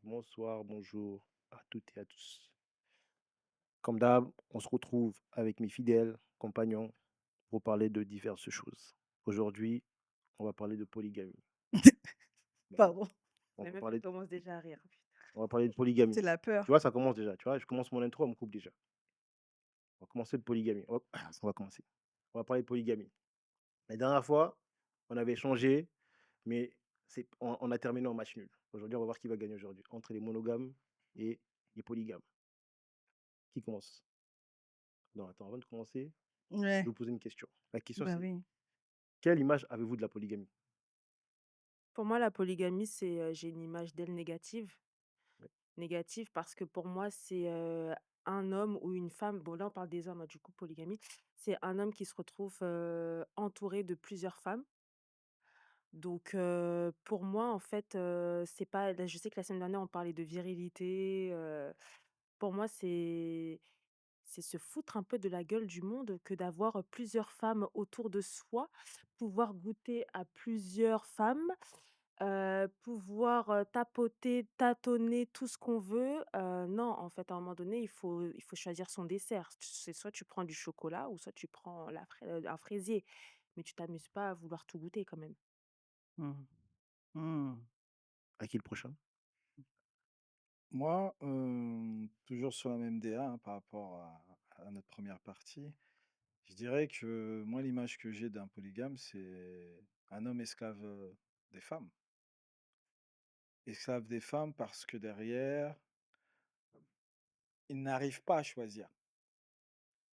bonsoir, bonjour à toutes et à tous. Comme d'hab, on se retrouve avec mes fidèles compagnons pour parler de diverses choses. Aujourd'hui, on va parler de polygamie. Bah oui, Pardon, on Les va meufs, elles parler, commencent déjà à rire. on va parler de polygamie. c'est la Tu peur. vois, ça commence déjà. Tu vois, je commence mon intro, on me coupe déjà. On va commencer de polygamie. On va commencer. On va parler de polygamie. La dernière fois, on avait changé, mais on a terminé en match nul. Aujourd'hui, on va voir qui va gagner aujourd'hui entre les monogames et les polygames. Qui commence? Non, attends, avant de commencer, je vais Ouais, vous poser une question. La question, bah c'est oui. quelle image avez-vous de la polygamie? Pour moi, la polygamie, c'est, j'ai une image d'elle négative. Ouais. Négative parce que pour moi, c'est, un homme ou une femme bon là, on parle des hommes, hein, du coup, polygamie, c'est un homme qui se retrouve, entouré de plusieurs femmes. Donc pour moi, en fait, c'est pas là, je sais que la semaine dernière, on parlait de virilité, pour moi, c'est se foutre un peu de la gueule du monde que d'avoir, plusieurs femmes autour de soi, pouvoir goûter à plusieurs femmes, pouvoir, tapoter, tâtonner, tout ce qu'on veut. Non, en fait, à un moment donné, il faut choisir son dessert. C'est soit tu prends du chocolat ou soit tu prends un fraisier, mais tu t'amuses pas à vouloir tout goûter quand même. Mmh. Mmh. À qui le prochain? Moi, toujours sur la même DA, hein, par rapport à notre première partie, je dirais que moi, l'image que j'ai d'un polygame, c'est un homme esclave des femmes. Esclave des femmes parce que derrière, il n'arrive pas à choisir.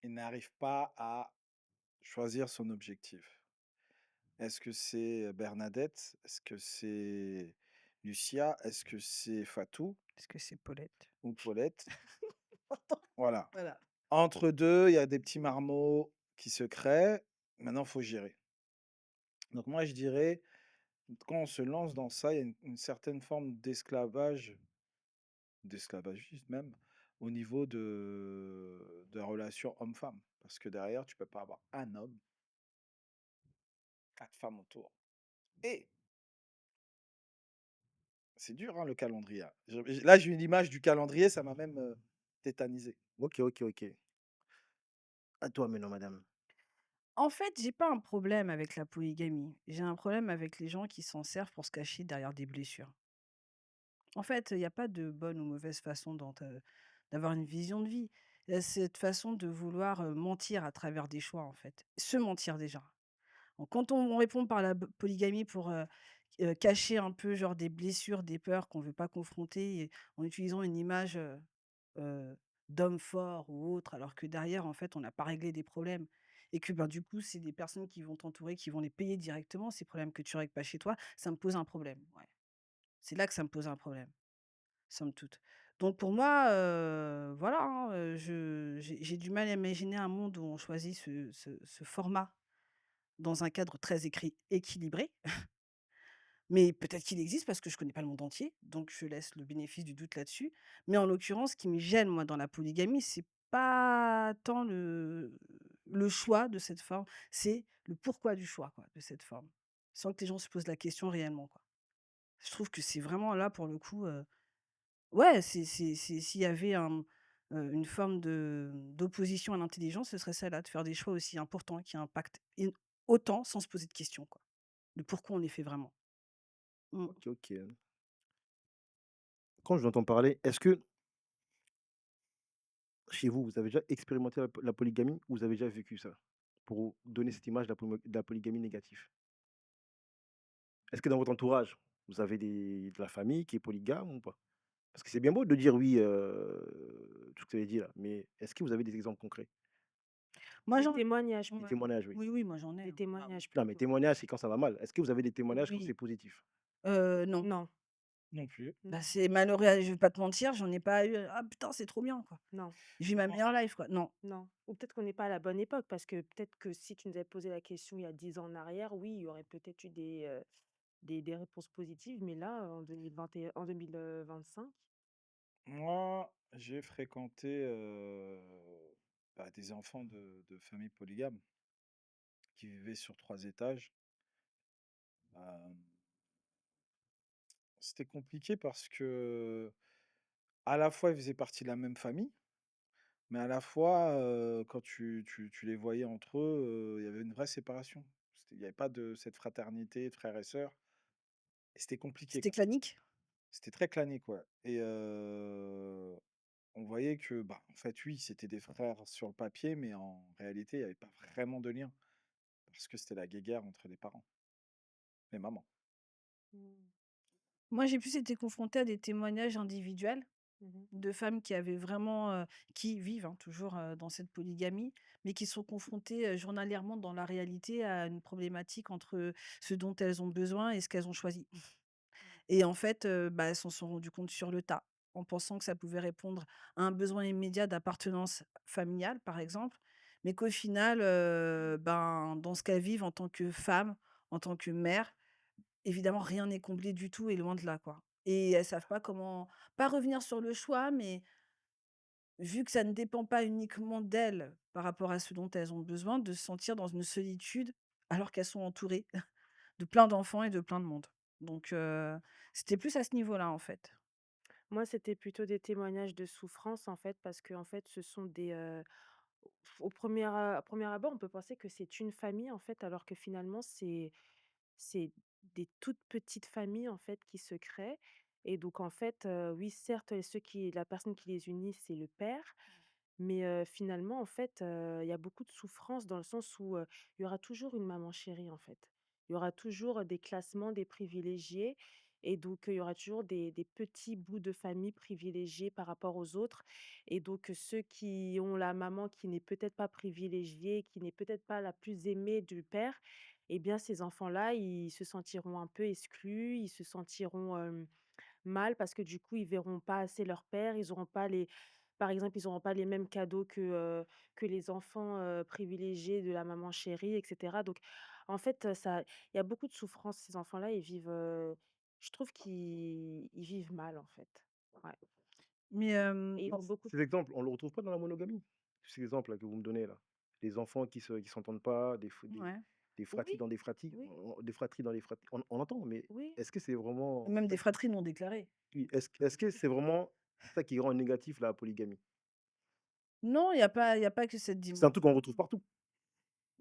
Il n'arrive pas à choisir son objectif. Est-ce que c'est Bernadette? Est-ce que c'est Lucia? Est-ce que c'est Fatou Est-ce que c'est Paulette? ou Paulette? Pardon. Voilà. Voilà. Entre deux, il y a des petits marmots qui se créent. Maintenant, il faut gérer. Donc moi, je dirais, quand on se lance dans ça, il y a une certaine forme d'esclavage, d'esclavagisme même, au niveau de la relation homme-femme. Parce que derrière, tu peux pas avoir un homme, quatre femmes autour. Et c'est dur, hein, le calendrier. Là, j'ai eu l'image du calendrier, ça m'a même tétanisé. Ok, ok, ok. À toi maintenant, madame. En fait, j'ai pas un problème avec la polygamie. J'ai un problème avec les gens qui s'en servent pour se cacher derrière des blessures. En fait, il y a pas de bonne ou mauvaise façon d'avoir une vision de vie. Il y a cette façon de vouloir, mentir à travers des choix, en fait. Se mentir déjà. Donc quand on répond par la polygamie pour, cacher un peu genre des blessures, des peurs qu'on veut pas confronter et en utilisant une image, heu, d'homme fort ou autre, alors que derrière, en fait, on n'a pas réglé des problèmes et que, ben, du coup, c'est des personnes qui vont t'entourer, qui vont les payer directement, ces problèmes que tu règles pas chez toi, ça me pose un problème, ouais. C'est là que ça me pose un problème, somme toute. Donc pour moi, voilà, hein, j'ai du mal à imaginer un monde où on choisit ce format dans un cadre très équilibré. Mais peut-être qu'il existe parce que je connais pas le monde entier, donc je laisse le bénéfice du doute là-dessus. Mais en l'occurrence, ce qui me gêne, moi, dans la polygamie, c'est pas tant le choix de cette forme, c'est le pourquoi du choix, quoi, de cette forme. Sans que les gens se posent la question réellement, quoi. Je trouve que c'est vraiment là, pour le coup, ouais, c'est s'il y avait une forme d'opposition à l'intelligence, ce serait celle-là, de faire des choix aussi importants qui impactent autant sans se poser de questions, quoi. Le pourquoi on les fait vraiment. Mmh. Ok, ok. Quand je vous entends parler, est-ce que chez vous, vous avez déjà expérimenté la polygamie ou vous avez déjà vécu ça pour donner cette image de la polygamie négative? Est-ce que dans votre entourage, vous avez de la famille qui est polygame ou pas? Parce que c'est bien beau de dire oui, tout ce que vous avez dit là, mais est-ce que vous avez des exemples concrets? Moi, Des j'en témoignages Des Ouais. plutôt, témoignages, oui. Oui, oui, moi j'en ai, des hein. Ah oui. témoignages Non, mais plutôt. témoignages, c'est quand ça va mal. Est-ce que vous avez des témoignages quand c'est Oui, positif? non. Non, Non plus. Bah, non, c'est malheureux, je vais pas te mentir, j'en ai pas eu, «Ah putain, c'est trop bien», quoi. non, Je vis ma meilleure life, quoi. Non. non. Ou peut-être qu'on n'est pas à la bonne époque parce que peut-être que si tu nous avais posé la question il y a 10 ans en arrière, oui, il y aurait peut-être eu des réponses positives, mais là, en 2021 en 2025. Moi, j'ai fréquenté des enfants de familles polygames qui vivaient sur 3 étages. Euh, C'était compliqué parce que, à la fois, ils faisaient partie de la même famille, mais à la fois, quand tu les voyais entre eux, il y avait une vraie séparation. Il n'y avait pas de cette fraternité, frères et sœurs, et c'était compliqué, C'était quoi. clanique? C'était très clanique, ouais. Et on voyait que, bah, en fait, oui, c'était des frères sur le papier, mais en réalité, il n'y avait pas vraiment de lien, parce que c'était la guéguerre entre les parents, les mamans. Mmh. Moi, j'ai plus été confrontée à des témoignages individuels Mmh. de femmes qui avaient vraiment, qui vivent, hein, toujours, dans cette polygamie, mais qui sont confrontées, journalièrement dans la réalité à une problématique entre ce dont elles ont besoin et ce qu'elles ont choisi. Et en fait, bah, elles s'en sont rendues compte sur le tas, en pensant que ça pouvait répondre à un besoin immédiat d'appartenance familiale, par exemple, mais qu'au final, ben, dans ce qu'elles vivent en tant que femme, en tant que mère, évidemment, rien n'est comblé du tout et loin de là, quoi. Et elles savent pas comment pas revenir sur le choix, mais vu que ça ne dépend pas uniquement d'elles par rapport à ce dont elles ont besoin, de se sentir dans une solitude alors qu'elles sont entourées de plein d'enfants et de plein de monde. Donc c'était plus à ce niveau-là, en fait. Moi, c'était plutôt des témoignages de souffrance, en fait, parce que en fait, ce sont des, à premier abord, on peut penser que c'est une famille, en fait, alors que finalement, c'est des toutes petites familles, en fait, qui se créent. Et donc, en fait, oui, certes, la personne qui les unit, c'est le père, mais finalement, en fait, il y a beaucoup de souffrance dans le sens où, il y aura toujours une maman chérie, en fait. Il y aura toujours des classements, des privilégiés, et donc il y aura toujours des petits bouts de famille privilégiés par rapport aux autres. Et donc ceux qui ont la maman qui n'est peut-être pas privilégiée, qui n'est peut-être pas la plus aimée du père, eh bien ces enfants-là, ils se sentiront un peu exclus, ils se sentiront, mal parce que du coup, ils verront pas assez leur père, ils auront pas les par exemple, ils auront pas les mêmes cadeaux que les enfants, privilégiés de la maman chérie et cetera. Donc en fait, il y a beaucoup de souffrance. Ces enfants-là, je trouve qu'ils vivent mal, en fait. Ouais, Mais et ils ont beaucoup. Ces exemples, on ne le retrouve pas dans la monogamie. Ces exemples là que vous me donnez là. Les enfants qui s'entendent pas, ouais. des fratries Oui, dans des fratries, oui, des fratries dans des fratries. On entend, mais oui. est-ce que c'est vraiment Même des fratries non déclarées. oui, est-ce que c'est vraiment ça qui rend négatif la polygamie? Non, il y a pas que cette C'est un truc qu'on retrouve dimension. partout.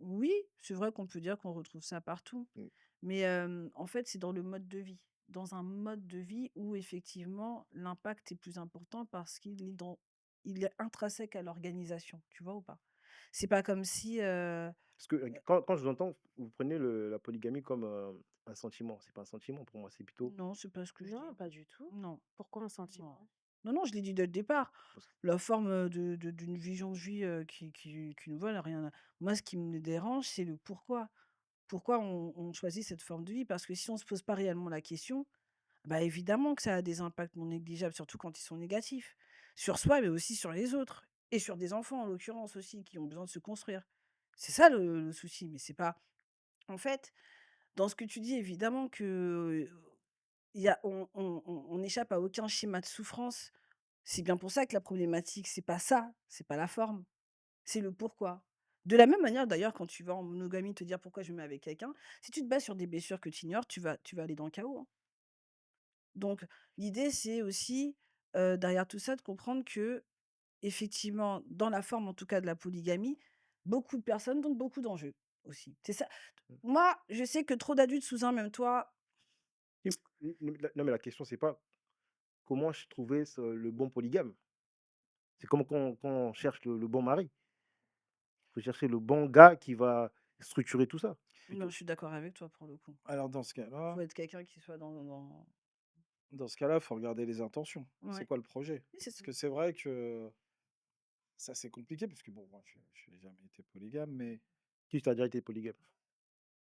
Oui, c'est vrai qu'on peut dire qu'on retrouve ça partout, Mm. mais en fait, c'est dans le mode de vie. Dans un mode de vie où effectivement l'impact est plus important parce il est intrinsèque à l'organisation, tu vois ou pas? C'est pas comme si, Parce que quand je vous entends, vous prenez la polygamie comme un sentiment. C'est pas un sentiment pour moi, c'est plutôt. non, c'est pas ce que je Non, dis. pas du tout. Non, Pourquoi un non. sentiment? Non, non, je l'ai dit dès le départ. Parce La forme, d'une vision de vie, qui nous vole, rien à moi, ce qui me dérange, c'est le pourquoi. Pourquoi on choisit cette forme de vie? Parce que si on ne se pose pas réellement la question, bah, évidemment que ça a des impacts non négligeables, surtout quand ils sont négatifs. Sur soi, mais aussi sur les autres et sur des enfants, en l'occurrence aussi, qui ont besoin de se construire. C'est ça le souci, mais c'est pas en fait, dans ce que tu dis, évidemment que, il y a on échappe à aucun schéma de souffrance. C'est bien pour ça que la problématique, c'est pas ça, c'est pas la forme, c'est le pourquoi. De la même manière d'ailleurs, quand tu vas en monogamie te dire: «Pourquoi je me mets avec quelqu'un?» si tu te bases sur des blessures que tu ignores, tu vas aller dans le chaos, hein. Donc l'idée, c'est aussi, derrière tout ça, de comprendre que effectivement, dans la forme en tout cas de la polygamie, beaucoup de personnes, donc beaucoup d'enjeux aussi. C'est ça. Moi, je sais que trop d'adultes sous un même toit. non, mais la question, c'est pas comment trouver le bon polygame. C'est comme quand on cherche le bon mari. Il faut chercher le bon gars qui va structurer tout ça. Non, Plutôt. je suis d'accord avec toi pour le coup. Alors Faut être quelqu'un qui soit dans dans ce cas-là, il faut regarder les intentions. C'est ouais. quoi le projet? Oui, c'est Parce ça. que c'est vrai que ça, c'est compliqué, parce que bon, moi, je n'ai jamais été polygame, mais Qui t'a déjà été polygame?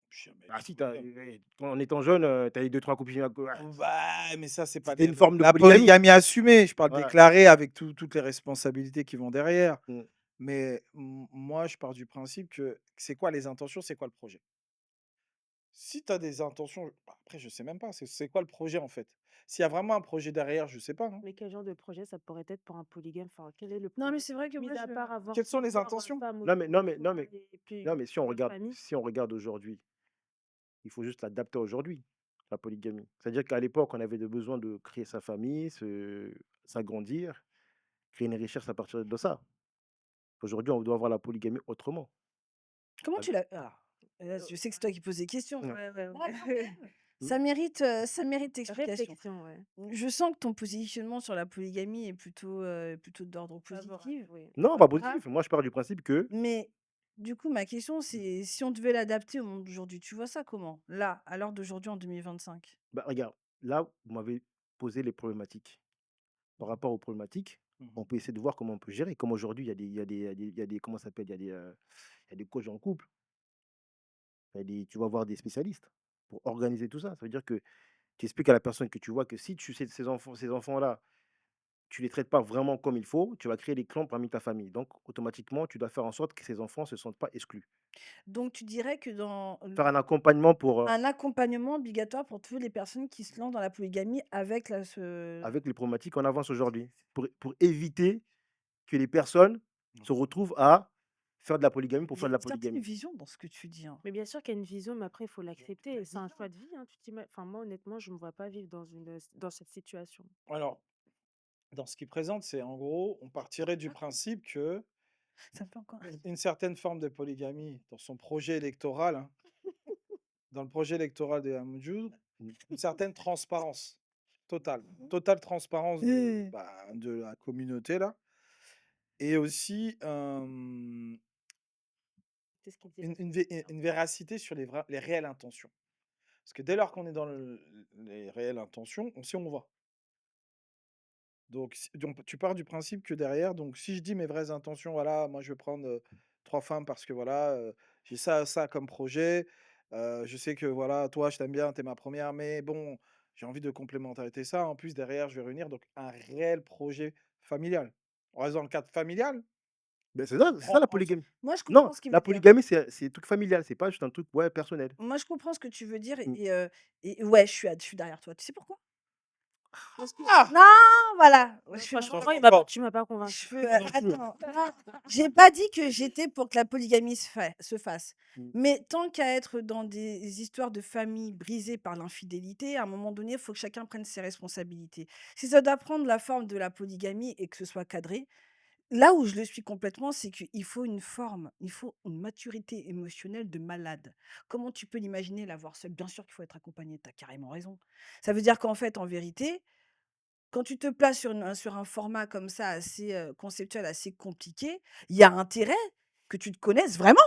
j'ai jamais Ah été si, polygame. en étant jeune, tu as eu 2-3 copines. Bah, mais ça, c'est pas C'était une forme de la polygamie. polygamie assumée. Je parle Voilà. déclarée avec toutes les responsabilités qui vont derrière. Mm. Mais moi, je pars du principe que c'est quoi les intentions, c'est quoi le projet? Si tu as des intentions, bah, après, je sais même pas, c'est quoi le projet en fait? S'il y a vraiment un projet derrière, je sais pas, hein. Mais quel genre de projet ça pourrait être pour un polygame? Enfin, quel est le Non, mais projet? c'est vrai que Mis moi à part avoir Quelles sont les plusieurs, intentions? femmes Non, autour mais, de non, mais, non, soi mais, et non, mais plusieurs familles? si on regarde aujourd'hui, il faut juste l'adapter aujourd'hui. la polygamie. C'est-à-dire qu'à l'époque, on avait besoin de créer sa famille, s'agrandir, créer une richesse à partir de ça. Aujourd'hui, on doit voir la polygamie autrement. Comment Ah, tu l'as alors, là, Euh, je sais que c'est toi qui poses des questions. ouais. Ouais, ouais, Là, ouais. quand même, Mm. ça mérite explication. Réflexion, ouais. Je sens que ton positionnement sur la polygamie est plutôt d'ordre Favorable, positif. oui. Non, pas Ah, positif. Moi, je pars du principe que, mais du coup, ma question, c'est si on devait l'adapter au monde d'aujourd'hui, tu vois ça comment? Là, à l'heure d'aujourd'hui, en 2025. bah, regarde, là, vous m'avez posé les problématiques. Par rapport aux problématiques, on Mhm. peut essayer de voir comment on peut gérer. Comme aujourd'hui, il y a des, comment ça s'appelle, il y a des coachs en couple. Tu vas voir des spécialistes pour organiser tout ça. Ça veut dire que tu expliques à la personne que tu vois que si tu sais ces enfants-là, tu les traites pas vraiment comme il faut, tu vas créer des clans parmi ta famille. Donc, automatiquement, tu dois faire en sorte que ces enfants ne se sentent pas exclus. Donc, tu dirais que Faire un accompagnement un accompagnement obligatoire pour toutes les personnes qui se lancent dans la polygamie avec avec les problématiques qu'on avance aujourd'hui, pour éviter que les personnes se retrouvent à faire de la polygamie pour Il y faire a de une la certaine polygamie. vision dans ce que tu dis, hein. Mais bien sûr qu'il y a une vision, mais après, il faut l'accepter. C'est un choix de vie, hein, enfin, moi, honnêtement, je me vois pas vivre dans cette situation. Alors, dans ce qu'il présente, c'est en gros, on partirait du principe que Ça me fait encore. une certaine forme de polygamie dans son projet électoral, hein, dans le projet électoral de Hamoudjou, Mm. une certaine transparence totale, totale transparence Euh, de la communauté là, et aussi C'est ce qu'il disait une, dans son une vé- discours. une véracité sur les réelles intentions. Parce que dès lors qu'on est dans les réelles intentions, on sait où on va. Donc, tu pars du principe que derrière, donc si je dis mes vraies intentions, voilà, moi je vais prendre 3 femmes parce que voilà, j'ai ça comme projet. Je sais que voilà, toi je t'aime bien, t'es ma première, mais bon, j'ai envie de complémentarité ça. En plus, derrière, je vais réunir donc un réel projet familial. On reste dans le cadre familial. Ben, c'est On ça, c'est ça prend la en so- polygamie. Moi, je Non, comprends ce qu'il la veut dire. polygamie, c'est un truc familial, c'est pas juste un truc ouais, personnel. Moi, je comprends ce que tu veux dire Mm. et ouais, je suis derrière toi. Tu sais pourquoi? Parce que Ah! non, voilà, je Non, suis Je franchement, te moi, comprends. tu m'as pas convaincu. je veux Moi non plus. attends, non, j'ai pas dit que j'étais pour que la polygamie se fasse. Mm. Mais tant qu'à être dans des histoires de famille brisées par l'infidélité, à un moment donné, il faut que chacun prenne ses responsabilités. Si ça doit prendre la forme de la polygamie et que ce soit cadré, là où je le suis complètement, c'est qu'il faut une forme, il faut une maturité émotionnelle de malade. Comment tu peux l'imaginer l'avoir seul? Bien sûr qu'il faut être accompagné, tu as carrément raison. Ça veut dire qu'en fait, en vérité, quand tu te places sur un format comme ça, assez conceptuel, assez compliqué, il y a intérêt que tu te connaisses vraiment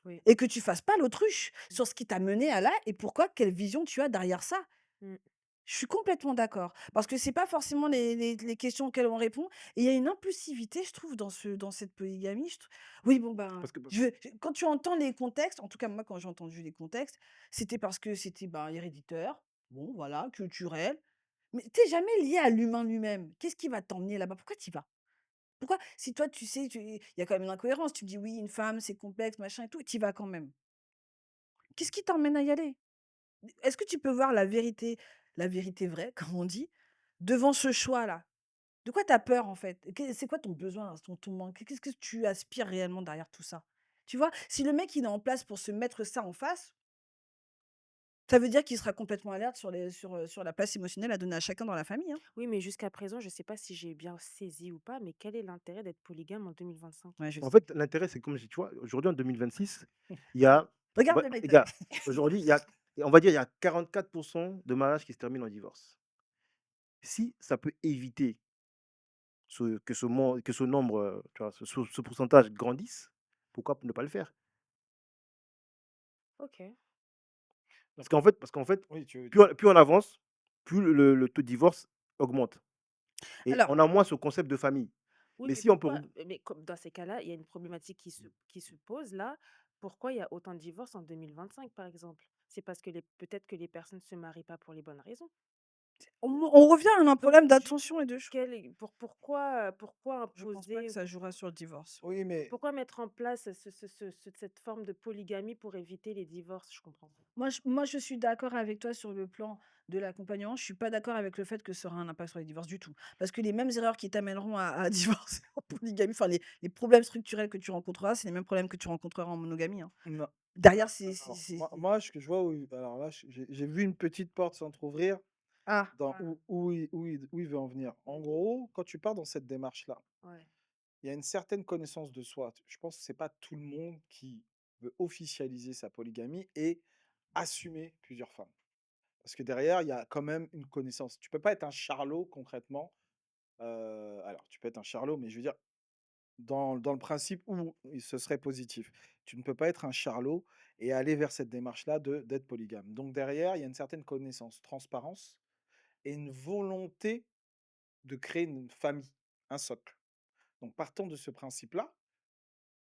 Oui. et que tu fasses pas l'autruche sur ce qui t'a mené à là et pourquoi, quelle vision tu as derrière ça. Mm. Je suis complètement d'accord. Parce que c'est pas forcément les questions auxquelles on répond. Et il y a une impulsivité, je trouve, dans cette polygamie. Oui, bon, ben, Parce que, quand tu entends les contextes, en tout cas, moi, quand j'ai entendu les contextes, c'était parce que c'était ben, héréditaire, bon, voilà, culturel. Mais t'es jamais lié à l'humain lui-même. Qu'est-ce qui va t'emmener là-bas? Pourquoi tu y vas? Pourquoi? Si toi, tu sais, il y a quand même une incohérence. Tu me dis, oui, une femme, c'est complexe, machin et tout, tu y vas quand même. Qu'est-ce qui t'emmène à y aller? Est-ce que tu peux voir la vérité vraie, comme on dit, devant ce choix-là? De quoi tu as peur, en fait? C'est quoi ton besoin, ton manque? Qu'est-ce que tu aspires réellement derrière tout ça? Tu vois? Si le mec, il est en place pour se mettre ça en face, ça veut dire qu'il sera complètement alerte sur la place émotionnelle à donner à chacun dans la famille, hein. Oui, mais jusqu'à présent, je sais pas si j'ai bien saisi ou pas, mais quel est l'intérêt d'être polygame en 2025? Ouais, je en sais. fait, l'intérêt, c'est comme tu vois, aujourd'hui, en 2026, il y a, Regarde le mec les là. gars, aujourd'hui, on va dire, il y a 44% de mariages qui se terminent en divorce. Si ça peut éviter que ce nombre, tu vois, ce pourcentage grandisse, pourquoi ne pas le faire? Ok. Parce qu'en fait, Oui, plus on avance, plus le taux de divorce augmente. Et Alors, on a moins ce concept de famille. Oui, Mais mais si on peut. pourquoi? Mais comme dans ces cas-là, il y a une problématique qui se pose là. Pourquoi il y a autant de divorces en 2025, par exemple? C'est parce que peut-être que les personnes ne se marient pas pour les bonnes raisons. On revient à un Donc, problème d'attention et de choix. pourquoi Je pense pas que imposer, ça jouera sur le divorce. Oui, mais pourquoi mettre en place cette forme de polygamie pour éviter les divorces? Je comprends pas. Moi, je suis d'accord avec toi sur le plan de l'accompagnement. Je suis pas d'accord avec le fait que ça aura un impact sur les divorces du tout. Parce que les mêmes erreurs qui t'amèneront à divorcer en polygamie, enfin les problèmes structurels que tu rencontreras, c'est les mêmes problèmes que tu rencontreras en monogamie, hein. non. Derrière, c'est Alors, c'est moi, ce que je vois, alors là, j'ai vu une petite porte s'entrouvrir ah, dans où il veut en venir. En gros, quand tu pars dans cette démarche-là, Ouais. il y a une certaine connaissance de soi. Je pense que c'est pas tout le monde qui veut officialiser sa polygamie et assumer plusieurs femmes. Parce que derrière, il y a quand même une connaissance. Tu peux pas être un charlot concrètement. Alors, tu peux être un charlot, mais je veux dire, dans le principe où ce serait positif. Tu ne peux pas être un charlot et aller vers cette démarche-là d'être polygame. Donc derrière, il y a une certaine connaissance, transparence et une volonté de créer une famille, un socle. Donc partant de ce principe-là,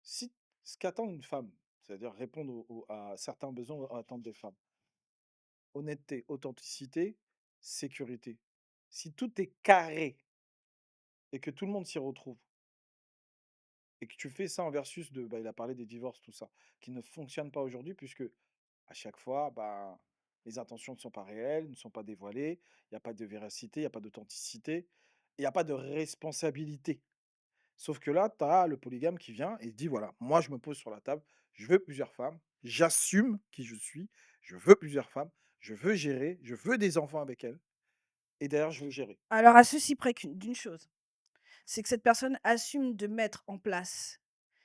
si ce qu'attend une femme, c'est-à-dire répondre à certains besoins, aux attentes des femmes, honnêteté, authenticité, sécurité. Si tout est carré et que tout le monde s'y retrouve, et que tu fais ça en versus de, bah, il a parlé des divorces, tout ça, qui ne fonctionne pas aujourd'hui, puisque à chaque fois, bah, les intentions ne sont pas réelles, ne sont pas dévoilées, il n'y a pas de véracité, il n'y a pas d'authenticité, il n'y a pas de responsabilité. Sauf que là, tu as le polygame qui vient et dit, voilà, moi je me pose sur la table, je veux plusieurs femmes, j'assume qui je suis, je veux plusieurs femmes, je veux gérer, je veux des enfants avec elles, et d'ailleurs, je veux gérer. alors à ceci près d'une chose, c'est que cette personne assume de mettre en place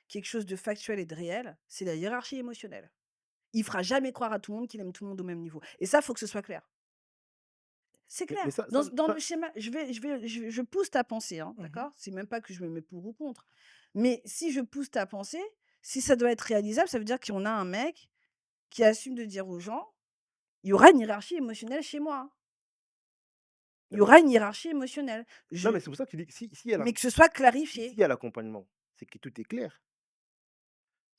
quelque chose de factuel et de réel, c'est la hiérarchie émotionnelle. Il fera jamais croire à tout le monde qu'il aime tout le monde au même niveau. Et ça, faut que ce soit clair. C'est Mais clair. ça, Dans le schéma, je pousse ta pensée, hein, Mhm. d'accord? C'est même pas que je me mets pour ou contre. Mais si je pousse ta pensée, si ça doit être réalisable, ça veut dire qu'on a un mec qui assume de dire aux gens, il y aura une hiérarchie émotionnelle chez moi, hein. Il y mais aura une hiérarchie émotionnelle. non, mais c'est pour ça que tu dis que Mais que ce soit si clarifié. il y a l'accompagnement, c'est que tout est clair.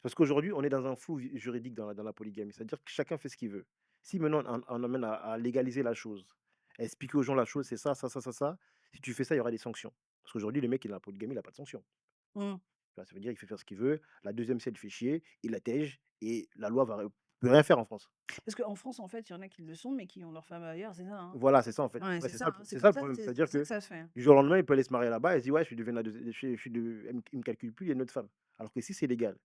Parce qu'aujourd'hui, on est dans un flou juridique dans la polygamie. C'est-à-dire que chacun fait ce qu'il veut. Si maintenant on amène à légaliser la chose, à expliquer aux gens la chose, c'est ça, ça, ça, ça, ça. Si tu fais ça, il y aura des sanctions. Parce qu'aujourd'hui, le mec, il est dans la polygamie, il n'a pas de sanctions. Mmh. Tu vois, ça veut dire qu'il fait faire ce qu'il veut. La deuxième, si elle fait chier, il la tège et la loi peut rien faire en France. Parce qu'en France, en fait, il y en a qui le sont, mais qui ont leur femme ailleurs, c'est ça, hein? Voilà, c'est ça en fait. Ouais, Ouais, c'est c'est ça, ça, hein, c'est c'est ça comme le ça, problème. c'est C'est-à-dire comme ça que que ça se fait, hein. du jour au lendemain, il peut aller se marier là-bas et se dit ouais, je suis devenu il me calcule plus, il y a une autre femme. Alors que si c'est légal,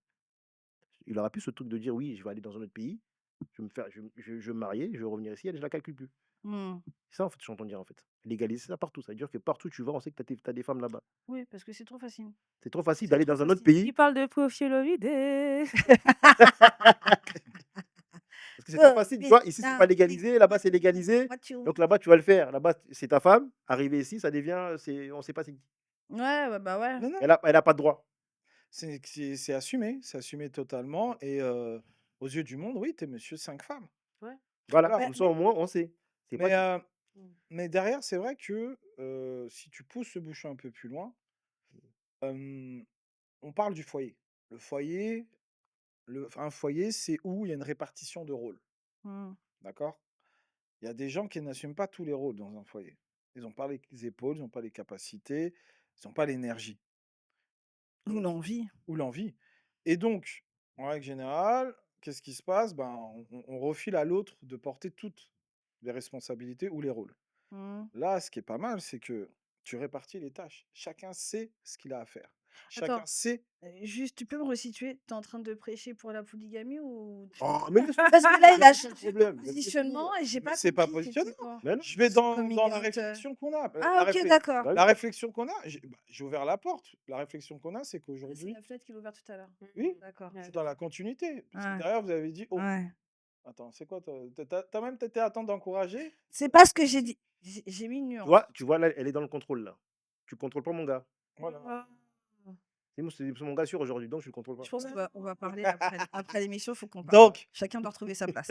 il aura plus ce truc de dire oui, je vais aller dans un autre pays, je vais me faire, je vais me marier, je vais revenir ici, elle, je la calcule plus. Mmh. C'est ça en fait, je suis en train de dire en fait. Légaliser ça partout, ça veut dire que partout où tu vas, on sait que tu as des femmes là-bas. Oui, parce que c'est trop facile. C'est trop facile C'est d'aller trop dans un autre facile. Il pays parle de profilomidé. parce que c'est trop facile. Tu vois, ici c'est pas légalisé, là-bas c'est légalisé. What you Donc là-bas tu vas le faire. Là-bas c'est ta femme. Arrivé ici, ça devient, on sait pas c'est qui. Ouais, bah ouais. Non, non, Elle a pas de droit. c'est assumé totalement. Et aux yeux du monde, oui, t'es monsieur cinq femmes. Ouais. Voilà, Voilà. Bah, comme ça au moins on sait. C'est pas Mais, dit. Mmh. mais derrière, c'est vrai que si tu pousses ce bouchon un peu plus loin, euh, on parle du foyer. Le foyer, un foyer, c'est où il y a une répartition de rôles. mmh. D'accord? Il y a des gens qui n'assument pas tous les rôles dans un foyer. Ils n'ont pas les épaules, ils n'ont pas les capacités, ils n'ont pas l'énergie Ou l'envie. ou l'envie. Et donc, en règle générale, qu'est-ce qui se passe? Ben, on refile à l'autre de porter toutes les responsabilités ou les rôles. Mmh. Là, ce qui est pas mal, c'est que tu répartis les tâches. Chacun sait ce qu'il a à faire. Chacun Attends, sait. juste, tu peux me resituer? Tu es en train de prêcher pour la polygamie ou Oh, mais laisse-le parce que là, il finir, a c'est ça le changé de problème. Laisse-le positionnement finir. et j'ai Mais pas c'est pas compris c'était positionnement. quoi Mais non. Je vais son dans coming la out, réflexion qu'on a. Ah OK, d'accord. Bah oui. La réflexion qu'on a, j'ai ouvert la porte. La réflexion qu'on a, c'est Ah, c'est qu'aujourd'hui, la fenêtre qu'il a ouverte tout à l'heure. oui, D'accord. je Ouais. suis dans la continuité. Parce que Ouais, derrière, vous avez dit, oh, ouais. attends, c'est quoi? T'as même été à temps d'encourager? C'est pas ce que j'ai dit. J'ai mis une nuance. Tu vois là, elle est dans le contrôle là. Tu contrôles pas mon gars. Voilà. Ah. C'est mon gars sûr aujourd'hui, donc je le contrôle Je pas. pense qu'on va parler après l'émission, il faut qu'on parle. Donc, Chacun doit retrouver sa place.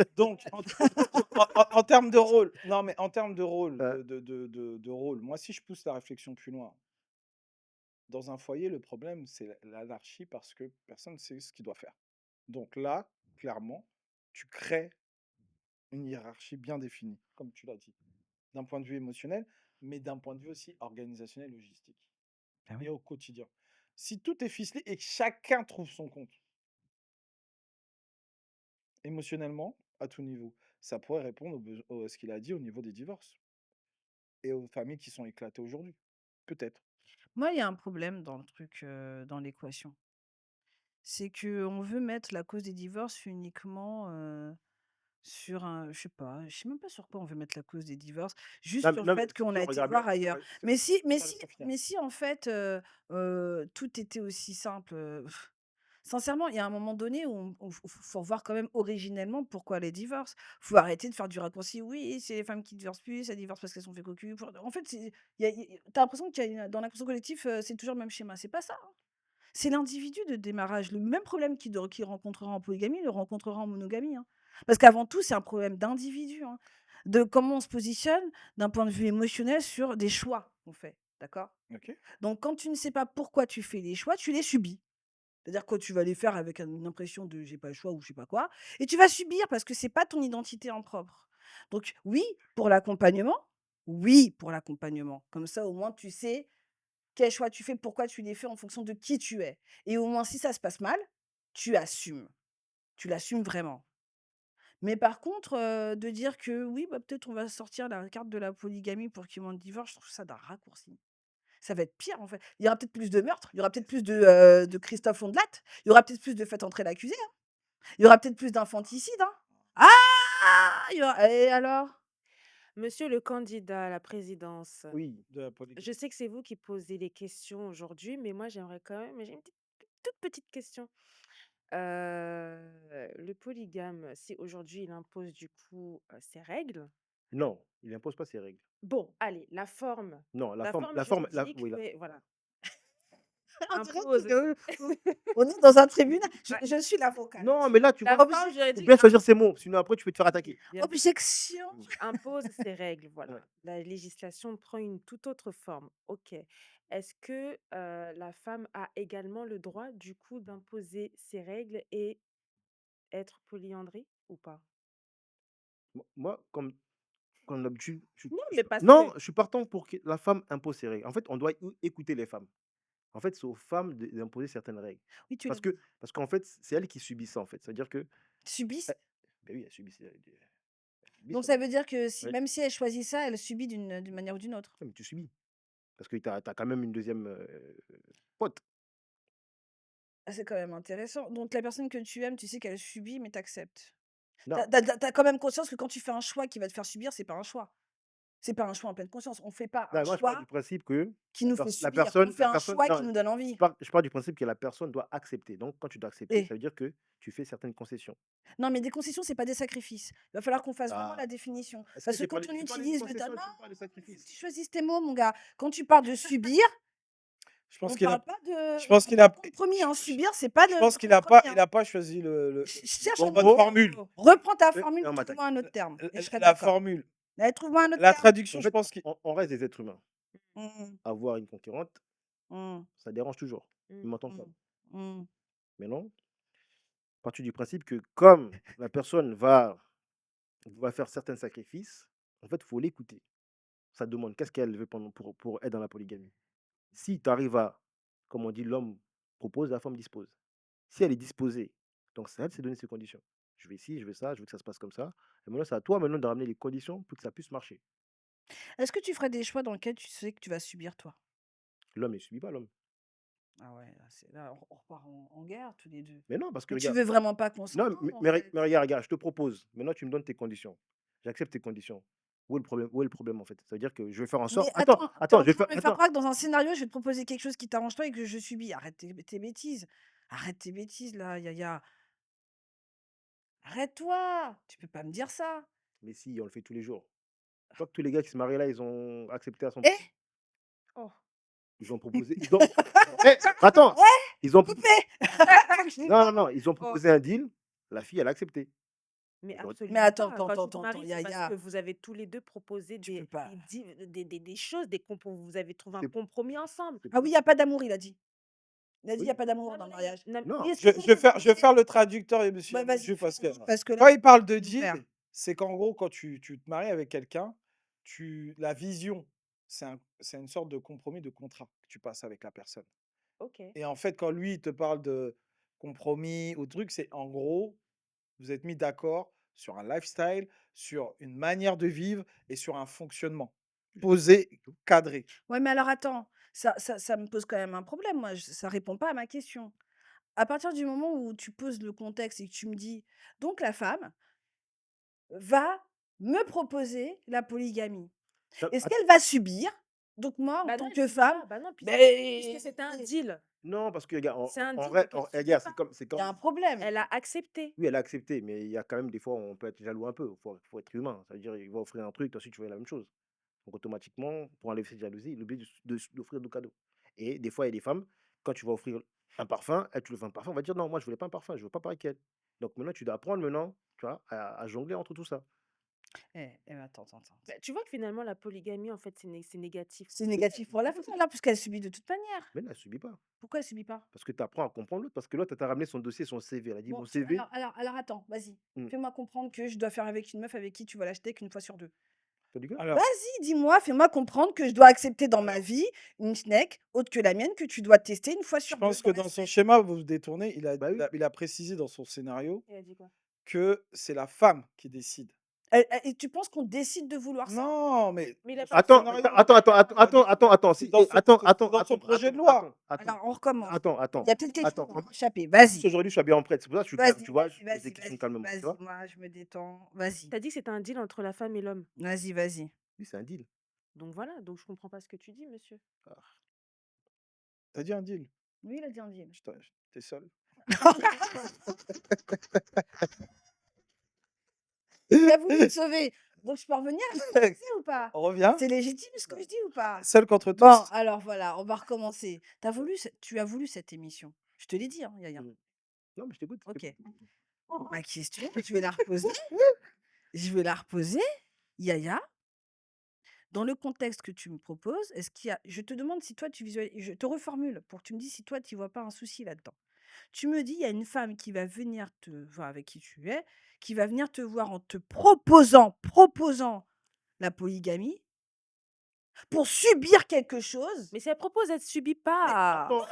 en termes de rôle, non, mais en termes de rôle, Euh, de rôle, moi, si je pousse la réflexion plus loin, dans un foyer, le problème, c'est l'anarchie parce que personne ne sait ce qu'il doit faire. Donc là, clairement, tu crées une hiérarchie bien définie, comme tu l'as dit. d'un point de vue émotionnel, mais d'un point de vue aussi organisationnel, logistique Ah et oui. au quotidien. Si tout est ficelé et que chacun trouve son compte émotionnellement, à tout niveau, ça pourrait répondre à ce qu'il a dit au niveau des divorces et aux familles qui sont éclatées aujourd'hui. Peut-être. Moi, il y a un problème dans le truc, dans l'équation. C'est qu'on veut mettre la cause des divorces uniquement, sur un je sais même pas sur quoi on veut mettre la cause des divorces, juste sur le Non, mais fait qu'on si a on été regarde bien, voir ailleurs. ouais, Mais si mais Ça, si laisse-moi finir. mais si en fait, tout était aussi simple, sincèrement, il y a un moment donné où faut voir quand même originellement pourquoi les divorces. Faut arrêter de faire du raccourci. Oui, c'est les femmes qui divorcent plus, elles divorcent parce qu'elles sont fait cocu. En fait, tu l'impression qu'il y a dans l'inconscient collectif, c'est toujours le même schéma. C'est pas ça, hein. C'est l'individu de démarrage. Le même problème qu'il rencontrera en polygamie, il le rencontrera en monogamie, hein. Parce qu'avant tout, c'est un problème d'individu, hein, de comment on se positionne d'un point de vue émotionnel sur des choix qu'on fait. D'accord? Ok. Donc, quand tu ne sais pas pourquoi tu fais les choix, tu les subis. C'est-à-dire que tu vas les faire avec une impression de j'ai pas le choix ou je sais pas quoi. Et tu vas subir parce que c'est pas ton identité en propre. Donc, oui, pour l'accompagnement. Oui, pour l'accompagnement. Comme ça, au moins, tu sais quel choix tu fais, pourquoi tu les fais en fonction de qui tu es. Et au moins, si ça se passe mal, tu assumes. Tu l'assumes vraiment. Mais par contre, de dire que oui, bah, peut-être on va sortir la carte de la polygamie pour qu'il y ait moins de divorces, je trouve ça d'un raccourci. Ça va être pire, en fait. Il y aura peut-être plus de meurtres, il y aura peut-être plus de Christophe Ondelat, il y aura peut-être plus de faites entrer l'accusé, hein. Il y aura peut-être plus d'infanticides, hein. Ah! Et alors? Monsieur le candidat à la présidence, oui. De la polygamie. je sais que c'est vous qui posez les questions aujourd'hui, mais moi j'aimerais quand même, j'ai une toute petite question. Le polygame, si aujourd'hui il impose du coup ses règles, Non, il impose pas ses règles. bon, allez, la forme, Non, la forme la forme, juridique oui, fait, voilà, On dirait impose. on est dans un tribunal. Ouais, Je suis l'avocate. Non, mais là, tu la vois, forme faut juridique bien choisir ses mots, sinon après, tu peux te faire attaquer. bien sûr, Objection. impose ses règles, voilà. Ouais. La législation prend une toute autre forme. Ok. Est-ce que la femme a également le droit, du coup, d'imposer ses règles et être polyandrie ou pas? Moi, comme d'habitude, Non, mais parce non, que je suis partant pour que la femme impose ses règles. En fait, on doit écouter les femmes. En fait, c'est aux femmes d'imposer certaines règles. Oui, tu l'as Parce qu'en fait, c'est elles qui subissent ça, en fait. C'est-à-dire que, subissent. eh, ben oui, elles subissent, elles subissent Donc ça. ça veut dire que Ouais. même si elle choisit ça, elle subit d'une manière ou d'une autre. Ouais, mais tu subis. Parce que tu as quand même une deuxième pote. Ah, c'est quand même intéressant. Donc la personne que tu aimes, tu sais qu'elle subit, mais tu acceptes. Tu Non, as quand même conscience que quand tu fais un choix qui va te faire subir, c'est pas un choix. C'est pas un choix en pleine conscience. On fait pas un non, moi, je pars du choix principe que qui nous fait subir. On fait un choix qui non, nous donne envie. je pars du principe que la personne doit accepter. Donc, quand tu dois accepter, Et ça veut dire que tu fais certaines concessions. non, mais des concessions, c'est pas des sacrifices. Il va falloir qu'on fasse vraiment Ah, la définition. est-ce que Parce que quand on j'ai parlé d'une utilise le terme, concession, non, je ne parle pas de faut que tu sacrifice. choisisses tes mots, mon gars. Quand tu parles de subir, Je pense on qu'il a, parle pas je pense on qu'il parle a, pas de compromis, je, hein. je- Subir, c'est pas je du pense qu'il a compromis, pas, hein. il a pas choisi Cherche la le bonne mot. formule. Reprends ta formule, Et on m'attaque. trouve-moi un autre terme. Et je serai La d'accord. formule. Allez, trouve-moi un autre La terme. traduction, En je fait, pense qu'il. on reste des êtres humains. Mmh, Avoir une concurrente, mmh, ça dérange toujours, Mmh. même en tant mmh, qu'homme. mmh. Mais non, partir du principe que comme la personne va faire certains sacrifices, en fait, il faut l'écouter. Ça demande qu'est-ce qu'elle veut pour être dans la polygamie. Si tu arrives à, comme on dit, l'homme propose, la femme dispose. Si elle est disposée, donc c'est elle qui s'est donné ses conditions. Je veux ci, je veux ça, je veux que ça se passe comme ça. Et maintenant, c'est à toi maintenant de ramener les conditions pour que ça puisse marcher. Est-ce que tu ferais des choix dans lesquels tu sais que tu vas subir, toi? L'homme ne subit pas l'homme. Ah ouais, là, on repart en guerre tous les deux. Mais non, parce que Mais tu regarde, veux vraiment pas qu'on non, s'entende, en fait. mais regarde, je te propose. Maintenant, tu me donnes tes conditions. J'accepte tes conditions. Où est le problème? Où est le problème en fait? Ça veut dire que je vais faire en sorte. Mais attends, tu es Attends, en je vais train faire. de me faire croire que dans un scénario, je vais te proposer quelque chose qui t'arrange pas et que je subis. Arrête tes bêtises. Arrête tes bêtises, là, Yaya. Arrête-toi. Tu peux pas me dire ça. Mais si, on le fait tous les jours. Je crois que tous les gars qui se marient là, ils ont accepté à 100%. Eh? Oh. Ils ont proposé. Eh, attends, ils ont. Coupé. Non, non, non, ils ont Oh. proposé un deal. La fille, elle a accepté. Mais J'aurais- absolument Mais attends, pas. attends, Quand attends, tu te attends, maries, c'est parce Yaya. que vous avez tous les deux proposé Tu peux pas. des choses, vous avez trouvé un C'est- compromis ensemble. Ah oui, il n'y a pas d'amour, il a dit. Il a dit, il Oui. n'y a pas d'amour Non, dans le non, mariage. Non. Oui, Je vais faire le traducteur et monsieur Ouais, vas-y, parce que parce que quand là, il parle de faire. deal, c'est qu'en gros, quand tu te maries avec quelqu'un, la vision, c'est une sorte de compromis, de contrat que tu passes avec la personne. OK. Et en fait, quand lui, il te parle de compromis ou truc, c'est en gros, vous êtes mis d'accord sur un lifestyle, sur une manière de vivre et sur un fonctionnement posé, C'est tout. cadré. Ouais, mais alors attends, ça me pose quand même un problème, moi, ça répond pas à ma question. À partir du moment où tu poses le contexte et que tu me dis, donc la femme va me proposer la polygamie. Ça Est-ce att qu'elle va subir? Donc moi, en Bah non, tant elle que subit femme, pas. Bah non, puisque ben, c'est un deal. non, parce que regarde, C'est un en deal, vrai, donc elle eh, subit regarde, pas. c'est il y a comme un problème. Elle a accepté. oui, elle a accepté, mais il y a quand même des fois, on peut être jaloux un peu. Faut être humain. Ça veut dire, il va offrir un truc, toi aussi, tu veux la même chose. Donc, automatiquement, pour enlever cette jalousie, il oublie d'offrir du cadeau. Et des fois, il y a des femmes, quand tu vas offrir un parfum, elle, tu lui fais un parfum, on va dire non, moi, je voulais pas un parfum, je veux pas pareil qu'elle. Donc, maintenant, tu dois apprendre maintenant, tu vois, à jongler entre tout ça. Attends. Bah, tu vois que finalement, la polygamie, en fait, c'est négatif. C'est négatif pour la femme, alors, puisqu'elle subit de toute manière. Mais elle ne subit pas. Pourquoi elle subit pas? Parce que tu apprends à comprendre l'autre. Parce que l'autre, elle t'a ramené son dossier, son CV. Elle a dit Bon, mon CV. alors attends, vas-y. Hmm, Fais-moi comprendre que je dois faire avec une meuf avec qui tu vas l'acheter qu'une fois sur deux. t'as du gars. Alors, Vas-y, dis-moi, fais-moi comprendre que je dois accepter dans ma vie une snake autre que la mienne que tu dois tester une fois je sur deux pense que dans la dans son semaine. schéma, vous vous détournez. Bah oui. Il a précisé dans son scénario Elle a dit quoi? que c'est la femme qui décide. Et tu penses qu'on décide de vouloir ça? Non, mais Mais il a son pas Attends, scénario, attends. c'est Si, dans eh, son, attends, c'est attends, dans son attends, projet de attends, loi. attends, Alors, on recommence. attends, Il attends, y a peut-être quelque chose attends. qui m'a échappé. Vas-y, Aujourd'hui, je suis habillé en prêtre. C'est pour ça que je suis calme. vas-y, Tu vois, vas-y, je pose des vas-y, questions vas-y, calmement. Tu vas-y. vois? Moi, je me détends. Vas-y, T'as dit que c'était un deal entre la femme et l'homme. vas-y. Oui, c'est un deal. Donc voilà, donc je comprends pas ce que tu dis, monsieur. Ah, T'as dit un deal. Oui, il a dit un deal. T'es seul. Il a voulu me sauver. Donc, je peux revenir à ce que je disais ou pas? On revient. C'est légitime ce que je dis ou pas? Seul contre Bon, tous. alors voilà, on va recommencer. Tu as voulu cette émission. Je te l'ai dit, hein, Yaya. hmm. Non, mais je t'écoute. Ok. Ma question, je vais la reposer. Yaya, dans le contexte que tu me proposes, est-ce qu'il y a. Je te demande si toi, tu visualises. Je te reformule pour que tu me dises si toi, tu vois pas un souci là-dedans. Tu me dis, il y a une femme qui va venir enfin, avec qui tu es, qui va venir te voir en te proposant la polygamie pour subir quelque chose. Mais si elle propose, elle subit Mais pas. attends,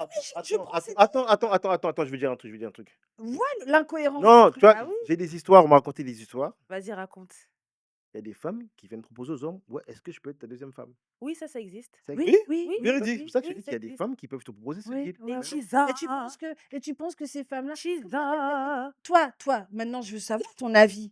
Je prends cette. attends, je veux dire un truc. Vois l'incohérence du Non, tu truc. vois, Ah oui? j'ai des histoires, on m'a raconté des histoires. Vas-y, raconte. Il y a des femmes qui viennent proposer aux hommes, ouais, est-ce que je peux être ta deuxième femme? Oui, ça existe. Ça Oui, existe. oui, Oui, oui, Véridique. C'est pour ça que je oui, te dis ça qu'il y a des existe. femmes qui peuvent te proposer ce oui, deal. ouais, Les ouais. Chisa. Et tu penses que ces femmes-là. Chisa. Toi, maintenant, je veux savoir ton avis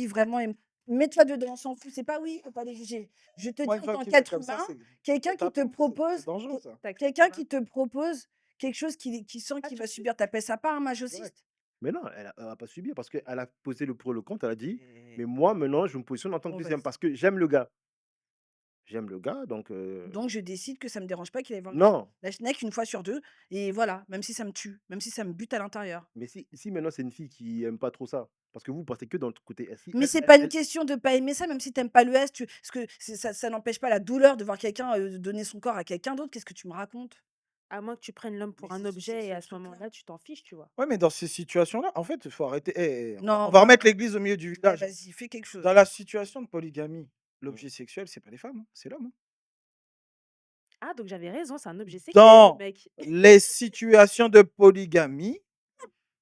vraiment. Mets-toi dedans, on s'en fout. C'est pas oui, faut pas les juger. Je te dis Moi, en une femme tant qui fait qu'être comme ça, humain, c'est. quelqu'un qui te C'est propose, dangereux, ça. quelqu'un qui te propose quelque chose qui sent Ah, qu'il tu va sais. subir. T'appelles ça pas un Direct. masochiste? Mais non, elle va pas subir parce qu'elle a posé le pour et le contre. Elle a dit, mais Eh, moi, maintenant, je me positionne en tant que Bon, deuxième vas-y. parce que j'aime le gars. J'aime le gars, donc Donc, je décide que ça me dérange pas qu'il aille voir non. la schneck une fois sur deux. Et voilà, même si ça me tue, même si ça me bute à l'intérieur. Mais si maintenant c'est une fille qui aime pas trop ça, parce que vous pensez que dans le côté si Mais c'est pas une question de pas aimer ça, même si t'aimes pas le S, parce que ça n'empêche pas la douleur de voir quelqu'un donner son corps à quelqu'un d'autre. Qu'est-ce que tu me racontes? À moins que tu prennes l'homme pour Mais un ce objet et à ce truc-là. moment-là, tu t'en fiches, tu vois. Ouais, mais dans ces situations-là, en fait, il faut arrêter. On Non, va remettre l'église au milieu du village. vas-y, fais quelque chose. Dans la situation de polygamie, l'objet sexuel, c'est pas les femmes, hein, c'est l'homme. Hein. Ah, donc j'avais raison, c'est un objet sexuel, Dans le mec. les situations de polygamie,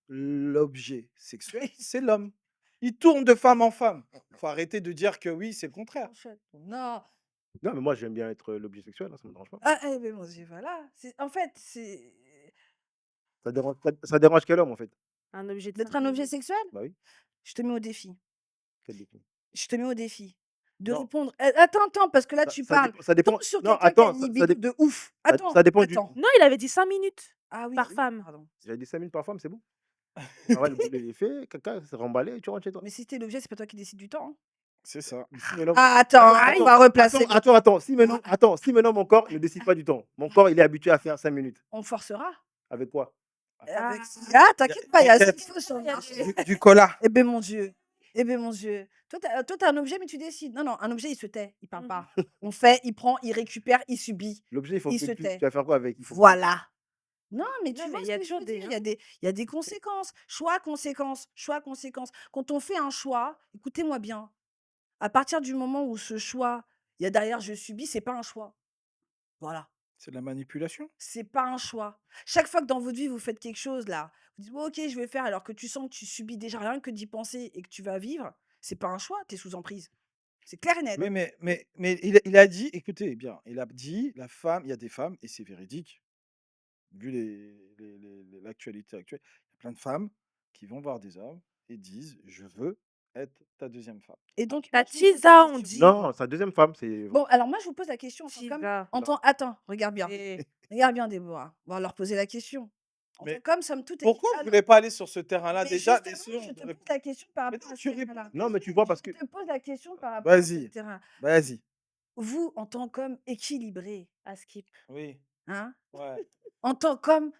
l'objet sexuel, c'est l'homme. Il tourne de femme en femme. Il faut arrêter de dire que oui, c'est le contraire. Non. Non, mais moi j'aime bien être l'objet sexuel, hein, ça me dérange pas. Ah, mais mon Dieu, voilà. En fait, c'est Ça dérange quel homme en fait? Un objet de d'être un objet symbolique. sexuel. Bah oui, Je te mets au défi. quel défi? Je te mets au défi de Non, répondre. Attends, parce que là, tu parles. ça dépend. Tombe sur Non, quelqu'un qui a attends, une ça libido de ouf. ça Attends. dépend du. Attends. Non, il avait dit 5 minutes Ah oui, par oui, femme. pardon. J'avais dit 5 minutes par femme, c'est bon. Ah ouais, le boulot il est fait, caca, c'est remballé et tu rentres chez toi. Mais si t'es l'objet, c'est pas toi qui décides du temps, hein. C'est ça. Si maintenant, Ah, attends, on va replacer. si maintenant mon corps ne décide pas du temps, mon corps il est habitué à faire 5 minutes. On forcera. Avec quoi? Avec... Ah, t'inquiète pas, il y a T'inquiète. ce qu'il faut sur le marché. Du cola. Eh ben mon Dieu. Eh ben mon Dieu. Toi, t'as un objet, mais tu décides. Non, un objet, il se tait. Il parle pas. On fait, il prend, il récupère, il subit. L'objet, il faut Il que se tu tait. vas faire quoi avec? Voilà. Non, mais tu Non, vois mais ce il y a que je toujours veux dire. des. Il y a des conséquences. Choix, conséquences. Choix, conséquences. Quand on fait un choix, écoutez-moi bien. À partir du moment où ce choix, il y a derrière je subis, c'est pas un choix. Voilà. C'est de la manipulation. C'est pas un choix. Chaque fois que dans votre vie, vous faites quelque chose là, vous dites: «Bon OK, je vais faire», alors que tu sens que tu subis déjà rien que d'y penser et que tu vas vivre, c'est pas un choix, tu es sous emprise. C'est clair et net. Oui, mais il a dit, écoutez bien, il a dit, la femme, il y a des femmes, et c'est véridique, vu l'actualité actuelle, il y a plein de femmes qui vont voir des hommes et disent, je veux être ta deuxième femme. Et donc Ta moi, je vous pose la tisa, on question. dit. Non, sa deuxième femme, c'est Bon, alors moi, je vous pose la question en tant qu'homme. Tisa. Attends, regarde bien. Eh, Regarde bien, Déborah. On va leur poser la question. En tant Mais qu'homme, somme toute pourquoi vous équitable. voulez pas aller sur ce terrain-là Mais déjà, justement, sûr, je te pose la question par Mais rapport non, à ce tu réponds. terrain-là. non, mais tu vois, parce que Je te pose la question par rapport à ce Vas-y, terrain. vas-y. Vous, en tant qu'homme équilibré, à skip. Oui, hein, ouais, en tant qu'homme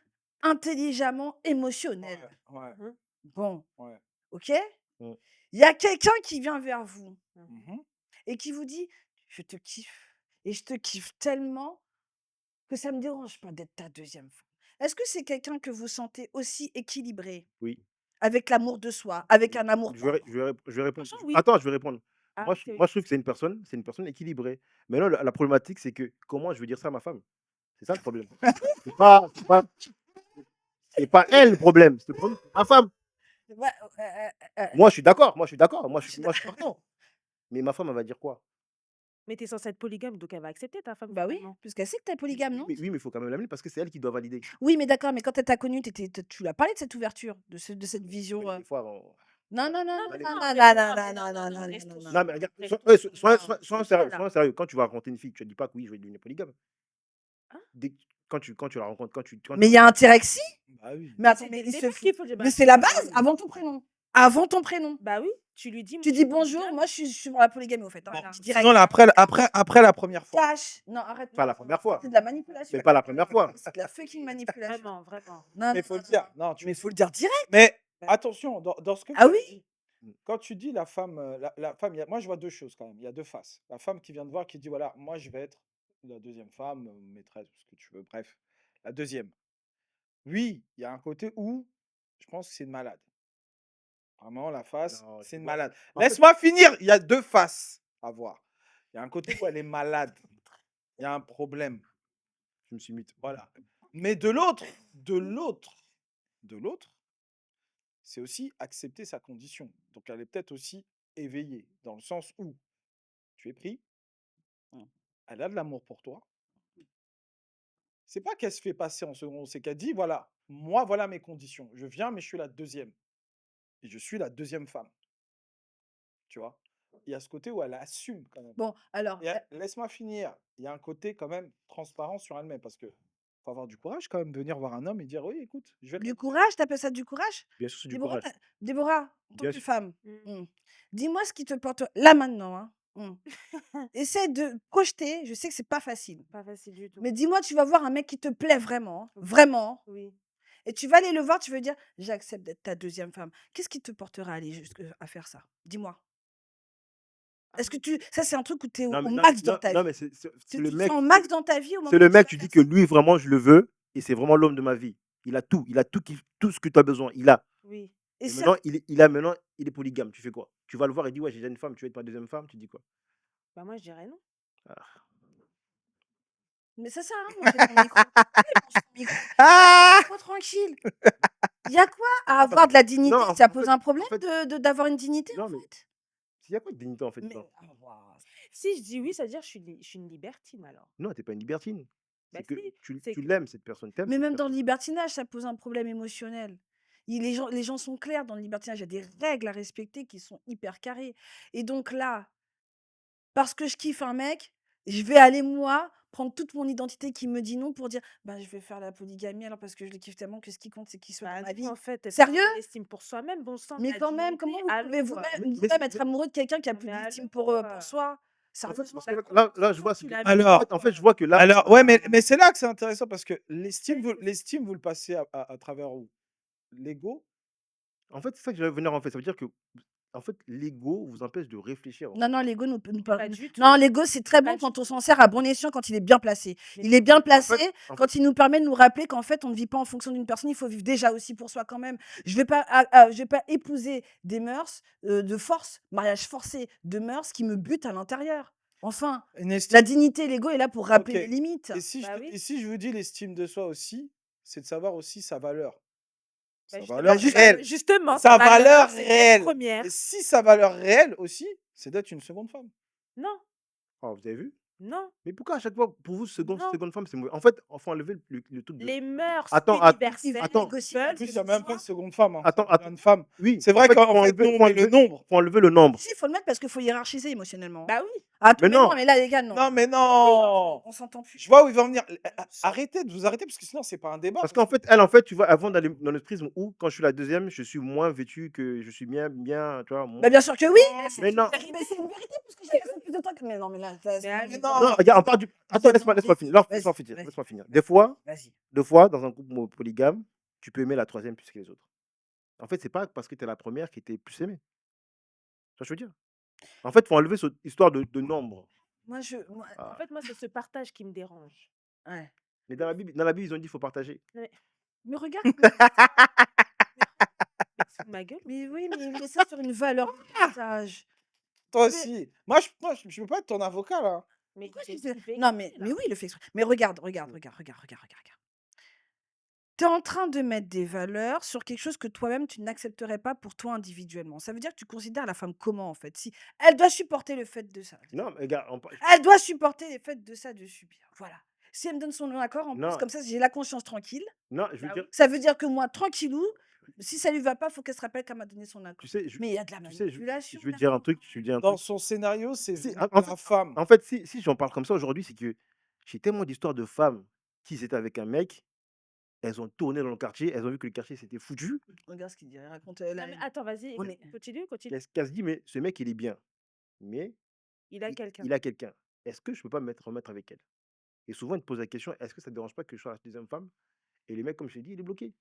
intelligemment émotionnel, ouais, Mhm. bon, ouais. ok, Mm. il y a quelqu'un qui vient vers vous Mhm. et qui vous dit, je te kiffe et je te kiffe tellement que ça me dérange pas d'être ta deuxième femme. Est-ce que c'est quelqu'un que vous sentez aussi équilibré, oui. avec l'amour de soi, avec un amour Je vais, propre? je vais répondre. Franchement, oui. Attends, je vais répondre. Ah, Moi, ok, moi, je oui. trouve que c'est une personne équilibrée. Mais là, la problématique, c'est que comment je vais dire ça à ma femme? C'est ça le problème. C'est pas elle le problème. C'est le problème, c'est ma femme. Ouais, Moi, je suis d'accord. Moi, je suis d'accord. je suis Moi, je suis partant. Mais ma femme, elle va dire quoi? Mais t'es censée être polygame, donc elle va accepter ta femme bah oui, finalement. puisqu'elle sait que tu es polygame, non? Oui, mais il faut quand même l'amener parce que c'est elle qui doit valider. Oui, mais d'accord, mais quand elle t'a connu, tu lui as parlé de cette ouverture, de cette vision. Oui, des fois, Non, non, non, Non, non, mais Allez. non, non, non, mais non, non, non, mais non, non, non, non, non, restons non, non. Non, sur mais regarde, restons sur sois voilà. sérieux. Sois sérieux. Quand tu vas rencontrer une fille, tu ne dis pas que oui, je vais devenir polygame. Hein? Quand tu la rencontres, quand Mais tu il y a intérêt que si. Bah oui. Mais attends, C'est mais dès il le se départ fout. qu'il faut dire, Mais bah, c'est la bah base, oui. avant ton prénom. Avant ton prénom. Bah oui, tu lui dis, moi, Tu je dis suis bonjour, polygame. moi je suis pour la polygamie au fait. Bon, Voilà, direct. sinon, après la première fois. Cash. Non, arrête. Pas Non, la première fois. c'est de la manipulation. Mais pas la première fois. C'est de la fucking manipulation. Vraiment, vraiment. Non, Mais il faut le dire. Non, mais il faut le dire direct. Mais attention, dans ce que Ah tu as oui? dit, quand tu dis la femme, la femme, moi je vois deux choses quand même. Il y a deux faces. La femme qui vient te voir, qui dit voilà, moi je vais être la deuxième femme, maîtresse, ce que tu veux, bref, la deuxième. Oui, il y a un côté où je pense que c'est une malade. Vraiment, la face, Non, c'est tu une vois. malade. En fait, Laisse-moi finir. Il y a deux faces à voir. Il y a un côté où elle est malade. Il y a un problème. je me suis mythe. Voilà. Mais de l'autre, c'est aussi accepter sa condition. Donc elle est peut-être aussi éveillée, dans le sens où tu es pris, elle a de l'amour pour toi. C'est pas qu'elle se fait passer en second, c'est qu'elle dit voilà, moi voilà mes conditions. Je viens, mais je suis la deuxième. Et je suis la deuxième femme. Tu vois? Il y a ce côté où elle assume quand même. Bon, alors, Et laisse-moi finir. Il y a un côté quand même transparent sur elle-même parce que faut avoir du courage quand même de venir voir un homme et dire oui, écoute, je vais te du la deuxième. courage, t'appelles ça du courage? Bien sûr, c'est du Déborah, courage. Déborah, en tant Bien que sûr. femme, Mm. dis-moi ce qui te porte là maintenant. Hein. Essaie de projeter, je sais que c'est pas facile, Pas facile du tout. mais dis-moi, tu vas voir un mec qui te plaît vraiment, Oui. vraiment, Oui. et tu vas aller le voir, tu veux dire, j'accepte d'être ta deuxième femme. Qu'est-ce qui te portera à aller à faire ça? Dis-moi. Est-ce que ça c'est un truc où tu es au Non, mais, max dans ta vie? mais c'est Tu le te mec. sens au max dans ta vie au C'est moment le où tu mec, vas tu dis faire que ça? lui, vraiment, je le veux. Et c'est vraiment l'homme de ma vie. Il a tout. Il a tout ce que tu as besoin. Il a. Oui. Et Et c'est maintenant, maintenant, il est polygame. Tu fais quoi? Tu vas le voir et dis ouais, j'ai déjà une femme, tu veux être ma deuxième femme, tu dis quoi? Bah moi, je dirais non. Ah. Mais ça sert à rien de monter ton micro. Pourquoi il monte son micro? Ah Laisse-moi tranquille. Il y a quoi à avoir de la dignité? Non, Ça en pose fait, un problème en fait, d'avoir une dignité non, en mais fait? il y a quoi de dignité en fait? Mais Non, Si je dis oui, ça veut dire que je suis une libertine alors. non, t'es pas une libertine. Bah C'est que si, tu c'est l'aimes, cette personne. T'aimes mais cette même dans le personne. libertinage, ça pose un problème émotionnel. Les gens sont clairs dans le libertinage. Il y a des règles à respecter qui sont hyper carrées. Et donc là, parce que je kiffe un mec, je vais aller moi prendre toute mon identité qui me dit non pour dire bah je vais faire la polygamie alors parce que je le kiffe tellement que ce qui compte c'est qu'il soit bah dans ma non, vie. en fait, Sérieux? l'estime pour soi-même, bon sang, Mais la quand même, dignité, comment vous allô pouvez quoi. vous-même être amoureux de quelqu'un qui a Non plus mais d'estime allô pour soi? Ça En fait, repose parce sur que quoi? là, je vois. Tu l'as Alors, En fait, je vois que là. alors, ouais, mais c'est là que c'est intéressant parce que l'estime, vous le passez à travers où? L'ego? En fait, c'est ça que je vais venir en fait. Ça veut dire que en fait, l'ego vous empêche de réfléchir. En fait. Non, l'ego nous Pas parle. du Non, tout. l'ego, c'est très Pas bon du quand on s'en sert à bon escient, quand il est bien placé. Mais Il est bien En placé fait, en fait, quand il nous permet de nous rappeler qu'en fait, on ne vit pas en fonction d'une personne, il faut vivre déjà aussi pour soi quand même. Je vais pas, je vais pas épouser des mœurs de force, mariage forcé de mœurs qui me butent à l'intérieur. Enfin, Une estime. la dignité, l'ego est là pour rappeler Ok. les limites. Et si, Bah et oui. si je vous dis l'estime de soi aussi, c'est de savoir aussi sa valeur. Bah, Sa justement, valeur juste- réelle. justement, Sa ta valeur, valeur c'est d'être réelle. première. Et si sa valeur réelle aussi, c'est d'être une seconde femme. Non, oh, vous avez vu? non, Mais pourquoi à chaque fois, pour vous, non. seconde femme, c'est mauvais? En fait, il faut enlever le truc de. Les mœurs Attends, universelles attends. Négocier, veulent En plus, il que n'y a tu même pas de sois. seconde femme. Hein. Attends, C'est plein de femmes. Oui, C'est en vrai fait, qu'en faut fait, enlever, nous, on met le nombre. faut enlever le nombre. Si, il faut le mettre parce qu'il faut hiérarchiser émotionnellement. Bah oui. Attends, Mais mais non, non. mais là, les gars, non. Non, mais non. On s'entend plus. Je vois où il va en venir. Arrêtez de vous arrêter parce que sinon, c'est pas un débat. Parce qu'en fait, elle, en fait, tu vois, avant d'aller dans le prisme où, quand je suis la deuxième, je suis moins vêtu que je suis bien, tu vois. Bah, bien sûr que oui. Mais non. Mais c'est une vérité parce que j'ai passé plus de temps que. Mais non, mais là, Mais non. Non, regarde, on parle du. Attends, laisse-moi finir. Laisse-moi finir. Vas-y. Laisse-moi finir. Des fois, Vas-y. dans un couple polygame, tu peux aimer la troisième plus que les autres. En fait, c'est pas parce que tu es la première qui était plus aimée. Ça, je veux dire. En fait, il faut enlever cette histoire de nombre. Moi, En Ah. fait, moi, c'est ce partage qui me dérange. ouais. Mais dans la Bible, ils ont dit qu'il faut partager. Mais regarde. Mais tu te fous de ma gueule? Mais oui, mais il met ça sur une valeur de partage. Toi aussi. Moi, je peux pas être ton avocat, là. Mais Pourquoi c'est tu ce qu'il fais- fait Non, exprès, mais là. oui, il le fait exprès. Mais regarde. Tu es en train de mettre des valeurs sur quelque chose que toi-même, tu n'accepterais pas pour toi individuellement. Ça veut dire que tu considères la femme comment, en fait? Si elle doit supporter le fait de ça. Non, mais regarde, Elle doit supporter le fait de ça, de subir. Voilà. Si elle me donne son accord, en plus, Non. comme ça, j'ai la conscience tranquille. non, je veux Bah dire, Ça veut dire que moi, tranquillou, si ça lui va pas, faut qu'elle se rappelle qu'elle m'a donné son accord. tu sais, Mais il y a de la tu sais, manipulation. je vais te dire un truc, Dans son scénario, c'est Si, la en fait- femme. En fait, si j'en parle comme ça aujourd'hui, c'est que j'ai tellement d'histoires de femmes qui étaient avec un mec, elles ont tourné dans le quartier, elles ont vu que le quartier s'était foutu. Regarde ce qu'il dit. Raconte Non, mais attends, vas-y, On est- continue. Qu'elle se dit, mais ce mec, il est bien. Mais Il a quelqu'un. il a quelqu'un. Est-ce que je peux pas me remettre avec elle? Et souvent, ils te posent la question, est-ce que ça te dérange pas que je sois la deuxième femme? Et le mec, comme je t'ai dit, il est bloqué.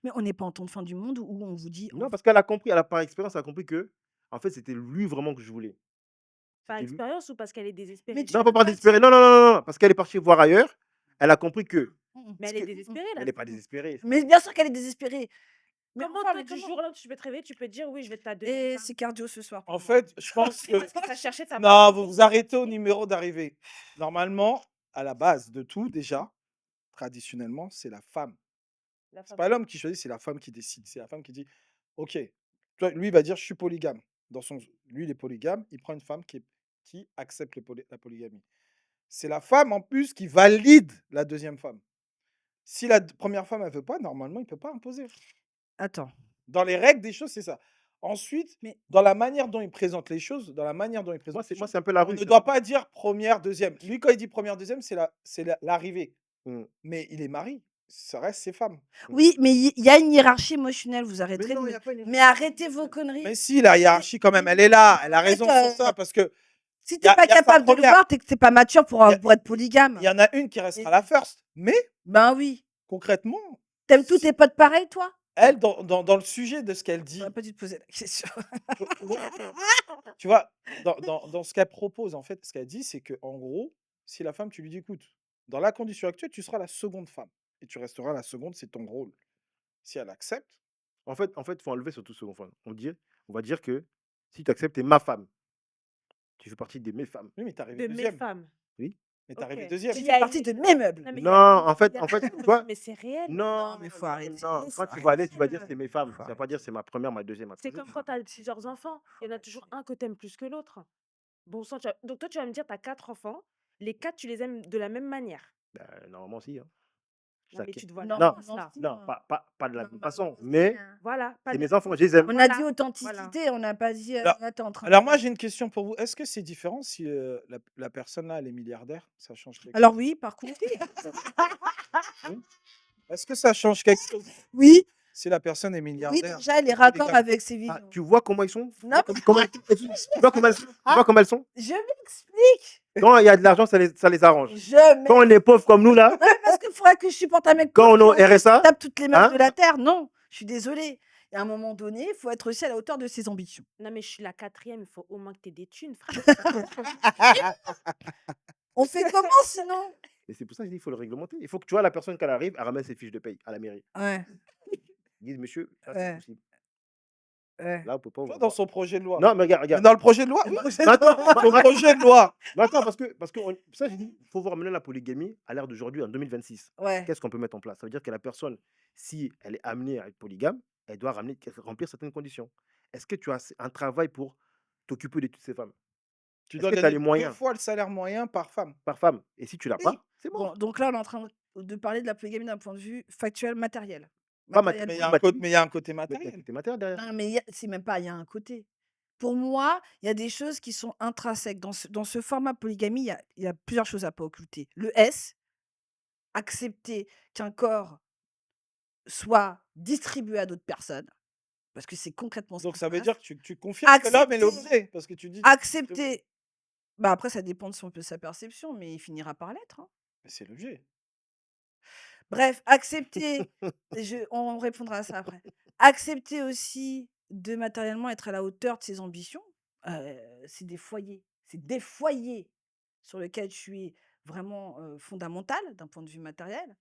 Mais on n'est pas en temps de fin du monde où on vous dit. Non, parce qu'elle a compris, elle a par expérience, elle a compris que, en fait, c'était lui vraiment que je voulais. Par C'était lui. expérience ou parce qu'elle est désespérée? Mais tu Non, peux pas par pas désespéré. dire- Non, parce qu'elle est partie voir ailleurs. Elle a compris que. Mais elle est désespérée, là. Elle n'est pas désespérée. Mais bien sûr qu'elle est désespérée. Mais Comment enfin, toi, du jour au lendemain, tu peux te réveiller, tu peux te dire, oui, je vais être ta Et deuxième femme. c'est cardio ce soir. En fait, je pense que. Parce que t'as cherché ta Non, vous vous arrêtez au numéro d'arrivée. Normalement, à la base de tout, déjà, traditionnellement, c'est la femme. la C'est femme. pas l'homme qui choisit, c'est la femme qui décide. C'est la femme qui dit, OK, toi, lui, il va dire, je suis polygame. Lui, il est polygame, il prend une femme qui accepte la polygamie. C'est la femme, en plus, qui valide la deuxième femme. Si la première femme, elle veut pas, normalement, il peut pas imposer. Attends. Dans les règles des choses, c'est ça. Ensuite, Mais- dans la manière dont il présente les choses, Moi, c'est un peu la on rue. ne doit pas dire première, deuxième. Lui, quand il dit première, deuxième, c'est l'arrivée. Mm. Mais il est mari. Ça reste ses femmes. Oui, mais il y a une hiérarchie émotionnelle, vous arrêterez. non, de il me- y a pas une Mais arrêtez vos conneries. Mais si, la hiérarchie, quand même, elle est là. Elle a raison sur ça. Parce que Si y t'es a- pas y a sa capable de le première. voir, t'es pas mature pour Y a- être polygame. il y en a une qui restera la first. Mais, Ben oui. concrètement, T'aimes tous tes potes pareils, toi? elle, dans le sujet de ce qu'elle dit, J'aurais pas dû te poser la question. tu vois, dans ce qu'elle propose, en fait, ce qu'elle dit, c'est que en gros, si la femme, tu lui dis, écoute, dans la condition actuelle, tu seras la seconde femme. Et tu resteras la seconde, c'est ton rôle. Si elle accepte, En fait, il faut enlever surtout ce qu'on fait. On va dire que si tu acceptes, tu es ma femme. Tu fais partie de mes femmes. oui, mais t'es arrivé De mes deuxième. femmes. Mais t'es arrivé Ok. deuxième. Tu Il y fais a partie une- de mes meubles. Non, mais il y Non, a- en fait, il y a- tu vois. Mais c'est réel. Non, mais faut arrêter. non. Mais Quand faut tu vas aller, tu vas arrêter. dire c'est mes femmes. Ça va pas dire c'est ma première, ma deuxième. ma C'est troisième. comme quand tu as plusieurs enfants. Il y en a toujours un que tu aimes plus que l'autre. Bon sang, donc toi, tu vas me dire, tu as 4 enfants. Les 4, tu les aimes de la même manière. Ben, normalement, si. Hein. Non, mais Ça- tu te vois Non, la non, France, là. Non, pas de la Non, même bah, façon. non, Mais Voilà. Pas c'est de- mes enfants, je les aime. On a Voilà, dit authenticité, on n'a pas dit. Alors- là, t'es en train de- Alors moi, j'ai une question pour vous. Est-ce que c'est différent si la personne là, elle est milliardaire? Ça change quelque Alors oui, par contre. chose? Est-ce que ça change quelque chose Oui, si la personne est oui, milliardaire? déjà, elle est raccord gars. avec ses visions. Ah, tu vois comment ils sont? Non, Tu vois comment elles sont? Tu vois comment elles sont? je m'explique. Quand il y a de l'argent, ça les arrange. Je m'explique. Quand on est pauvre comme nous, là, Parce qu'il faudrait que je supporte un mec quand on est au pauvre qui RSA, tape toutes les meufs hein de la terre. Non, je suis désolée. Et à un moment donné, il faut être aussi à la hauteur de ses ambitions. Non, mais je suis la 4e, il faut au moins que tu aies des thunes, frère. On fait comment sinon? Et c'est pour ça que je dis qu'il faut le réglementer. Il faut que tu vois la personne quand elle arrive, elle ramène ses fiches de paye à la mairie. Ouais, Ils disent, monsieur, ça c'est ouais, possible. ouais. Là, on peut pas. Tu vois, dans son projet de loi. Non, mais regarde, Mais regarde. dans le projet de loi, oui, Mais c'est attends, dans le projet de loi. mais attends, parce que ça, j'ai dit, il faut voir maintenant la polygamie à l'ère d'aujourd'hui, en 2026. Ouais. Qu'est-ce qu'on peut mettre en place? Ça veut dire que la personne, si elle est amenée à être polygame, elle doit remplir certaines conditions. Est-ce que tu as un travail pour t'occuper de toutes ces femmes? Tu Est-ce dois que tu as les gagner 2 moyens fois le salaire moyen par femme. par femme? Et si tu l'as Oui. pas, c'est Bon, mort. donc là, on est en train de parler de la polygamie d'un point de vue factuel, matériel. Pas Matériel. Mais il y oui, a un côté, oui, mais il y a un côté mais il y a matériel. côté matériel derrière. Non, mais c'est même pas, il y a un côté. Pour moi, il y a des choses qui sont intrinsèques. Dans ce format polygamie, il y a plusieurs choses à pas occulter. Le S, accepter qu'un corps soit distribué à d'autres personnes, parce que c'est concrètement ce Donc qui se ça veut passe. dire que tu confirmes que l'homme est Accepter, l'objet. Parce que tu dis. accepter. Bah après, ça dépend de sa perception, mais il finira par l'être, hein. Mais c'est l'objet. Bref, accepter, on répondra à ça après. Accepter aussi de matériellement être à la hauteur de ses ambitions, c'est des foyers. C'est des foyers sur lesquels je suis vraiment fondamentale d'un point de vue matériel.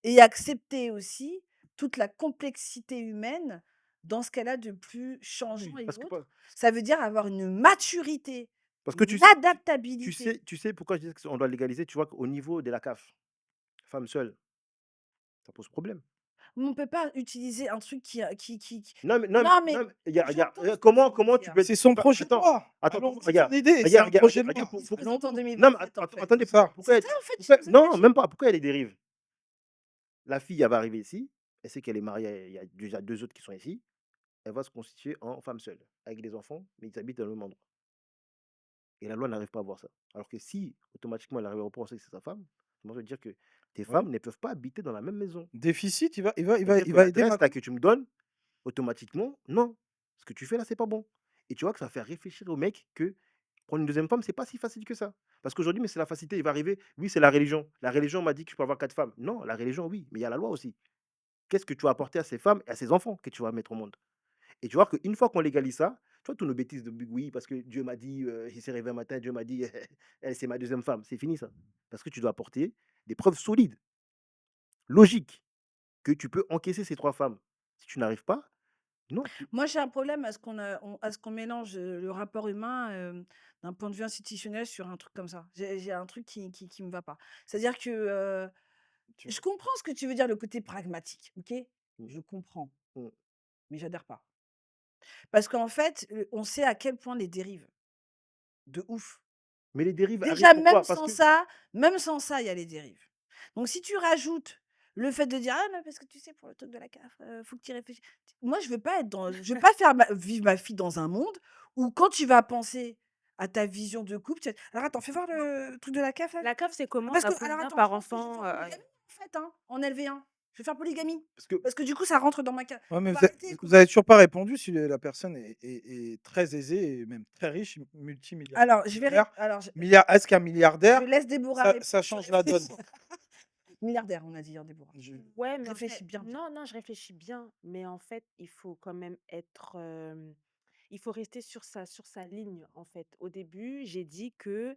Et accepter aussi toute la complexité humaine dans ce qu'elle a de plus changeant et Parce que, autre. Ça veut dire avoir une maturité, parce que une tu adaptabilité. sais pourquoi je dis qu'on doit légaliser. Tu vois qu'au niveau de la CAF, femme seule, ça pose problème. On ne peut pas utiliser un truc qui. Non, mais Non, mais il y a, j'entends ce que tu comment veux tu dire. peux. C'est son projet de Attends, loi. attends, Allons, c'est regarde, son idée. C'est un projet de loi. regarde, Il se présente en non, mais 2027 en fait. attendez, C'est ça. pourquoi, C'est ça en fait, je suis non, désolée. même pas, pourquoi elle est dérive? La fille, elle va arriver ici, elle sait qu'elle est mariée, il y a déjà 2 autres qui sont ici, elle va se constituer en femme seule, avec des enfants, mais ils habitent dans le même endroit. Et la loi n'arrive pas à voir ça. Alors que si, automatiquement, elle arrive à penser que c'est sa femme, moi, je veux dire que tes Ouais. femmes ne peuvent pas habiter dans la même maison. Déficit, il va C'est-à-dire que aider ma. l'adresse là que tu me donnes, automatiquement, non. Ce que tu fais là, c'est pas bon. Et tu vois que ça va faire réfléchir au mec que prendre une deuxième femme, c'est pas si facile que ça. Parce qu'aujourd'hui, mais c'est la facilité, il va arriver, oui, c'est la religion. La religion m'a dit que je peux avoir 4 femmes. Non, la religion, oui, mais il y a la loi aussi. Qu'est-ce que tu vas apporter à ces femmes et à ces enfants que tu vas mettre au monde? Et tu vois qu'une fois qu'on légalise ça, tu vois, toutes nos bêtises de oui, parce que Dieu m'a dit, il s'est réveillé un matin, Dieu m'a dit, elle, c'est ma deuxième femme. C'est fini ça. Parce que tu dois apporter des preuves solides, logiques, que tu peux encaisser ces 3 femmes. Si tu n'arrives pas, non. Moi, j'ai un problème à ce qu'on mélange le rapport humain d'un point de vue institutionnel sur un truc comme ça. J'ai un truc qui me va pas. C'est-à-dire que Tu- je comprends ce que tu veux dire, le côté pragmatique, ok? Mm. Je comprends, Mm. mais j'adhère pas. Parce qu'en fait, on sait à quel point les dérives, de ouf. Mais les dérives Déjà, arrivent pourquoi? même Parce sans que ça, il y a les dérives. Donc, si tu rajoutes le fait de dire: «Ah non, parce que tu sais, pour le truc de la CAF, faut que tu y réfléchisses». Moi, je veux pas faire vivre ma fille dans un monde où quand tu vas penser à ta vision de couple, tu vas être: «Alors attends, fais voir le truc de la CAF là». La CAF, c'est comment? Parce On a que alors combien attends, par je vais enfant? faire polygamie en fait, hein, en LV1. Je vais faire polygamie. parce que Parce que du coup, ça rentre dans ma CAF. Ouais, mais Faut vous arrêter quoi. avez toujours pas répondu si la personne est très aisée et même très riche, multimilliardaire. Alors, je vais Est-ce qu'un je milliardaire, laisse Déborah ça répondre, je change la donne? réfléchis. Milliardaire, on a dit, hein, Déborah. Ouais, mais en Réfléchis fait, bien. non, je réfléchis bien, mais en fait, il faut quand même être, il faut rester sur sa ligne, en fait. Au début, j'ai dit que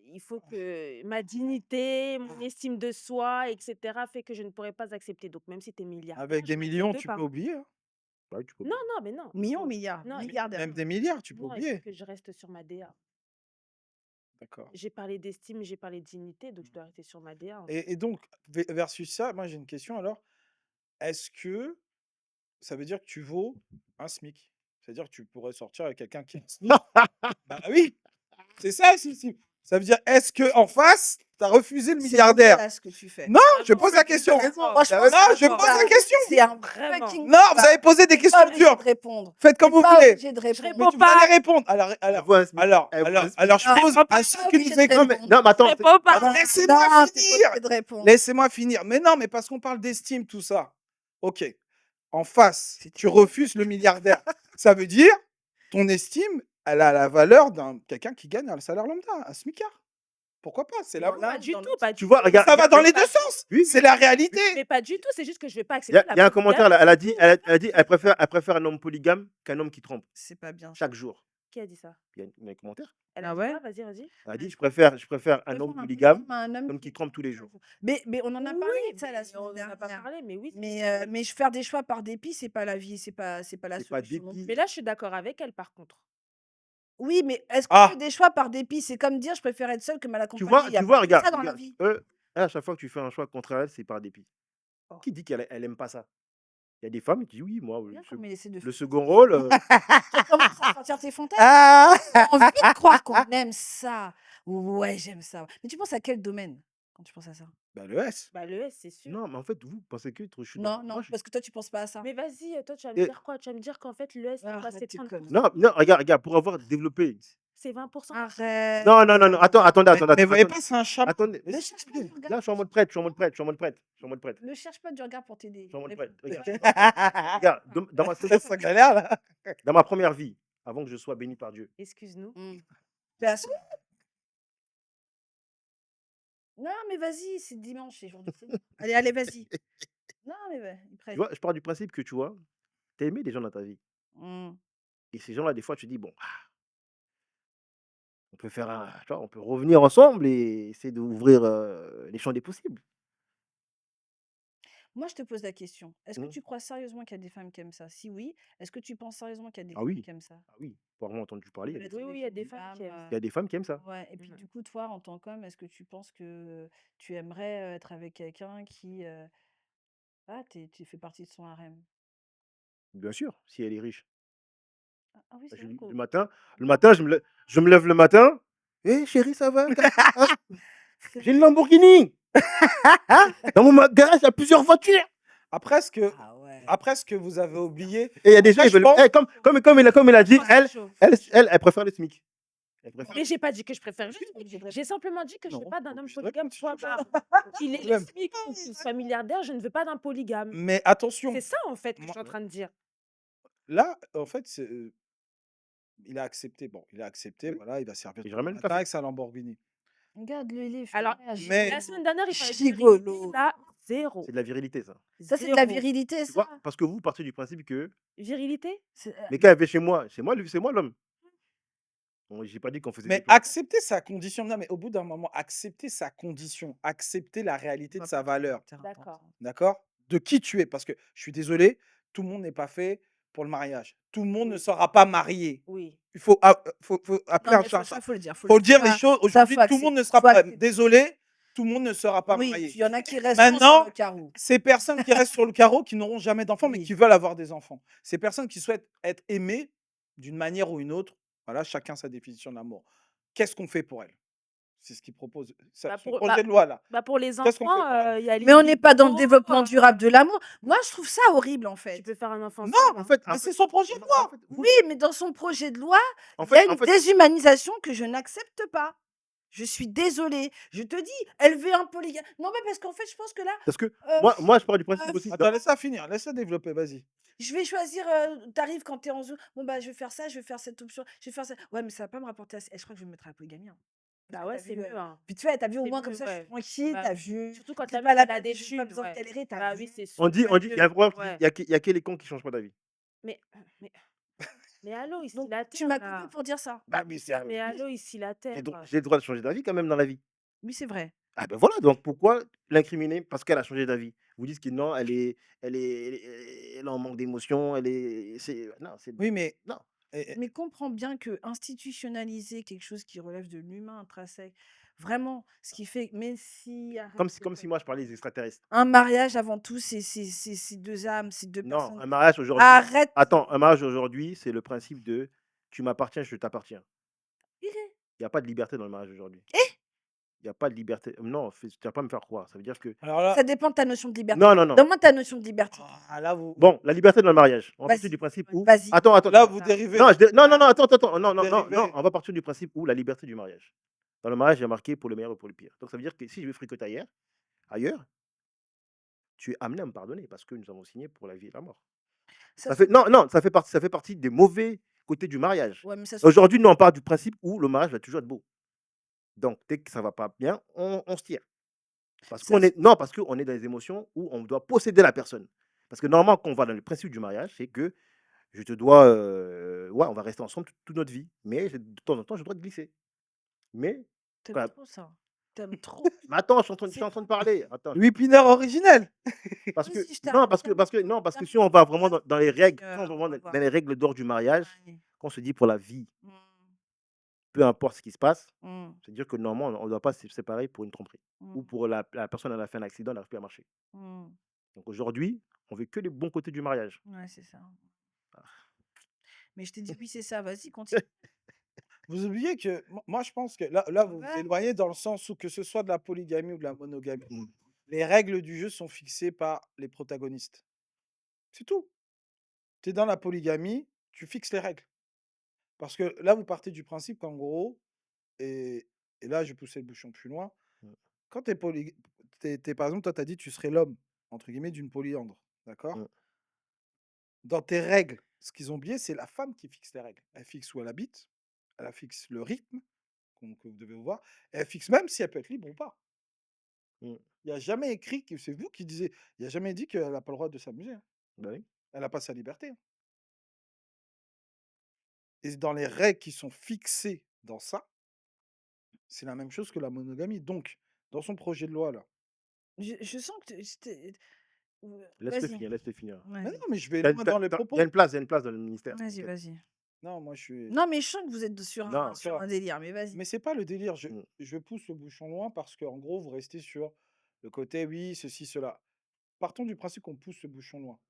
il faut que ma dignité, mon estime de soi, etc., fait que je ne pourrais pas accepter. Donc, même si tu es milliardaire, Avec des je millions, n'accepte tu pas. peux oublier. Hein. bah oui, tu peux Non, non, mais non. Millions ou milliards? Non, Milliardaire. Même des milliards, tu peux non, il faut oublier. que je reste sur ma DA. D'accord. J'ai parlé d'estime, j'ai parlé de dignité, donc je dois rester sur ma DA. En fait. Et donc, versus ça, moi j'ai une question alors. Est-ce que ça veut dire que tu vaux un SMIC? C'est-à-dire que tu pourrais sortir avec quelqu'un qui a un SMIC? Bah oui, c'est ça aussi. Ça veut dire, est-ce que en face, tu as refusé le C'est milliardaire? dégueulasse ce que tu fais. Non, je pose la question. Franchement, Non, je pose la question. c'est un Vraiment. fucking Non, vous avez posé des T'es pas questions obligé dures. de répondre. Faites comme T'es vous pas voulez. obligé de répondre. réponds Mais tu pas. vas aller répondre. Alors, Elle voit un SMIC. je Non, pose à ceux qui obligé nous de écoutent. Non, mais attends, Réponds pas. Attends, Non, laissez-moi t'es pas finir. obligé de répondre. Laissez-moi finir. Mais non, mais parce qu'on parle d'estime, tout ça. Ok. En face, C'est tu tout. refuses le milliardaire. Ça veut dire, ton estime, elle a la valeur d'un quelqu'un qui gagne un salaire lambda, un smicard. Pourquoi pas? C'est Dans l'amour. Pas là, du dans tout, l'autre pas Tu du vois, tout. regarde, Ça va dans les Pas deux du sens. oui, C'est la réalité. mais pas du tout, c'est juste que je vais pas il y a, accepter il y a la un commentaire polygame, là, elle a c'est dit, tout. elle a dit, elle préfère un homme polygame qu'un homme qui trompe c'est pas bien ça. chaque jour. Qui a dit ça? Il y a un commentaire. Elle Ah a dit ouais? quoi? Vas-y, vas-y. Elle a dit, Elle je préfère un homme préfère un polygame polygame à un homme qu'un homme qui qui trompe tous les chaque jours. jour. Mais on en a Oui, parlé de ça la mais on semaine en a pas dernière. parlé, mais oui, c'est Mais faire des choix par dépit, c'est pas la vie, c'est pas la C'est pas solution non dépit. mais plus. là, je suis d'accord avec elle, par contre. Oui, mais est-ce qu'on fait Ah, des choix par dépit? C'est comme dire je préfère être seule que mal Tu accompagnée. vois, Il y a tu vois, pas que ça regarde, dans la regarde. vie. À chaque fois que tu fais un choix contre elle, c'est par dépit. Oh. Qui dit qu'elle aime pas ça? Il y a des femmes qui disent oui, moi, Regarde comme il essaie de le faire. second rôle, Tu commences à sortir tes fantasmes. ah. J'ai envie de croire qu'on aime ça. Ouais, j'aime ça. Mais tu penses à quel domaine quand tu penses à ça? Bah, le S. Bah, le S, c'est sûr. non, mais en fait, vous pensez que je suis Non, moi, non, je- parce que toi, tu penses pas à ça. Mais vas-y, toi, tu vas me Et- dire quoi? Tu vas me dire qu'en fait, le S, c'est quoi? Arrête C'est tes 30%. conneries. Non, regarde, pour avoir développé. C'est 20%. Arrête. Non, attendez. Mais vous voyez pas, c'est un chapeau. Attendez. Ne cherche pas du regard. Là, je suis en mode prêtre, je suis en mode prêtre. Ne cherche pas du regard pour t'aider. Je suis en mode Réponds. prêtre. Regarde, Ça galère là. dans ma première vie, avant que je sois béni par Dieu, Excuse-nous. Personne. Non, mais vas-y, c'est dimanche, c'est jour de Seigneur. Allez, vas-y. Non, mais il tu presse. vois, je pars du principe que tu vois, t'as aimé des gens dans ta vie. Et ces gens-là, des fois, tu te dis, bon, on peut faire tu vois, on peut revenir ensemble et essayer d'ouvrir les champs des possibles. Moi, je te pose la question. Est-ce que Mhm. tu crois sérieusement qu'il y a des femmes qui aiment ça? Si oui, est-ce que tu penses sérieusement qu'il y a des Ah femmes oui. qui aiment ça? Ah oui, pour avoir entendu parler, il y a des Peut-être Oui, des il y a filles, des des femmes qui femmes, aiment il y a des femmes qui aiment ça. ouais. Et puis Mhm. du coup, toi, en tant qu'homme, est-ce que tu penses que tu aimerais être avec quelqu'un qui, tu fais partie de son harem? Bien sûr, si elle est riche. Ah oui, c'est vrai Le qu'au matin, je me lève le matin. Hé chérie, ça va? J'ai une Lamborghini. Dans mon garage, il y a plusieurs voitures. Après ce que, Ah ouais. après ce que vous avez oublié, Et il y a des gens, Moi, ils veulent. je pense- Eh, comme il a dit, Oh, c'est chaud. elle préfère le SMIC. Elle préfère. Mais j'ai pas dit que je préfère juste. Obligée de répondre. J'ai simplement dit que je Non, veux pas d'un homme obligée de polygame, répondre, point c'est barre. Qu'il ait le Problème. SMIC ou qu'il soit milliardaire, je ne veux pas d'un polygame. mais attention, C'est ça, en fait, que je Moi- suis en train de dire. là, en fait, il a accepté. Bon, il a accepté, Oui. voilà, il va servir Et je tout le ramène le matin café. avec sa Lamborghini. Regarde-le, il est Alors, Mais- La semaine dernière, il fallait Rigolo. là, zéro. C'est de la virilité, ça. Ça, c'est de la Zéro. virilité, Tu vois, ça. parce que vous partez du principe que. Virilité? Mais quand elle vient chez moi, c'est moi l'homme. Bon, j'ai pas dit qu'on faisait. Mais des plans. accepter sa condition, non, mais au bout d'un moment, accepter sa condition, accepter la réalité de sa valeur, D'accord. d'accord? De qui tu es. Parce que je suis désolé, tout le monde n'est pas fait pour le mariage. Tout le monde ne Oui. sera pas marié. Oui. Il faut appeler Non, un mais chat un ça, chat. faut le dire. Faut le dire les Ça, choses. ça, Aujourd'hui, faut tout le monde ne accepter. sera Faut pas. accepter. Désolé, tout le monde ne sera pas Oui, marié. il y en a qui restent Maintenant, sur le carreau. Ces personnes qui restent sur le carreau, qui n'auront jamais d'enfants, mais Oui. qui veulent avoir des enfants. Ces personnes qui souhaitent être aimées d'une manière ou une autre. Voilà, chacun sa définition de l'amour. Qu'est-ce qu'on fait pour elles? C'est ce qu'il propose. Bah, Son pour- projet de loi, là. Bah, pour les Qu'est-ce qu'on fait enfants, pour il y a Mais on n'est pas dans le l'IBIDO, développement durable de l'amour. Moi, je trouve ça horrible, en Tu fait. peux faire un enfant Non, seul, En hein. fait, Mais c'est son projet de loi. Oui, mais dans son projet de loi, en il y a fait, une déshumanisation que je n'accepte pas. Je suis désolée. Je te dis, élever un polygame. Non, mais parce qu'en fait, je pense que là, parce que euh, moi, je pars du principe aussi. Attends, laisse-la finir. Laisse-la développer, vas-y. je vais choisir, t'arrives quand t'es en Zoom. Bon, bah, je vais faire ça, je vais faire cette option, je vais faire ça. Ouais, mais ça va pas me rapporter assez. Et je crois que je vais me mettre à la polygamie. Hein. Bah Parce que ouais, t'as c'est vu, mieux, hein. Puis tu vois, t'as vu au C'est moins comme mieux, ça, je ouais. suis tranquille, Bah, t'as vu. Surtout quand T'es la pas meuf, là, elle a des j'ai pas thunes, besoin de ouais. galérer, t'as Bah vu. oui, c'est On dit, super il y mieux. a un problème, Ouais. il y a que les cons qui changent pas d'avis. Mais allô, ici Donc, la tu terre, m'as là. coupé pour dire ça. Bah, mais c'est Mais allô, ici la terre. j'ai le droit de changer d'avis quand même dans la vie. Oui, c'est vrai. Ah ben voilà, donc pourquoi l'incriminer parce qu'elle a changé d'avis? Vous dites que non, elle est en manque d'émotion, non, c'est Oui, mais. non. Mais comprends bien que institutionnaliser quelque chose qui relève de l'humain intrinsèque, vraiment, ce qui fait, mais si, arrête Comme de si moi je parlais des extraterrestres. un mariage avant tout, c'est deux âmes, c'est deux Non, personnes. un mariage aujourd'hui. Arrête. Attends, un mariage aujourd'hui, c'est le principe de tu m'appartiens, je t'appartiens. Eh, Il n'y a pas de liberté dans le mariage aujourd'hui. Il n'y a pas de liberté. Non, tu vas pas me faire croire. Ça veut dire que. Alors là, Ça dépend de ta notion de liberté. Non, non, non. Donne-moi ta notion de liberté. là, vous. Bon, la liberté dans le mariage. On va partir Vas-y. du principe où. Vas-y. Attends. Là, vous dérivez. Non, non, attends. Non, Dérivé. on va partir du principe où la liberté du mariage. Dans le mariage, il y a marqué pour le meilleur et pour le pire. Donc ça veut dire que si je vais fricoter ailleurs, tu es amené à me pardonner parce que nous avons signé pour la vie et la mort. Ça Non, ça fait partie des mauvais côtés du mariage. Ouais, mais ça Aujourd'hui, nous, on part du principe où le mariage va toujours être beau. Donc, dès que ça va pas bien, on se tire. Parce Ça qu'on se est non, parce qu'on est dans les émotions où on doit posséder la personne. Parce que normalement, quand on va dans le principe du mariage, c'est que je te dois, ouais, on va rester ensemble toute notre vie, mais de temps en temps, je dois te glisser. Mais tu quand trop ça. T'aimes trop. mais attends, je suis C'est en train de parler. Attends, Louis Pineur originel. parce que vas-y, je non, t'arrête, j'aime trop, non, parce que j'aime si on trop. va vraiment dans les règles, si on Seigneur, va au vraiment dans revoir. les règles d'or du mariage, Ouais. qu'on se dit pour la vie, Mmh. peu importe ce qui se passe, Mmh. c'est-à-dire que normalement, on ne doit pas se séparer pour une tromperie. Ou Mmh. pour la personne, elle a fait un accident, elle n'arrive plus à marcher. Mmh. Donc aujourd'hui, on veut que les bons côtés du mariage. Ouais, c'est ça. Mais je t'ai dit oui, c'est ça, vas-y, continue. Vous oubliez que moi, je pense que là, vous vous Ouais. éloignez dans le sens où que ce soit de la polygamie ou de la monogamie, Mm. les règles du jeu sont fixées par les protagonistes. C'est tout. Tu es dans la polygamie, tu fixes les règles. Parce que là, vous partez du principe qu'en gros, et, et là, je poussais le bouchon plus loin, Mm. quand tu es, par exemple, toi, tu as dit tu serais l'homme, entre guillemets, d'une polyandre. D'accord? Mm. Dans tes règles, ce qu'ils ont oublié, c'est la femme qui fixe les règles. Elle fixe où elle habite, elle fixe le rythme que vous devez voir, et elle fixe même si elle peut être libre ou pas. Mm. Il n'y a jamais écrit que c'est vous qui disiez, il n'y a jamais dit qu'elle n'a pas le droit de s'amuser, hein. Bah oui. Elle n'a pas sa liberté, hein. Et dans les règles qui sont fixées dans ça, c'est la même chose que la monogamie. Donc, dans son projet de loi, là, Je sens que Laisse-le vas-y, finir, laisse-le finir. mais vas-y, non, mais je vais T'as- loin t'as- dans les t'as- Il y a propos. une place, il y a une place dans le ministère. vas-y, T'inquiète. vas-y. Non, moi, je suis. Non, mais je sens que vous êtes sur Non. sur un délire, mais vas-y. Mais c'est pas le délire. Je, Mm. je pousse le bouchon loin parce qu'en gros, vous restez sur le côté oui, ceci, cela. Partons du principe qu'on pousse le bouchon loin.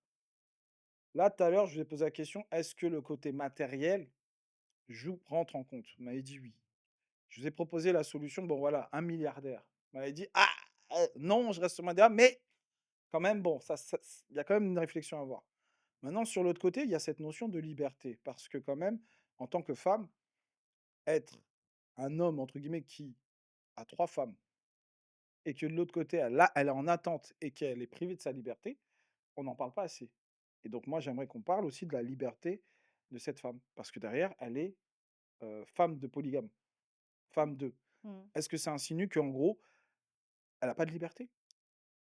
Là, tout à l'heure, je vous ai posé la question, est-ce que le côté matériel rentre en compte? Vous m'avez dit oui. Je vous ai proposé la solution, bon voilà, un milliardaire. Vous m'avez dit, ah, non, je reste sur ma DA, mais quand même, bon, il y a quand même une réflexion à avoir. Maintenant, sur l'autre côté, il y a cette notion de liberté, parce que quand même, en tant que femme, être un homme, entre guillemets, qui a 3 femmes, et que de l'autre côté, elle est en attente et qu'elle est privée de sa liberté, on n'en parle pas assez. Et donc, moi, j'aimerais qu'on parle aussi de la liberté de cette femme, parce que derrière, elle est femme de polygame, femme de. Mmh. Est-ce que ça insinue qu'en gros, elle n'a pas de liberté?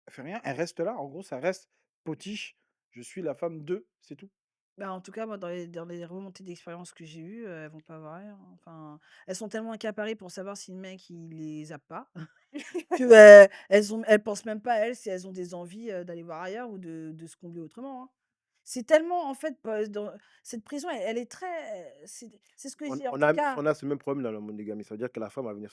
Elle fait rien, elle reste là. En gros, ça reste potiche. Je suis la femme de, c'est tout. Bah, en tout cas, moi, dans les remontées d'expérience que j'ai eues, elles vont pas voir rien, hein. Enfin, elles sont tellement accaparées pour savoir si le mec, il les a pas, que, elles pensent même pas, elles, si elles ont des envies, d'aller voir ailleurs ou de se combler autrement, hein. C'est tellement, en fait, dans cette prison, elle est très, c'est ce que On, j'ai, en on tout a, cas. on a ce même problème dans la monogamie. Ça veut dire que la femme va venir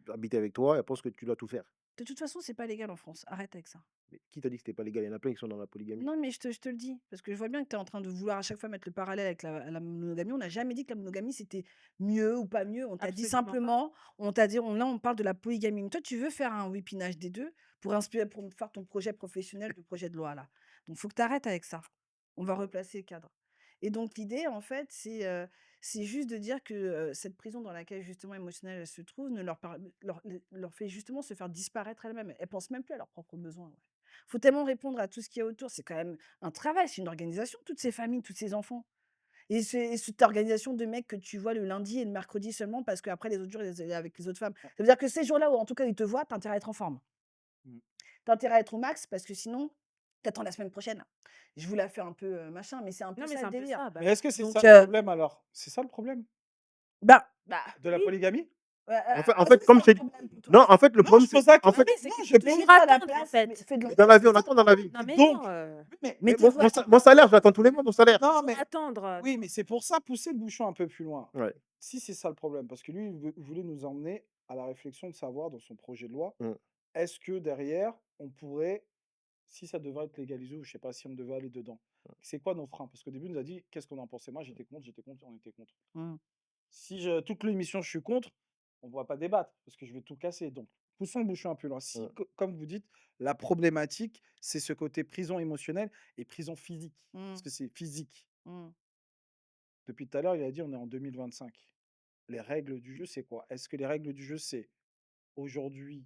habiter avec toi, elle pense que tu dois tout faire. De toute façon, c'est pas légal en France. Arrête avec ça. Mais qui t'a dit que c'était pas légal? Il y en a plein qui sont dans la polygamie. Non, mais je te le dis, parce que je vois bien que tu es en train de vouloir à chaque fois mettre le parallèle avec la monogamie. On n'a jamais dit que la monogamie, c'était mieux ou pas mieux. On t'a dit Absolument pas. simplement, on t'a dit, là, on parle de la polygamie. Mais toi, tu veux faire un whippinage des deux pour inspirer, pour faire ton projet professionnel, le projet de loi, là. Donc, il faut que tu arrêtes avec ça. On va replacer le cadre. Et donc, l'idée, en fait, c'est juste de dire que cette prison dans laquelle, justement, émotionnelle, elle se trouve, ne leur fait justement se faire disparaître elles-mêmes. Elles pensent même plus à leurs propres besoins. Ouais. Faut tellement répondre à tout ce qu'il y a autour. C'est quand même un travail, c'est une organisation, toutes ces familles, tous ces enfants. Et cette organisation de mecs que tu vois le lundi et le mercredi seulement parce qu'après les autres jours, il est avec les autres femmes. Ça veut dire que ces jours-là où en tout cas ils te voient, t'as intérêt à être en forme. Mm. T'as intérêt à être au max parce que sinon, t'attends la semaine prochaine. Je vous la fais un peu machin, mais c'est un peu Non, mais ça c'est le un peu délire. ça. Bah, Mais est-ce que c'est Donc, ça le problème alors? C'est ça le problème bah, de la oui. polygamie? En Est-ce fait, que comme c'est je un t'ai dit. problème pour toi? Non, en fait, le Non, problème, je c'est. pose la En question. fait, c'est Non, que je tu pose. toujours Mets-toi à la attendre, en place, fait. fais de dans la vie, on l'organisation. attend dans la vie. Non, mais Donc, non. mais Mettez-vous Mon, à la mon salaire, je l'attends tous les mois, mon salaire. non, Toujours mais attendre. oui, mais c'est pour ça pousser le bouchon un peu plus loin. Ouais. Si c'est ça le problème, parce que lui, il voulait nous emmener à la réflexion de savoir dans son projet de loi, Mm. est-ce que derrière, on pourrait, si ça devait être légalisé, ou je sais pas si on devait aller dedans, c'est quoi nos freins? Parce qu'au début, il nous a dit qu'est-ce qu'on en pensait. Moi, j'étais contre, on était contre. Si toute l'émission, je suis contre, on ne pourra pas débattre parce que je vais tout casser. Donc, poussons le bouchon un peu loin. Si, Mm. comme vous dites, la problématique, c'est ce côté prison émotionnelle et prison physique. Parce Mmh, que c'est physique. mmh. Depuis tout à l'heure, il a dit on est en 2025. Les règles du jeu, c'est quoi? Est-ce que les règles du jeu, c'est aujourd'hui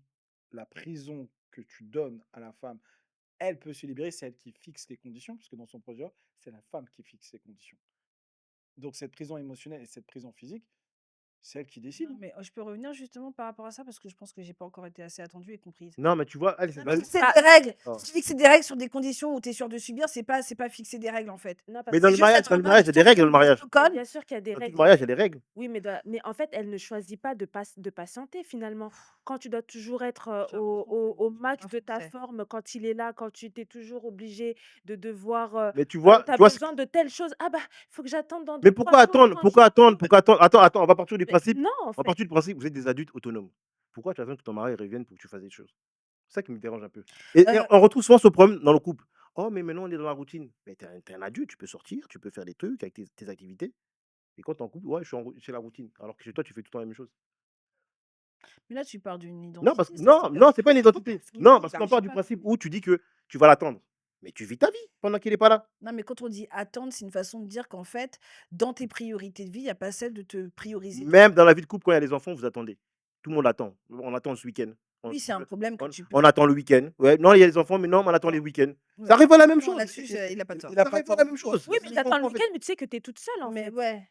la prison que tu donnes à la femme, elle peut se libérer, c'est elle qui fixe les conditions, parce que dans son projet, c'est la femme qui fixe les conditions. Donc cette prison émotionnelle et cette prison physique, C'est elle qui décide. Non, mais je peux revenir justement par rapport à ça parce que je pense que j'ai pas encore été assez attendue et comprise. Non, mais tu vois, allez, Non, vas-y. fixer Ah, des règles. Oh. Si tu fixes des règles sur des conditions où tu es sûr de subir, c'est pas fixer des règles en fait. non, parce Mais que dans C'est le juste mariage, être dans en le mode mariage, il y a des règles dans le mariage. mais protocole. bien sûr qu'il y a des Dans tout le règles. mariage, il y a des règles. Oui, mais en fait, elle ne choisit pas de patienter finalement. Quand tu dois toujours être J'ai l'impression que au c'est max pas de ta français. forme, quand il est là, quand tu t'es toujours obligé de devoir, Mais tu tu vois, as ce besoin de telle chose. Ah bah, il faut que j'attende dans mais 2-3 pourquoi jours attendre? quand Pourquoi attendre? Pourquoi attendre? Attends, on va partir du Mais principe. non, en On va fait. partir du principe, vous êtes des adultes autonomes. Pourquoi tu attends que ton mari revienne pour que tu fasses des choses? C'est ça qui me dérange un peu. Et Euh, on retrouve souvent ce problème dans le couple. Oh, mais maintenant on est dans la routine. Mais t'es un adulte, tu peux sortir, tu peux faire des trucs avec tes activités. Et quand t'es en couple, ouais, c'est la routine. Alors que chez toi, tu fais tout le temps la même chose. Mais là, tu parles d'une Non, parce identité, que ça c'est non, c'est pas une personnel. identité. Parce que Non, moi, parce qu'on j'ai part du pas principe compris. où tu dis que tu vas l'attendre. Mais tu vis ta vie pendant qu'il n'est pas là. Non, mais quand on dit attendre, c'est une façon de dire qu'en fait, dans tes priorités de vie, il n'y a pas celle de te prioriser toi. Même dans la vie de couple, quand il y a des enfants, vous attendez. Tout le monde attend. On attend ce week-end. Oui, c'est un problème que tu peux. On attend le week-end. Ouais, non, il y a des enfants, mais non, mais on attend les week-ends. Ouais. Ça arrive à la même Non, chose. là-dessus, il a pas tort. Il a Ça pas arrive à tort. la même chose. Oui, C'est mais ce que je t'attends le comprends, en fait. week-end, mais tu sais que tu es toute seule en Mais fait. ouais.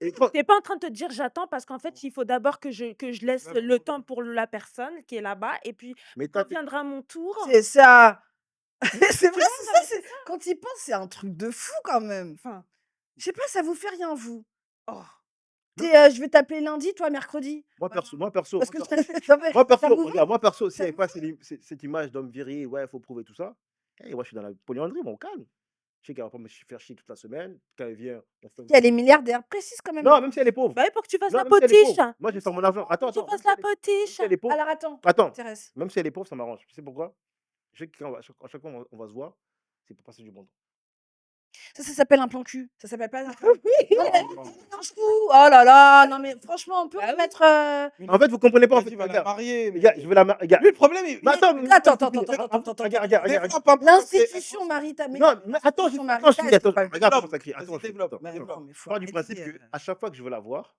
Et quand- T'es pas en train de te dire j'attends parce qu'en fait, il faut d'abord que je laisse le temps pour la personne qui est là-bas et puis Mais quand t'as- viendra mon tour. C'est ça. C'est vrai, vois, c'est non, ça. mais Quand il pense, c'est un truc de fou quand même. Enfin, je sais pas, ça vous fait rien, vous. Oh. Je vais t'appeler lundi, toi, mercredi. moi, Voilà. perso, moi, perso, Parce que moi, non, mais moi, perso, ça vous va regarde, moi, perso, s'il Ça n'y avait vous pas va cette image d'homme viril, ouais, il faut prouver tout ça, moi, je suis dans la polyandrie, mon calme. Je sais qu'elle va pas me faire chier toute la semaine. Quand elle vient, on fait... Elle est milliardaire, précise quand même. Non, même si elle est pauvre. Bah oui, pour que tu fasses Non, la même si elle est potiche. pauvre. Moi, je vais faire mon argent. Attends, Que tu attends. fasses Même la si potiche. elle est pauvre. Alors attends, Attends, m'intéresse. même si elle est pauvre, ça m'arrange. Tu sais pourquoi? Je sais qu'à chaque fois on va se voir, c'est pour passer du bon temps. Ça s'appelle un plan cul. Ça s'appelle pas un plan. Oui. Non, mais non, je trouve. Oh là là, non mais franchement, on peut Bah oui. remettre. En fait, vous comprenez pas. En Il fait, va la regarde, marier. les gars, je vais la marier. Lui, le problème, il. Mais attends, mais Attends, moi, attends, je finis. attends. Regarde. Développe un peu. L'institution maritale. Non, mais attends, L'institution je maritale, finis. c'est Attends, pas- regarde, Développe. ça crie. Attends, Vas-y, développe. attends. Développe. Non, mais faut Je pars du arrêter, principe qu'à chaque fois que je veux la voir,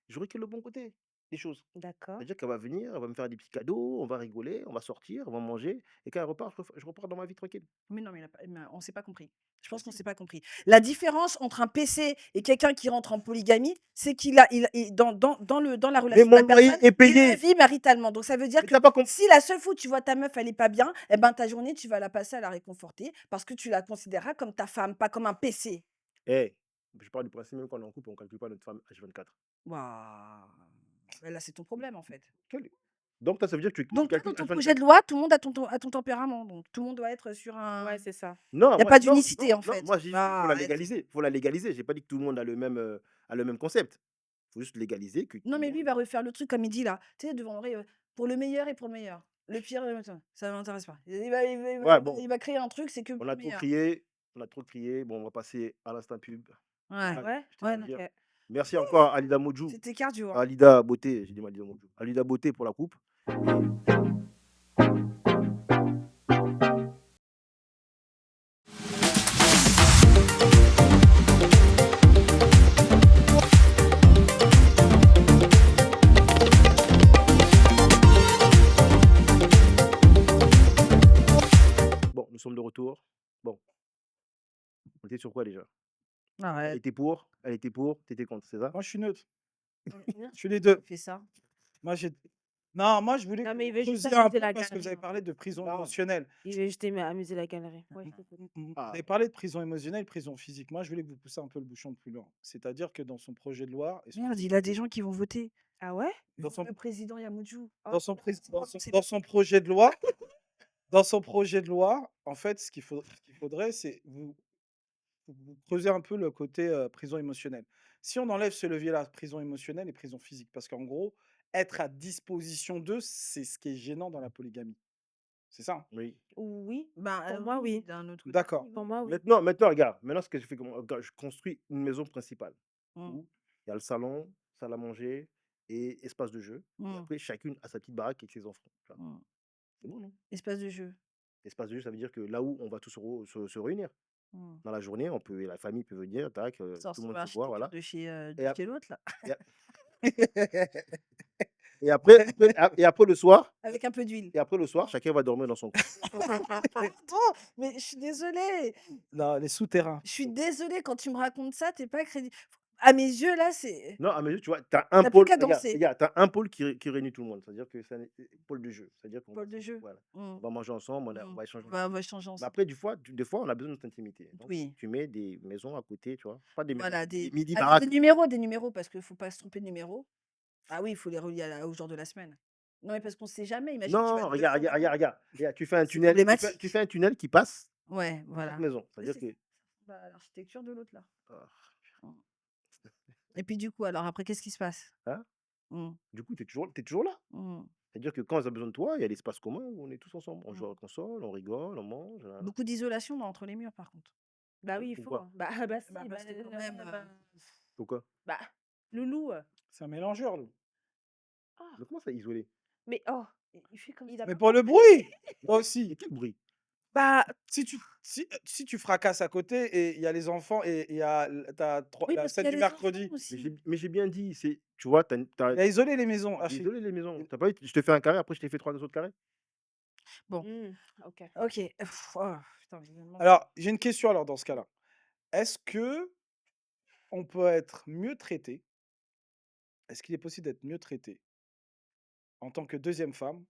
j'aurai que le bon côté des choses. D'accord. C'est-à-dire qu'elle va venir, elle va me faire des petits cadeaux, on va rigoler, on va sortir, on va manger. Et quand elle repart, je repars dans ma vie tranquille. Mais non, mais on s'est pas compris. Je pense qu'on s'est pas compris. La différence entre un PC et quelqu'un qui rentre en polygamie, c'est qu'il a, dans la relation, Mais mon la loyer personne, est payé. il vit maritalement. Donc ça veut dire Mais que t'as pas compris. si la seule fois où tu vois ta meuf, elle est pas bien, eh ben ta journée, tu vas la passer à la réconforter parce que tu la considéreras comme ta femme, pas comme un PC. Eh, je parle du principe, même quand on est en couple, on ne calcule pas notre femme H24. Waouh. Ben là, c'est ton problème en fait. Donc, ça veut dire que tu Donc toi, calcules dans ton H24. projet de loi, tout le monde a ton tempérament. Donc tout le monde doit être sur un. Ouais, c'est ça. Non, Il n'y a moi, pas non, d'unicité non, en non, fait. moi, j'ai dit qu'il faut Ah, la arrête. légaliser. Il faut la légaliser. J'ai pas dit que tout le monde a le même concept. Il faut juste légaliser. Que tout Non, le mais lui, il monde- va refaire le truc comme il dit là. Tu sais, devant pour le meilleur et pour le meilleur. Le pire, ça ne m'intéresse pas. Ouais, bon, Il va créer un truc, c'est que pour on le a trop meilleur. crié. On a trop crié. Bon, on va passer à l'instant pub. Ouais. Ah, Ouais. je tiens à Ouais, le non. dire. Ok. Merci encore à Alida Modjou, C'était cardio. à Alida Beauté. J'ai dit Alida Modjou. Alida Beauté pour la coupe. Bon, nous sommes de retour. Bon, on était sur quoi déjà? Elle Arrête. était pour, t'étais contre, c'est ça? Moi, je suis neutre. Bien Je suis les deux. Fais ça. Moi, j'ai. Non, moi, je voulais Non, que mais il vous veut juste creusiez un amuser peu la parce que vous avez galerie. parlé de prison Non. émotionnelle. Il veut juste amuser la galerie. Ouais. Vous Ah. avez parlé de prison émotionnelle, prison physique. Moi, je voulais que vous poussiez un peu le bouchon plus loin. C'est-à-dire que dans son projet de loi, et Merde, il a des gens qui vont voter. Ah ouais? dans son, Le président Yamoudjou. dans son, pré- dans son- c'est dans son projet de loi, en fait, ce qu'il faudrait, c'est vous creuser un peu le côté prison émotionnelle. Si on enlève ce levier-là, prison émotionnelle et prison physique, parce qu'en gros, être à disposition d'eux, c'est ce qui est gênant dans la polygamie. C'est ça, hein? Oui. Oui. Ben, Pour moi, oui. D'un autre côté. D'accord. Pour moi, oui. Maintenant, regarde. Maintenant, ce que je fais, regarde, je construis une maison principale Mm. où il y a le salon, salle à manger et espace de jeu. Et Mm. après, chacune a sa petite baraque avec ses enfants. Tu vois. Mm. C'est bon, non? Espace de jeu. Espace de jeu, ça veut dire que là où on va tous se réunir. Mm. Dans la journée, la famille peut venir, tac, Ça tout le ressemble monde à se voit, voilà. de chez Et ap- l'autre là. Et après le soir, Avec un peu d'huile. chacun va dormir dans son coin. Pardon, mais je suis désolée. Non, les souterrains. Je suis désolée quand tu me racontes ça, t'es pas crédible. À mes yeux, là, c'est Non, à mes yeux, tu vois, tu as un tu plus pôle, qu'à regarde, danser. regarde, tu as un pôle qui réunit tout le monde. C'est-à-dire que c'est un pôle de jeu. C'est-à-dire qu'on va Pôle de jeu. voilà, Mmh. on va manger ensemble, on Mmh. va échanger On ensemble. va échanger Mais ensemble. après, des fois, on a besoin de notre intimité. Donc, Oui. tu mets des maisons à côté, tu vois. Pas des maisons, Voilà, des des midi alors baraques. des numéros parce qu'il faut pas se tromper de numéro. Ah oui, il faut les relier au jour de la semaine. Non, mais parce qu'on sait jamais, imagine, tu vas Non, 2 regarde, fois dans regarde, regarde, regarde. Regarde, tu fais un c'est tunnel, tu problématique. fais un tunnel qui passe Ouais, dans chaque voilà. maison. Oui, C'est-à-dire c'est que. ça. Bah, l'architecture de l'autre, là. Ah, Mmh. Et puis du coup, alors après, qu'est-ce qui se passe? hein, Mmh. du coup, t'es toujours là. Mmh. C'est-à-dire que quand ils ont besoin de toi, il y a l'espace commun où on est tous ensemble. On joue à Mmh. la console, on rigole, on mange. Beaucoup d'isolation entre les murs, par contre. Bah oui, il faut, Pourquoi? hein. Bah si, Bah, parce que quand même, Pourquoi? bah, Loulou. C'est un mélangeur, lui. Ah, Mais comment ça, isolé? mais oh, il fait comme il ça. a Mais pas pour le compris. bruit, toi Mais aussi. quel bruit? Bah Si tu fracasses à côté et il y a les enfants et il y a Oui, la parce qu'il scène y a du les enfants mercredi, Mais aussi. j'ai bien dit, tu vois, il a isolé les maisons, Archie. désolé les maisons. T'as pas vu, je te fais un carré, après je t'ai fait 3 autres carrés. Bon, OK. OK. Oh, putain, je me demande Alors, j'ai une question alors dans ce cas-là. Est-ce que on peut être mieux traité? Est-ce qu'il est possible d'être mieux traité en tant que deuxième femme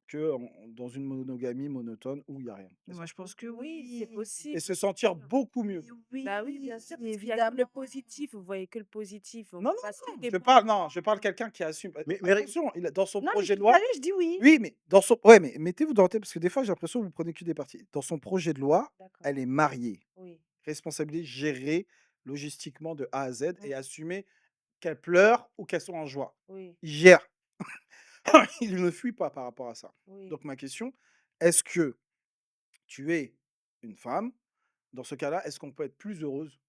que dans une monogamie monotone où il y a rien? moi, je pense que Oui, c'est oui. Et possible. se sentir beaucoup mieux. Mais Bah oui, oui, bien sûr, parce qu'il y a que le évidemment. positif. Vous voyez que le positif. On Non, voit pas ce non, qui est je parle quelqu'un qui assume. Mais Attention, dans son Non, mais je projet de suis loi, sérieuse, je dis oui. oui, mais dans son, ouais, mais mettez-vous dans la tête parce que des fois j'ai l'impression que vous prenez que des parties. Dans son projet de loi, D'accord. elle est mariée, Oui. responsabilité gérée logistiquement de A à Z et Mm. assumer qu'elle pleure ou qu'elle soit en joie. Oui. Il gère. Il ne fuit pas par rapport à ça. Oui. Donc ma question, est-ce que tu es une femme? Dans ce cas-là, est-ce qu'on peut être plus heureuse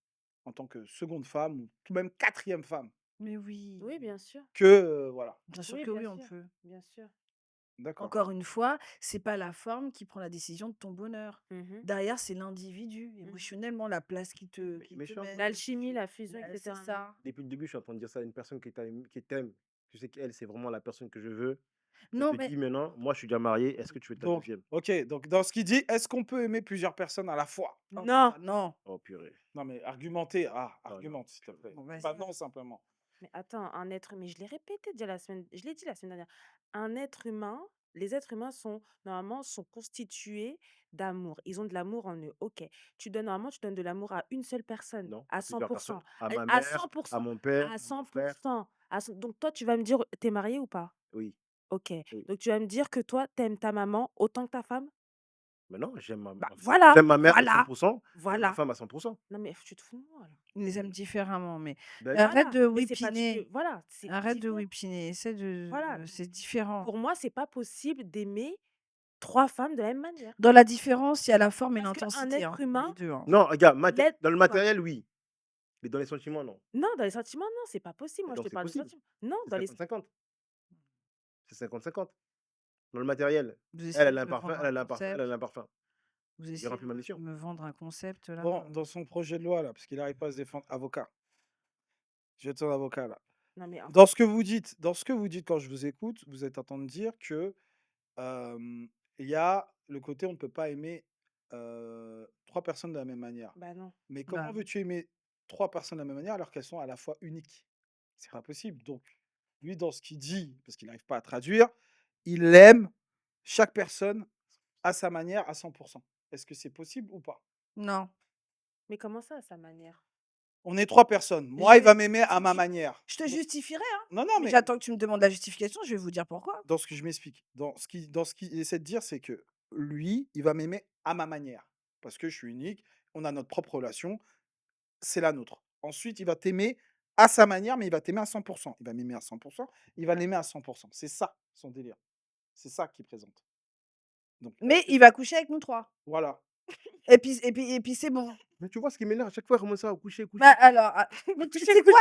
en tant que seconde femme ou tout même quatrième femme Mais oui. Oui, bien sûr. que voilà. Bien sûr Oui, que bien oui, on sûr. peut. Bien sûr. D'accord. Encore une fois, c'est pas la forme qui prend la décision de ton bonheur. Mhm. Derrière, c'est l'individu, émotionnellement, la place qui te je suis en train de- met. L'alchimie, la fusion, Bah, etc. c'est ça. depuis le début, je suis en train de dire ça à une personne qui t'aime. Tu sais qu'elle, c'est vraiment la personne que je veux. Elle Non, te mais dit maintenant, moi je suis déjà marié, est-ce que tu veux ta Donc, deuxième? ok, donc dans ce qu'il dit, est-ce qu'on peut aimer plusieurs personnes à la fois? oh, Non. putain, non. Oh purée. Non, mais argumenter, Non, non. argumente, s'il te plaît. Bon, vas-y. Pas non, simplement. Mais attends, mais je l'ai répété déjà je l'ai dit la semaine dernière. Un être humain, les êtres humains normalement, sont constitués d'amour. Ils ont de l'amour en eux. Ok. Normalement, tu donnes de l'amour à une seule personne, Non, à à plusieurs personnes. 100%. À ma À mère, à 100%. mon père, À à mon frère. 100%. Donc, toi, tu vas me dire, t'es marié ou pas? Oui, Ok. oui. Donc, tu vas me dire que toi, t'aimes ta maman autant que ta femme? Mais non, Bah, voilà, j'aime ma mère à voilà, 100%, j'aime ma voilà. femme à 100%. Non, mais tu te fous de moi, là. On les aime différemment, mais Ben oui. arrête Voilà. de Mais c'est pas, whipiner. voilà, c'est Arrête de différent. whipiner. Essaie Voilà. c'est différent. Pour moi, c'est pas possible d'aimer 3 femmes de la même manière. Dans la différence, il y a la forme et Parce qu'un l'intensité, être les humain, deux, hein. Non, regarde, l'être dans le quoi? matériel, oui. Mais dans les sentiments, non. Non, dans les sentiments, non, c'est pas possible. Mais Moi, je donc te c'est parle de possible. sentiments. Non, C'est dans les 50-50. C'est 50-50. Dans le matériel. Vous Elle, essayez elle a de un me parfum, vendre elle un a un parfum, elle concept. a un parfum. Vous J'ai essayez rempli ma de mission. me vendre un concept, là. Bon, dans son projet de loi, là, parce qu'il n'arrive pas à se défendre, avocat. Je vais être son avocat, là. non, mais en Dans ce que vous dites, quand je vous écoute, vous êtes en train de dire que il y a le côté on ne peut pas aimer 3 personnes de la même manière. bah, non. Mais comment Bah, veux-tu aimer 3 personnes de la même manière alors qu'elles sont à la fois uniques? C'est pas possible. Donc, lui, dans ce qu'il dit, parce qu'il n'arrive pas à traduire, il aime chaque personne à sa manière à 100%. Est-ce que c'est possible ou pas? non. Mais comment ça, à sa manière? On est 3 personnes. Je Moi, il vais va m'aimer à ma je manière. je te Donc justifierai, hein, non, non, mais mais j'attends que tu me demandes la justification, je vais vous dire pourquoi. dans ce que je m'explique. Dans ce qu'il essaie de dire, c'est que lui, il va m'aimer à ma manière. Parce que je suis unique, on a notre propre relation, c'est la nôtre. Ensuite, il va t'aimer à sa manière, mais il va t'aimer à 100%. Il va m'aimer à 100%, il va l'aimer à 100%. C'est ça, son délire. C'est ça qu'il présente. Donc, Mais il va coucher avec nous 3. voilà. Et puis c'est bon. Mais tu vois ce qui m'énerve à chaque fois, comment ça, coucher, Bah, coucher. alors, mais tu sais quoi?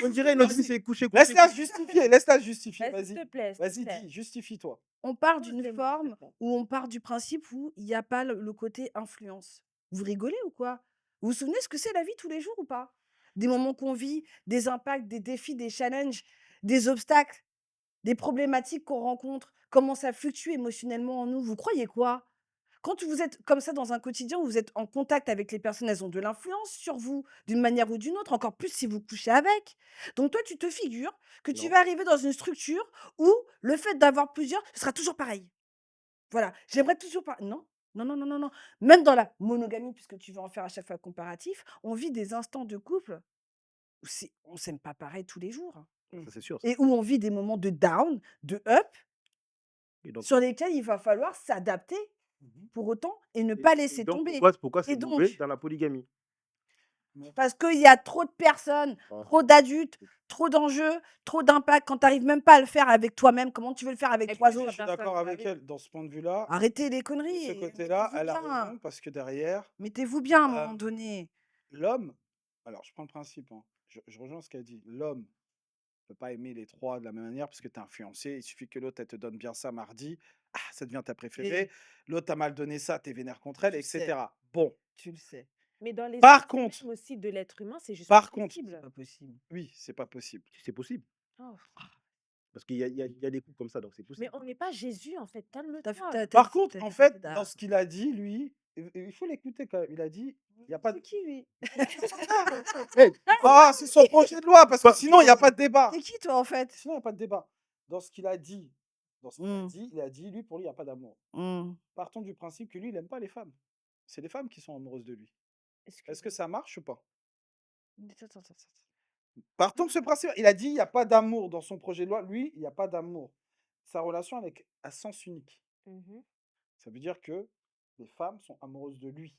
On dirait notre vie, Vas-y, c'est coucher, coucher. laisse-la justifier, laisse-la justifier. S'il Vas-y, te plaît, s'il te vas-y, plaît. dis, justifie-toi. On part Non, je d'une l'aime, s'il te forme plaît. où on part du principe où il y a pas le côté influence. Vous rigolez ou quoi? Vous vous souvenez ce que c'est la vie tous les jours ou pas? Des moments qu'on vit, des impacts, des défis, des challenges, des obstacles, des problématiques qu'on rencontre, comment ça fluctue émotionnellement en nous. Vous croyez quoi? Quand vous êtes comme ça dans un quotidien où vous êtes en contact avec les personnes, elles ont de l'influence sur vous d'une manière ou d'une autre, encore plus si vous couchez avec. Donc toi, tu te figures que tu Non. vas arriver dans une structure où le fait d'avoir plusieurs, ce sera toujours pareil. Voilà, j'aimerais toujours pas. Non, non, non, non, non, non. Même dans la monogamie, puisque tu veux en faire à chaque fois comparatif, on vit des instants de couple où on s'aime pas pareil tous les jours. Ça, c'est sûr. Et où on vit des moments de down, de up, Et donc, sur lesquels il va falloir s'adapter Mhm. pour autant et ne et- pas et laisser donc tomber. pourquoi c'est Et mauvais donc, dans la polygamie? parce qu'il y a trop de personnes, Ah, trop d'adultes, trop d'enjeux, trop d'impact. Quand tu n'arrives même pas à le faire avec toi-même, comment tu veux le faire avec Et trois plusieurs autres? Je suis personnes. d'accord Bah avec oui. elle dans ce point de vue-là. Arrêtez les De conneries ce et côté-là, mettez-vous elle a bien. raison parce que derrière, Mettez-vous bien à un euh, moment donné. l'homme, alors je prends le principe, hein, je rejoins ce qu'elle dit, l'homme ne peut pas aimer les trois de la même manière parce que tu es influencé. Il suffit que l'autre, elle te donne bien ça mardi, ah, ça devient ta préférée. Et L'autre t'a mal donné ça, t'es vénère contre elle, tu le sais, etc. Bon, tu le sais. Mais dans les par essences contre, même aussi de l'être humain, c'est juste pas par contre, C'est possible. pas possible. oui, c'est pas possible. c'est possible. Oh. Parce qu'il y a des couples comme ça, donc c'est Mais possible. on n'est pas Jésus, en fait. Calme-toi. Par contre, en fait, dans ce qu'il a dit, lui, il faut l'écouter quand même. Il a dit, il n'y a pas de... C'est qui lui? Hey, Ah, c'est son projet de loi, parce que sinon, il n'y a pas de débat. C'est qui toi en fait? Sinon, il n'y a pas de débat. Dans ce qu'il a dit, Mm, il a dit, lui, pour lui, il n'y a pas d'amour. mm. Partons du principe que lui, il n'aime pas les femmes. C'est les femmes qui sont amoureuses de lui. Est-ce que Excuse-moi. ça marche ou pas? Attends. Partons de ce principe. Il a dit, il n'y a pas d'amour dans son projet de loi. Lui, il n'y a pas d'amour. Sa relation avec à sens unique. Mhm. Ça veut dire que les femmes sont amoureuses de lui.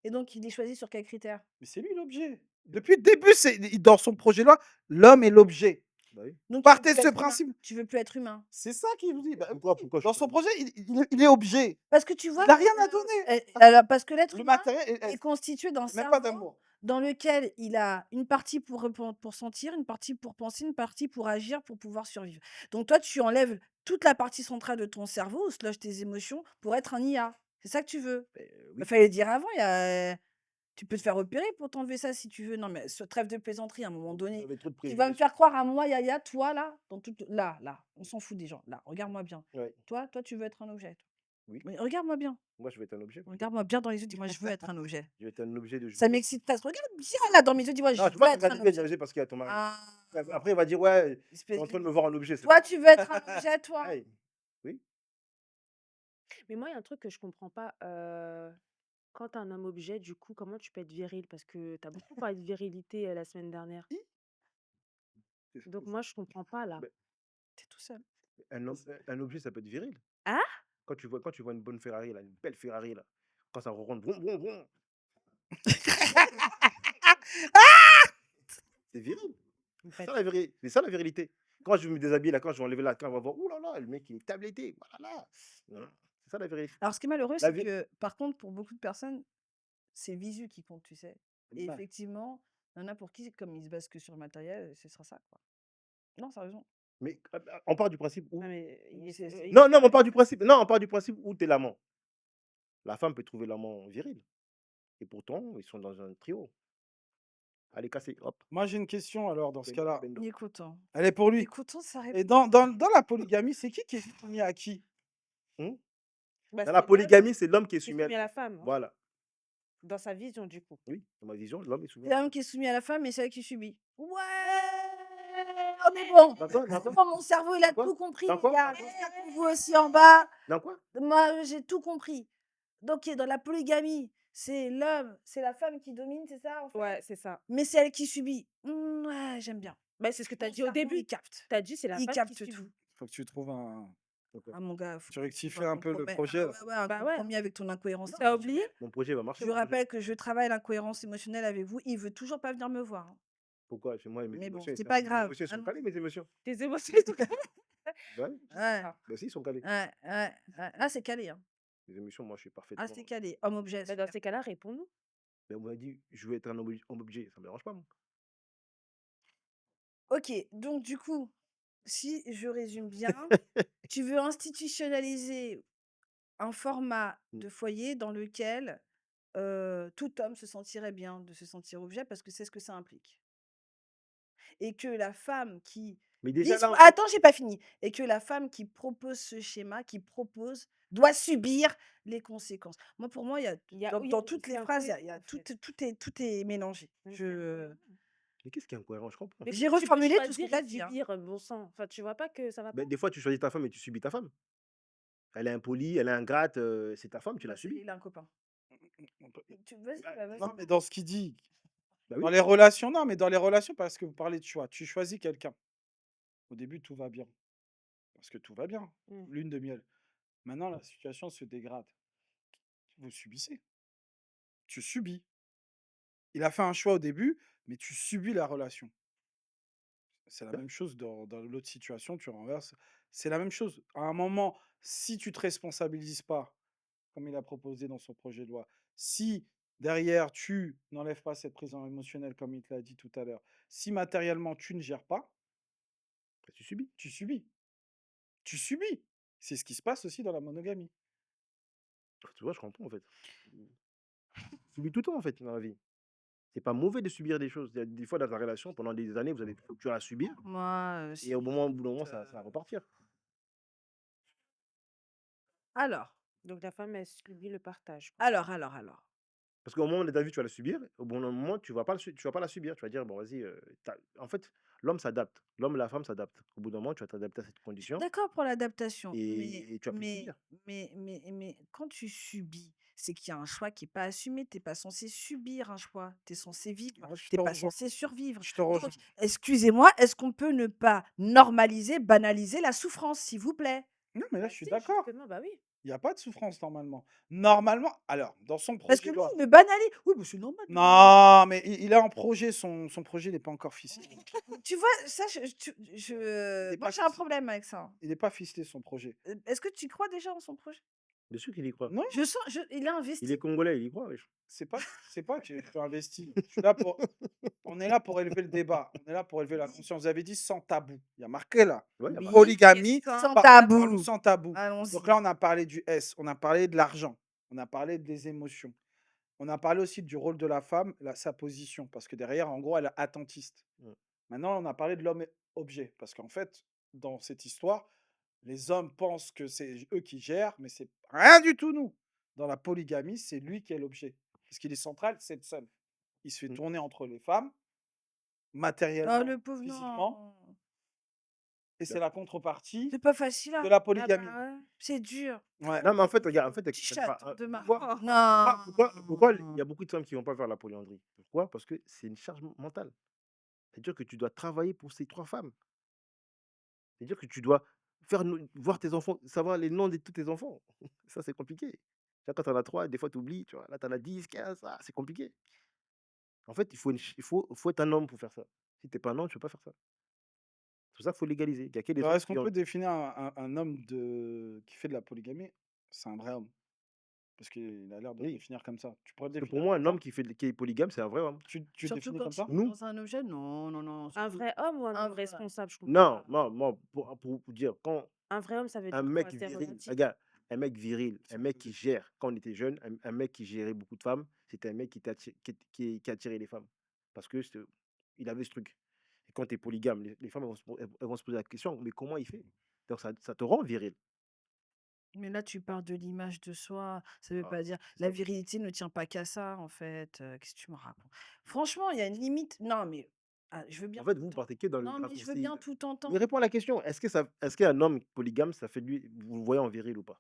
Et donc il est choisi sur quels critères? Mais c'est lui l'objet. Depuis le début, dans son projet de loi, l'homme est l'objet. bah oui. Donc Partez tu de veux ce plus être humain. principe. Tu veux plus être humain. C'est ça qu'il vous dit. Bah, Pourquoi oui, je dans suis son pas- projet, il est objet. Parce que tu vois, Il n'a rien à donner. alors, parce que l'être Le humain matériel, est constitué d'un même pas cerveau d'amour. dans lequel il a une partie pour sentir, une partie pour penser, une partie pour agir, pour pouvoir survivre. Donc toi, tu enlèves toute la partie centrale de ton cerveau, où se logent tes émotions, pour être un IA. C'est ça que tu veux? Ben, Il oui. fallait le dire avant, tu peux te faire opérer pour t'enlever ça si tu veux. Non, mais trêve de plaisanterie à un moment donné. J'avais trop de Tu vas me préjugés. faire croire à moi, Yaya, toi là, là, on s'en fout des gens. Là, regarde-moi bien. Ouais. Toi, tu veux être un objet. Toi. Oui. Mais regarde-moi bien. Moi, je vais être un objet. Regarde-moi bien dans les yeux, dis-moi, je veux être un objet. Je vais être un objet de Ça jouissance. m'excite pas. Regarde bien là dans mes yeux, dis-moi, je Non, tu veux vois, être un regarder bien objet. objet parce qu'il y a ton mari. Ah, Après, il va dire, ouais, tu es espèce en train de de... me voir en objet. c'est Toi, bon. tu veux être un objet, toi. Hey, oui. Mais moi, il y a un truc que je comprends pas. Quand t'es un homme objet, du coup, comment tu peux être viril? Parce que t'as beaucoup parlé de virilité la semaine dernière. Donc moi, je comprends pas là. Ben, T'es tout seul. un objet, ça peut être viril. Hein? Quand tu vois une bonne Ferrari, là, une belle Ferrari, là, quand ça ronronne, vroom, vroom, vroom, c'est viril. En C'est fait, ça, c'est ça la virilité. Quand je vais me déshabiller, là, quand je vais enlever là, quand on va voir, ouh là là, le mec, il est tabletté. Voilà. Non, c'est ça la virilité. Alors, ce qui est malheureux, La c'est vi- que, par contre, pour beaucoup de personnes, c'est visu qui compte, tu sais. Et Ouais. effectivement, il y en a pour qui, comme ils se basent que sur le matériel, ce sera ça, quoi. Non, sérieusement. Mais on part du principe où. non, mais Non, non, on part du principe. Non, on part du principe où tu es l'amant. La femme peut trouver l'amant viril. Et pourtant, ils sont dans un trio. Allez, casser, hop. Moi, j'ai une question alors dans ce cas-là. Bendo. Écoutons. Elle est pour lui. Écoutons sa Et réponse. dans la polygamie, c'est qui est soumis à qui? Hmm? bah, Dans la c'est l'homme polygamie, c'est l'homme qui est qui est soumis soumis à à. la femme, hein, Voilà. dans sa vision, du coup. Oui, dans ma vision, l'homme est soumis C'est à. l'homme qui est soumis à la femme et c'est elle qui subit. Ouais, on est bon. Dans quoi? Dans C'est quoi? bon, mon cerveau, il a Quoi tout compris, Dans les quoi? gars. J'espère que vous aussi en bas. Dans quoi? Moi, j'ai tout compris. Donc, dans la polygamie, c'est l'homme, c'est la femme qui domine, c'est ça, en fait? Ouais, c'est ça. Mais c'est elle qui subit. Ouais, j'aime bien. Bah, c'est ce que tu as Mon dit au cerveau, début. il capte. Tu as dit, c'est la Il femme qui capte subit. tout. Faut que tu trouves un. Ah, mon gars, faut Tu que tu rectifies trouves un un peu le compromis. projet. Ah, Là. ouais, un Bah ouais. compromis avec ton incohérence T'as oublié? émotionnelle. Mon projet va marcher. Je vous rappelle que je travaille l'incohérence émotionnelle avec vous. Il veut toujours pas venir me voir. Hein. Pourquoi? Chez moi, mes Mais bon, émotions, c'est pas mes grave. émotions sont Allons. calées, mes émotions. Tes émotions, et tout. Ouais. Ouais, Ben si, ils sont calés. ouais. Ah, c'est calé. Hein. Les émotions, moi, je suis Ah, parfaitement. c'est calé. Homme-objet. Bah, dans super. ces cas-là, réponds-nous. Ben, on m'a dit, je veux être un homme objet. Ça me dérange pas, moi. Ok, donc du coup, si je résume bien, tu veux institutionnaliser un format Mm. de foyer dans lequel tout homme se sentirait bien de se sentir objet parce que c'est ce que ça implique. Et que la femme qui Mais déjà, là, Attends, j'ai pas fini. Et que la femme qui propose ce schéma, qui propose, doit subir les conséquences. Moi, pour moi, il y a Il y a dans oui, dans toutes c'est les phrases, il y a incohérent, en fait. tout est mélangé. C'est Je incohérent. Mais qu'est-ce qui est incohérent? Je comprends. Mais j'ai comment tu peux reformulé tout ce que choisir tu et as dit, hein. subir, bon sang? Enfin, tu vois pas que ça va Ben, pas? des fois, tu choisis ta femme et tu subis ta femme. Elle est impolie, elle est ingrate, c'est ta femme, tu Bah, l'as subie. il a un copain. On peut- Vas-y, Bah, bah, vas-y. non, mais dans ce qu'il dit, Bah dans oui, les relations, non, mais dans les relations, parce que vous parlez de choix, tu choisis quelqu'un. Au début, tout va bien. Parce que tout va bien. Mmh. Lune de miel. Maintenant, la situation se dégrade. Vous subissez. Tu subis. Il a fait un choix au début, mais tu subis la relation. C'est la ouais, même chose dans l'autre situation, tu renverses. C'est la même chose. À un moment, si tu te responsabilises pas, comme il a proposé dans son projet de loi, si derrière tu n'enlèves pas cette prison émotionnelle, comme il te l'a dit tout à l'heure, si matériellement tu ne gères pas, bah, tu subis. tu subis. Tu subis. C'est ce qui se passe aussi dans la monogamie. Tu vois, je comprends en fait. Tu subis tout le temps en fait dans la vie. C'est pas mauvais de subir des choses. Il y a des fois dans ta relation, pendant des années, vous avez tu as à subir Moi, et au bout d'un moment, ça va repartir. alors, Donc la femme, elle subit le partage, quoi. alors. Parce qu'au moment de ta vie, tu vas la subir. Au bon moment, tu vas pas, tu vas pas la subir. Tu vas dire, bon, vas-y. En fait, l'homme s'adapte. L'homme et la femme s'adaptent. Au bout d'un moment, tu vas t'adapter à cette Je suis condition d'accord pour l'adaptation, et tu vas plus subir. mais quand tu subis, c'est qu'il y a un choix qui est pas assumé. Tu es pas censé subir un choix, tu es censé vivre, Ah, je tu es te pas rejoins. censé survivre. Je te rejoins. Donc, excusez-moi, est-ce qu'on peut ne pas normaliser, banaliser la souffrance, s'il vous plaît? Non, mais là, Bah je suis si, d'accord. justement, bah oui. Il n'y a pas de souffrance normalement. Normalement, alors, dans son Parce que projet de lui, loi. il me banalise. Oui, mais c'est normal de banaliser. Non, mais il a un projet, son projet n'est pas encore ficelé. Tu vois, ça, Il n'est moi, pas j'ai un ficelé. problème avec ça. Il n'est pas ficelé, son projet. Est-ce que tu crois déjà en son projet? Bien sûr qu'il y croit. Non, Je sens, il a Il investi. est congolais, il y croit, wesh. c'est pas que je suis investi. Je suis là pour. On est là pour élever le débat. On est là pour élever la conscience. Vous avez dit sans tabou. Il y a marqué là. Ouais, y a pas de Oui, tabou. Polygamie, sans parlons tabou. sans tabou. Donc Allons-y. là, on a parlé du S, on a parlé de l'argent, on a parlé des émotions. On a parlé aussi du rôle de la femme, sa position, parce que derrière, en gros, elle est attentiste. Mm. Maintenant, on a parlé de l'homme objet, parce qu'en fait, dans cette histoire, les hommes pensent que c'est eux qui gèrent, mais c'est rien du tout nous. Dans la polygamie, c'est lui qui est l'objet. Parce qu'il est central, c'est le seul. Il se fait Mm. tourner entre les femmes, Oh, matériellement, le pauvre, physiquement, non. et c'est la contrepartie C'est pas facile, de hein. la Ah polygamie. bah ouais. C'est dur. Ouais. Non, mais en fait, regarde, en fait, Petit chaton de ma. pourquoi, Non. pourquoi il y a beaucoup de femmes qui vont pas faire la polyandrie? Pourquoi? Parce que c'est une charge mentale. C'est-à-dire que tu dois travailler pour ces 3 femmes. C'est-à-dire que tu dois voir tes enfants, savoir les noms de tous tes enfants. Ça, c'est compliqué. Tu vois, quand tu en as 3, des fois, tu oublies, tu vois. Là, tu en as 10, 15, c'est compliqué. En fait, il faut être un homme pour faire ça. Si tu es pas un homme, tu peux pas faire ça. C'est pour ça qu'il faut légaliser. Il y a que les Alors, hommes est-ce qu'on peut définir un homme qui fait de la polygamie? C'est un vrai homme. Parce qu'il a l'air de le Oui. définir comme ça. Tu pourrais le Parce que pour définir moi, comme un ça? homme qui est polygame, c'est un vrai homme. Tu le Surtout définis quand comme ça? il est Nous? dans un objet, non, non, non. Un vrai homme ou un un homme vrai. responsable? Je comprends Non, pas. non, non, pour dire, quand Un vrai homme, ça veut un dire quoi? mec C'est viril, relatif? regarde, un mec viril, un mec qui gère, quand on était jeune, un mec qui gérait beaucoup de femmes, c'était un mec qui attirait les femmes. Parce que il avait ce truc. Et quand tu es polygame, les femmes elles vont se poser la question, mais comment il fait? Donc ça te rend viril. Mais là, tu parles de l'image de soi. Ça veut Ah, pas dire. c'est La ça. virilité ne tient pas qu'à ça, en fait. Qu'est-ce que tu me racontes? Franchement, il y a une limite. Non, mais je veux bien En fait, tout vous entendre. partez que dans le Non, mais je veux raccourci. bien tout Mais entendre. réponds à la question, est-ce qu'un homme polygame, ça fait de lui, vous le voyez en viril ou pas?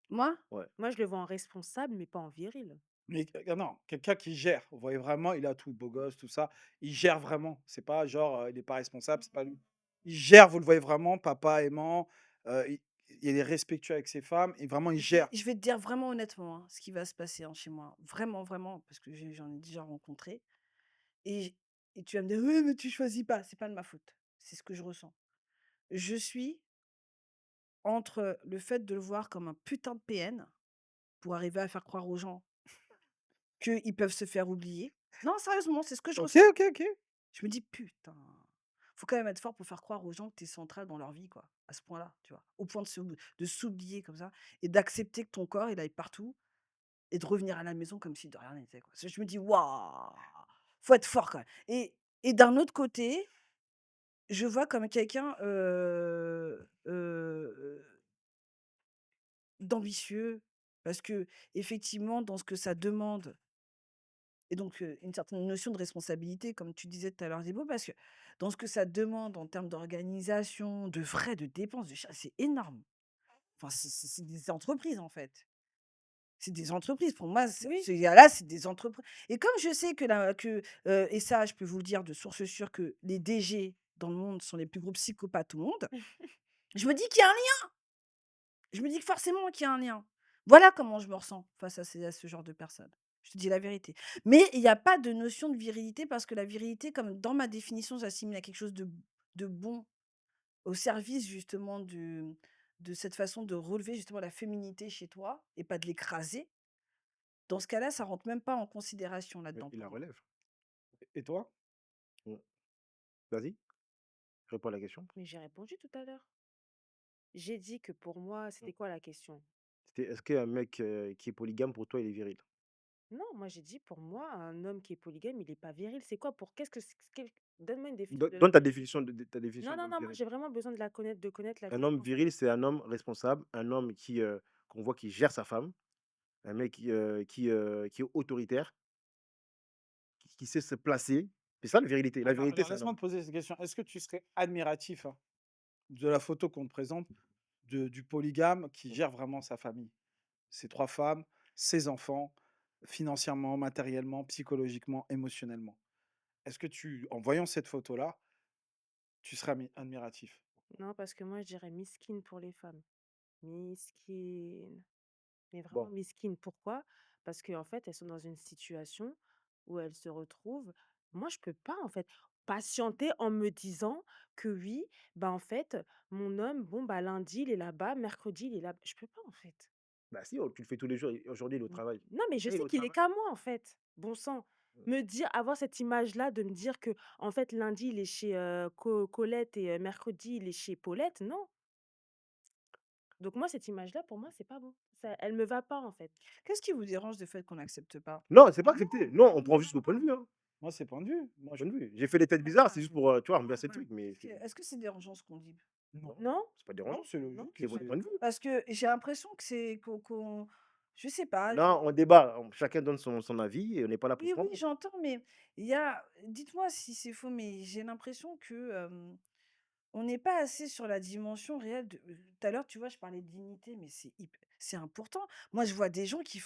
Moi? Ouais. Moi, je le vois en responsable, mais pas en viril. Mais non, quelqu'un qui gère. Vous voyez vraiment, il a tout, beau gosse, tout ça. Il gère vraiment. C'est pas genre, il n'est pas responsable, c'est pas lui. Il gère, vous le voyez vraiment, papa aimant. euh, il, il est respectueux avec ses femmes et vraiment, il gère. Je vais te dire vraiment honnêtement hein, ce qui va se passer hein, chez moi. Vraiment, vraiment, parce que j'en ai déjà rencontré. Et, et tu vas me dire, oui, mais tu choisis pas. C'est pas de ma faute. C'est ce que je ressens. Je suis entre le fait de le voir comme un putain de PN pour arriver à faire croire aux gens qu'ils peuvent se faire oublier. Non, sérieusement, c'est ce que je Ok, ressens. ok, ok. Je me dis, putain, faut quand même être fort pour faire croire aux gens que tu es central dans leur vie, quoi. À ce point-là, tu vois. Au point de s'oublier comme ça et d'accepter que ton corps, il aille partout et de revenir à la maison comme si de rien n'était, quoi. Je me dis, waouh, faut être fort quand même. Et d'un autre côté, je vois comme quelqu'un, d'ambitieux, parce que effectivement, dans ce que ça demande, et donc une certaine notion de responsabilité, comme tu disais tout à l'heure, Zibo, parce que dans ce que ça demande en termes d'organisation, de frais, de dépenses, c'est énorme. Enfin, c'est des entreprises, en fait. C'est des entreprises. Pour moi, Oui. là, c'est des entreprises. Et comme je sais et ça, je peux vous le dire de source sûre, que les DG dans le monde sont les plus gros psychopathes au monde, je me dis qu'il y a un lien. Je me dis que forcément qu'il y a un lien. Voilà comment je me ressens face à ce genre de personnes. Je te dis la vérité. Mais il n'y a pas de notion de virilité, parce que la virilité, comme dans ma définition, j'assimile à quelque chose de bon, au service justement de cette façon de relever justement la féminité chez toi et pas de l'écraser. Dans ce cas-là, ça rentre même pas en considération Mais là-dedans il la pour moi. relève. Et toi? Mm. Vas-y, réponds à la question. Mais j'ai répondu tout à l'heure. J'ai dit que pour moi, c'était quoi la question? C'était est-ce qu'un mec qui est polygame, pour toi, il est viril? Non, moi j'ai dit pour moi, un homme qui est polygame, il est pas viril. C'est quoi pour qu'est-ce que donne-moi une définition de la Donne ta viril. définition ta définition Non, non, d'homme non, moi viril. j'ai vraiment besoin de connaître la Un homme définition. viril, c'est un homme responsable, un homme qu'on voit qui gère sa femme, un mec qui est autoritaire, qui sait se placer. C'est ça la virilité. La Alors, virilité, alors, c'est un laisse-moi homme. te poser cette question. Est-ce que tu serais admiratif de la photo qu'on te présente du polygame qui gère vraiment sa famille? Ses 3 femmes, ses enfants, financièrement, matériellement, psychologiquement, émotionnellement. Est-ce que en voyant cette photo-là, tu serais admiratif? Non, parce que moi je dirais miskin pour les femmes. Miskin. Mais vraiment Bon, miskin. Pourquoi? Parce qu'en fait, elles sont dans une situation où elles se retrouvent. Moi, je peux pas, en fait, patienter en me disant que oui, bah, en fait, mon homme, bon, bah, lundi, il est là-bas, mercredi, il est là. Je peux pas, en fait. bah si, tu le fais tous les jours. Aujourd'hui, il est au travail. Non, mais je Oui, il est sais au qu'il est travail. qu'à moi, en fait. Bon sang. Mm. Me dire, avoir cette image-là de me dire que, en fait, lundi, il est chez Colette et mercredi, il est chez Paulette, non. Donc, moi, cette image-là, pour moi, c'est pas bon. Ça, elle me va pas, en fait. Qu'est-ce qui vous dérange du fait qu'on n'accepte pas? Non, c'est pas accepté. Non, on prend juste nos points de vue. Hein. Moi, c'est point de vue. Moi, Point de vue. J'ai fait des têtes bizarres, c'est juste pour, tu vois, renverser le Ouais. truc. Mais Est-ce que c'est dérangeant ce qu'on dit? non. Non? c'est pas Non, dérangeant. c'est Non? logique. C'est votre point de vue. Parce que j'ai l'impression que c'est je sais pas. Non, on débat. Chacun donne son avis et on n'est pas là pour Oui, se oui, prendre. j'entends, mais il y a. Dites-moi si c'est faux, mais j'ai l'impression que on n'est pas assez sur la dimension réelle de. Tout à l'heure, tu vois, je parlais de dignité, mais c'est important. Moi, je vois des gens qui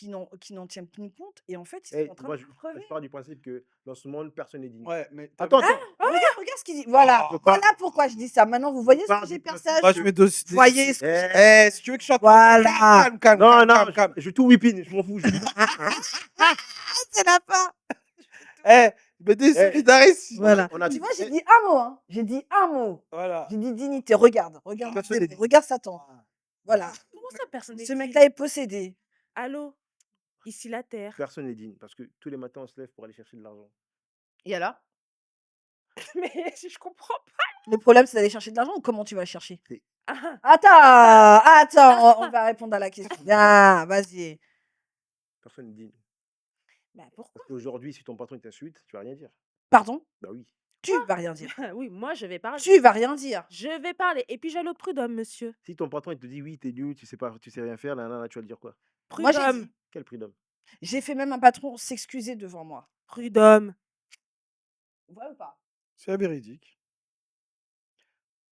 n'en tiennent plus compte, et en fait, ils sont en train Moi, de crever. je pars du principe que dans ce monde, personne n'est digne. Ouais, mais Attends, Ah, attends. regarde ce qu'il dit. Voilà, Oh, voilà pourquoi je dis ça. Maintenant, vous voyez ce pars que j'ai du principe- perçu. moi, je mets Vous voyez ce que Eh, si tu veux que je sois Voilà. calme, non, non, calme. je tout whipping, je m'en fous. C'est la fin. Me désolidarise. Voilà. On a Tu dit. vois, j'ai dit un mot. Hein. J'ai dit un mot. Voilà. J'ai dit dignité. Regarde. Personne n'est digne. Regarde Satan. Voilà. Comment ça, personne n'est Ce digne? mec-là est possédé. Allô? Ici la terre. Personne n'est digne parce que tous les matins, on se lève pour aller chercher de l'argent. Et alors? Mais je comprends pas. Le problème, c'est d'aller chercher de l'argent, ou comment tu vas le chercher? Ah, Attends, on va répondre à la question. Viens, vas-y. Personne n'est digne. bah pourquoi? Parce qu'aujourd'hui, si ton patron t'insulte, tu vas rien dire. Pardon? Bah oui. Tu vas rien dire. Oui, moi je vais parler. Tu vas rien dire. Je vais parler. Et puis j'ai le prud'homme, monsieur. Si ton patron il te dit oui, t'es nul, tu sais rien faire, là, tu vas le dire quoi? Moi, j'ai Prud'homme. dit. Quel prud'homme? J'ai fait même un patron s'excuser devant moi. Prud'homme. Vrai ou pas? C'est véridique.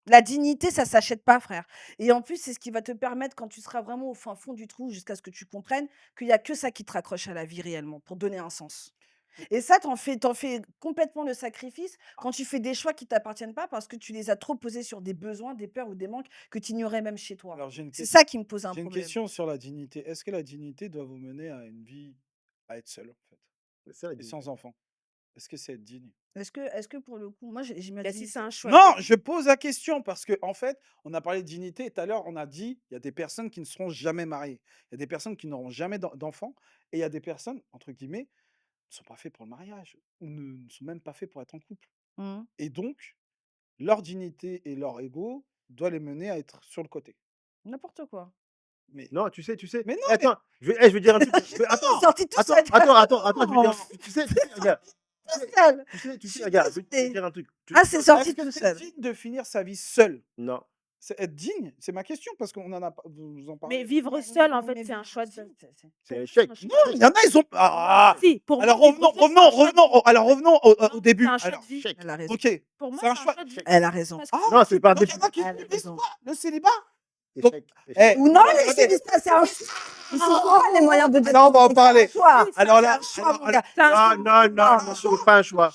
La dignité, ça s'achète pas, frère. Et en plus, c'est ce qui va te permettre, quand tu seras vraiment au fin fond du trou, jusqu'à ce que tu comprennes qu'il y a que ça qui te raccroche à la vie réellement, pour donner un sens. Et ça, t'en fais complètement le sacrifice quand tu fais des choix qui t'appartiennent pas, parce que tu les as trop posés sur des besoins, des peurs ou des manques que tu ignorais même chez toi. Alors, j'ai une C'est ça qui me pose un J'ai une problème. question sur la dignité. Est-ce que la dignité doit vous mener à une vie, à être seul, en fait, C'est ça la et dignité. sans enfant? Est-ce que c'est être digne? Est-ce que pour le coup, moi, j'ai ma Bah, si dignité. c'est un choix. Non, je pose la question parce que en fait, on a parlé de dignité et tout à l'heure, on a dit il y a des personnes qui ne seront jamais mariées. Il y a des personnes qui n'auront jamais d'enfants et il y a des personnes, entre guillemets, ne sont pas faites pour le mariage ou ne sont même pas faits pour être en couple. Mmh. Et donc, leur dignité et leur ego doit les mener à être sur le côté. N'importe quoi. Mais Non, tu sais. Mais non, Attends, je vais dire un truc. Attends, Sorti tout attends, seul. attends, je vais dire. Tu sais, regarde. Seul. Tu sais, Je suis regarde, je vais te désolée. dire un truc. Ah, c'est sorti est-ce que tout c'est seul. digne de finir sa vie seul? Non, C'est être digne. C'est ma question parce qu'on en a pas vous en Mais parlez. vivre seul, en mais fait, c'est un vivre choix de seul, vie. C'est Pour un moi, échec. c'est un Non, choix de il vie. y en a, ils ont ah! Si, pour moi, Alors vivre revenons seul, c'est un choix de vie. alors revenons au Non, c'est début. un choix Alors, de vie. Échec. Elle a raison. OK, Pour moi, c'est un c'est un choix. choix de vie. Elle a raison. Parce que Ah, Non, c'est pas donc il y en a qui Elle a subissent raison. pas le célibat. Donc, Échec. eh, Ou non, mais regardez. c'est un choix. Ils sont pas les moyens de Alors, on va en parler. choix. oui, Alors C'est là, un choix, mon gars. c'est un Non, choix. non, ce n'est pas un choix.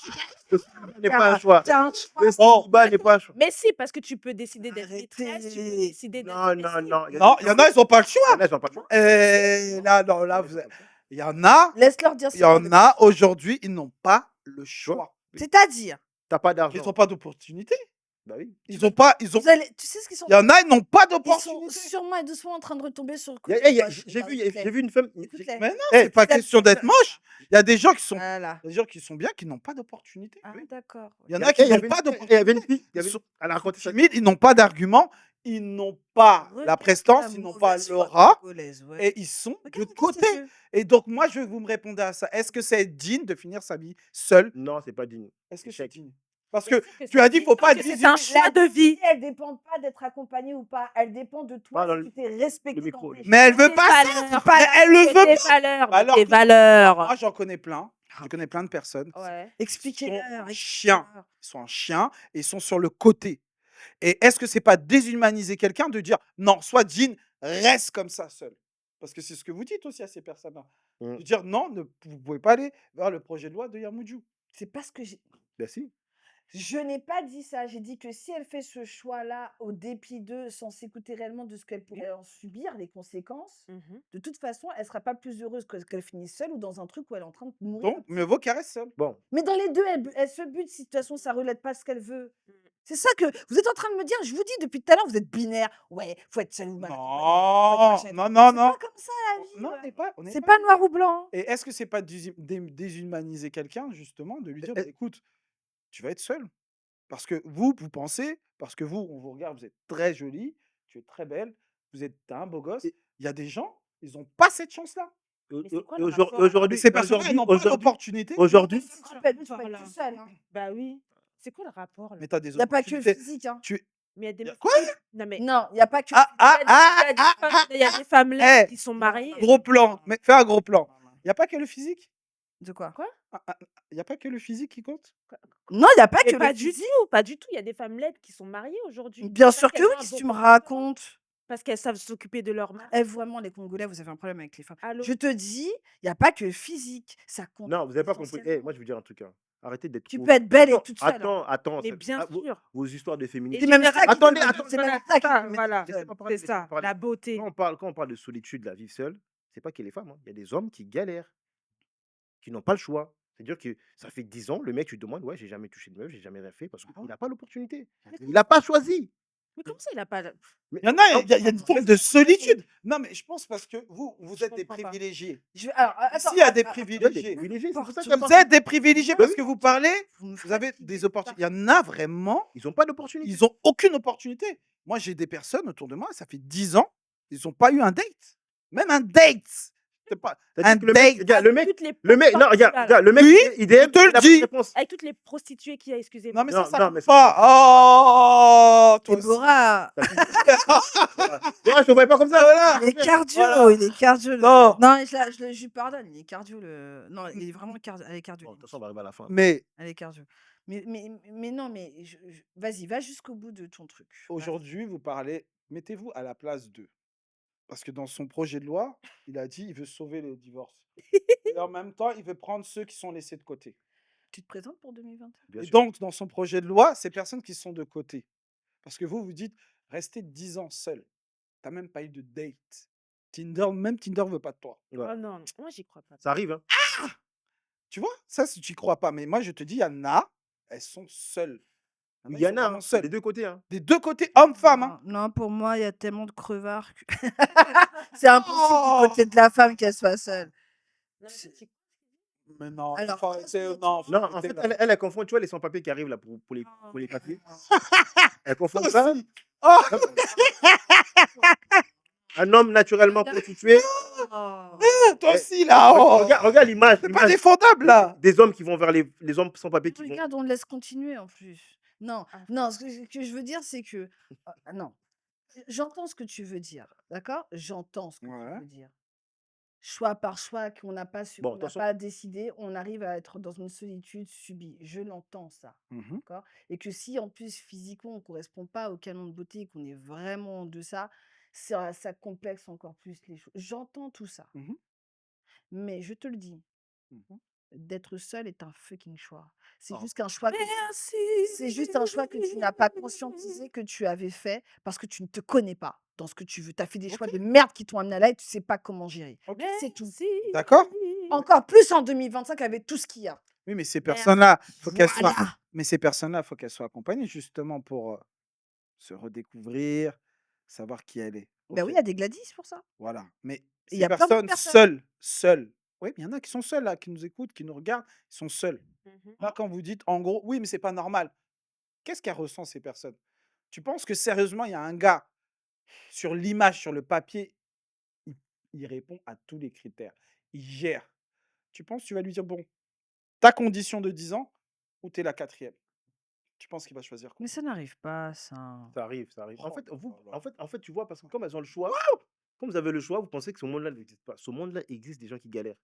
Le célibat n'est pas un choix. C'est un choix. Le célibat n'est pas un choix. Mais si, parce que tu peux décider d'être maîtresse, tu peux Arrêtez. décider d'être... Non, Mais non, si. non. non, il y en a, ils ont pas le choix. Il y en a, ils ont pas le choix. Là, non, là, il y en a, Laisse-leur dire il y ça. en a aujourd'hui, ils n'ont pas le choix. C'est-à-dire, T'as pas Ils d'argent. n'ont pas d'opportunité. Bah oui. Ils ont pas, ils ont. tu sais ce qu'ils sont. Il y en a, ils n'ont pas Ils sont d'opportunité. sûrement et doucement en train de retomber sur le Y a- côté. y a- moche. J'ai vu une femme. Écoute-les. Mais non, Eh, c'est pas question d'être moche. Il y a des gens qui sont, Voilà. il y a des gens qui sont bien, qui n'ont pas d'opportunité. Ah, d'accord. Il y en a qui n'ont pas Il y d'opportunité. avait une fille. Ils sont Elle a raconté ça. timides, ils n'ont pas d'argument, ils n'ont pas la prestance, ils n'ont pas l'aura, et ils sont de côté. Et donc, moi, je veux que vous me répondez à ça. Est-ce que c'est digne de finir sa vie seul? Non, c'est pas digne. Est-ce que c'est Échec. digne? Parce que tu as dit, il faut pas que c'est diviser. un choix de vie. Elle dépend pas d'être accompagnée ou pas. Elle dépend de toi Pas dans si le- tu t'es respecté. le micro. dans tes Mais elle veut Tes pas ça. valeurs. Mais elle le veut Tes pas. valeurs. Alors Tes que- valeurs. Moi, j'en connais plein. Je connais plein de personnes. Ouais. Expliquez-leur. Ils sont chiens. Ils sont un chien et ils sont sur le côté. Et est-ce que c'est pas déshumaniser quelqu'un de dire non, sois digne, reste comme ça seul? Parce que c'est ce que vous dites aussi à ces personnes-là. Mm. De dire non, vous pouvez pas aller vers le projet de loi de Yamoudjou. C'est pas ce que j'ai. Bah si. Je n'ai pas dit ça. J'ai dit que si elle fait ce choix-là au dépit d'eux, sans s'écouter réellement de ce qu'elle pourrait en subir, les conséquences, de toute façon, elle sera pas plus heureuse qu'elle finisse seule ou dans un truc où elle est en train de mourir. Donc, mieux vaut qu'elle reste seule. Bon. Mais dans les deux, elle se bute si de toute façon, ça relève pas ce qu'elle veut. C'est ça que vous êtes en train de me dire. Je vous dis depuis tout à l'heure, vous êtes binaire. Ouais, faut être seul ou mal. Non, non, non, C'est non. pas comme ça la vie. Non, ouais. on n'est C'est pas noir ou blanc. Et est-ce que c'est pas déshumaniser quelqu'un, justement, de lui dire bah, écoute, tu vas être seul? Parce que vous pensez, parce que vous, on vous regarde, vous êtes très jolie, tu es très belle, t'as un beau gosse. Il y a des gens, ils n'ont pas cette chance-là. Mais c'est quoi Et le aujourd- rapport? Aujourd'hui, Ces personnes-là, ils n'ont pas aujourd'hui, d'opportunité. aujourd'hui, Tu peux être tout seul. Hein. Bah oui. C'est quoi le rapport là? Mais tu as des Il n'y a pas que le opportunités. physique. Hein. Mais il y a des meufs Quoi? Non mais Non, il n'y a pas que. il y a des femmes là qui sont mariées. Gros plan, mais fais un gros plan. Il n'y a pas que le physique? De quoi? Il n'y a pas que le physique qui compte? Non, il n'y a pas Mais que pas le du physique. tout, pas du tout. Il y a des femmes laides qui sont mariées aujourd'hui. Bien Parce sûr que qu'elles oui, ont un si tu bon me comportement, racontes. Parce qu'elles savent s'occuper de leur mari. Eh, vraiment, les Congolais, vous avez un problème avec les femmes. Allô? Je te dis, il n'y a pas que le physique. Ça compte. non, vous n'avez pas compris. essentiellement. Moi, je vais vous dire un truc. Hein. Arrêtez d'être. Tu trop- peux être belle et Attends, toute seule. Attends. Mais ça- bien vos, sûr. vos histoires de féminisme. C'est même ça qui Attendez, te- attendez. c'est même ça qui te met Voilà, toute seule. Laissez-moi parler, c'est ça, laissez-moi parler. la beauté. Quand on parle de solitude, la vie seule, c'est pas que les femmes. Hein. Il y a des hommes qui galèrent, qui n'ont pas le choix. C'est-à-dire que ça fait 10 ans, le mec, tu te demandes, ouais, j'ai jamais touché de meuf, j'ai jamais rien fait parce qu'il n'a pas l'opportunité. Il n'a pas choisi. Mais comment ça, il a pas... Mais- Il y en a, il y a une forme de solitude. Non, mais je pense parce que vous Je êtes des comprends pas. privilégiés. Alors, attends, S'il y a des Des privilégiés, privilégiés, c'est pour ça qu'il y a vous pas- êtes des privilégiés parce que vous parlez, Vous me vous avez fatiguez. des opportunités. Il y en a vraiment, Ils n'ont pas d'opportunité. ils n'ont aucune opportunité. Moi, j'ai des personnes autour de moi, ça fait 10 ans, ils n'ont pas eu un date. Même un date. C'est pas C'est-à-dire un que le mec, date. regarde, le mec, Toutes les le mec, non, plateformes regarde, sociales. le mec, Oui, idéal, je te le il a pas dis. de réponse. Avec toutes les prostituées qu'il y a, excusez-moi. Non, mais Non, ça non, compte mais ça- pas. Oh, toi aussi. Déborah, Ouais, je te voyais pas comme ça. Voilà. il est cardio, Voilà. il est cardio. Non. Non, je lui pardonne, il est cardio. Non, il est vraiment cardio. Elle est cardio. Bon, de toute façon, on va arriver à la fin. Mais Elle est cardio. Mais non, mais vas-y, va jusqu'au bout de ton truc. aujourd'hui, vous parlez, mettez-vous à la place d'eux. Parce que dans son projet de loi, il a dit il veut sauver le divorce. Et en même temps, il veut prendre ceux qui sont laissés de côté. Tu te présentes pour 2021? Bien Et sûr. donc, dans son projet de loi, ces personnes qui sont de côté. Parce que vous dites, restez 10 ans seul. Tu n'as même pas eu de date. Même Tinder ne veut pas de toi. Ouais. Oh non, moi j'y crois pas. Ça arrive, hein. Tu vois, ça, si tu n'y crois pas. Mais moi, je te dis, il y en a, elles sont seules. Il ils y en sont a, vraiment hein, seuls. des deux côtés. Hein. Des deux côtés, hommes-femmes. Hein. Non, pour moi, il y a tellement de crevards que c'est impossible Oh. du côté de la femme qu'elle soit seule. Non, mais tu- Mais non, Alors, faut arrêter, non, faut Non, en arrêter, fait, là. elle confond, tu vois, les sans-papiers qui arrivent là pour les papiers. Elle confond Toi ça. aussi. Oh, Un homme naturellement constitué. toi aussi, là. Oh. Regarde l'image. C'est pas défendable, là. Des hommes qui vont vers les hommes sans-papiers qui vont. Regarde, on le laisse continuer en plus. Non, Ah. non, ce que je veux dire, c'est que. Non. J'entends ce que tu veux dire, d'accord? J'entends ce que tu Ouais. veux dire. Choix par choix qu'on n'a Bon, de toute façon, pas décidé, on arrive à être dans une solitude subie. Je l'entends ça, Mmh. d'accord? Et que si en plus physiquement on correspond pas au canon de beauté, qu'on est vraiment en deçà, ça complexe encore plus les choses. J'entends tout ça, Mmh. mais je te le dis, Mmh. d'être seul est un fucking choix. C'est oh, juste un choix que Merci. c'est juste un choix que tu n'as pas conscientisé que tu avais fait parce que tu ne te connais pas dans ce que tu veux. Tu as fait des choix OK, de merde qui t'ont amené là et tu sais pas comment gérer. OK. C'est tout. Merci. D'accord. Encore plus en 2025 avec tout ce qu'il y a. Oui, mais ces Merci. personnes-là, faut qu'elles soient Voilà. mais ces personnes-là, faut qu'elles soient accompagnées justement pour, se redécouvrir, savoir qui elle est. Ben OK, oui, il y a des Gladys pour ça. voilà. Mais Et il y ces a plein d'autres personnes personnes. seules, oui, mais il y en a qui sont seuls là, qui nous écoutent, qui nous regardent, ils sont seuls. Mhm. Là, quand vous dites en gros: «Oui, mais c'est pas normal», qu'est-ce qu'elles ressentent ces personnes? Tu penses que sérieusement, il y a un gars sur l'image, sur le papier, il il répond à tous les critères, il gère. Tu penses, tu vas lui dire: «Bon, ta condition de 10 ans ou tu es la 4e?» Tu penses qu'il va choisir quoi? Mais ça n'arrive pas, ça. ça arrive, ça arrive. En Oh fait, vous, là là. en fait, tu vois, parce que comme elles ont le choix, comme vous avez le choix, vous pensez que ce monde-là n'existe pas. Ce monde-là existe des gens qui galèrent.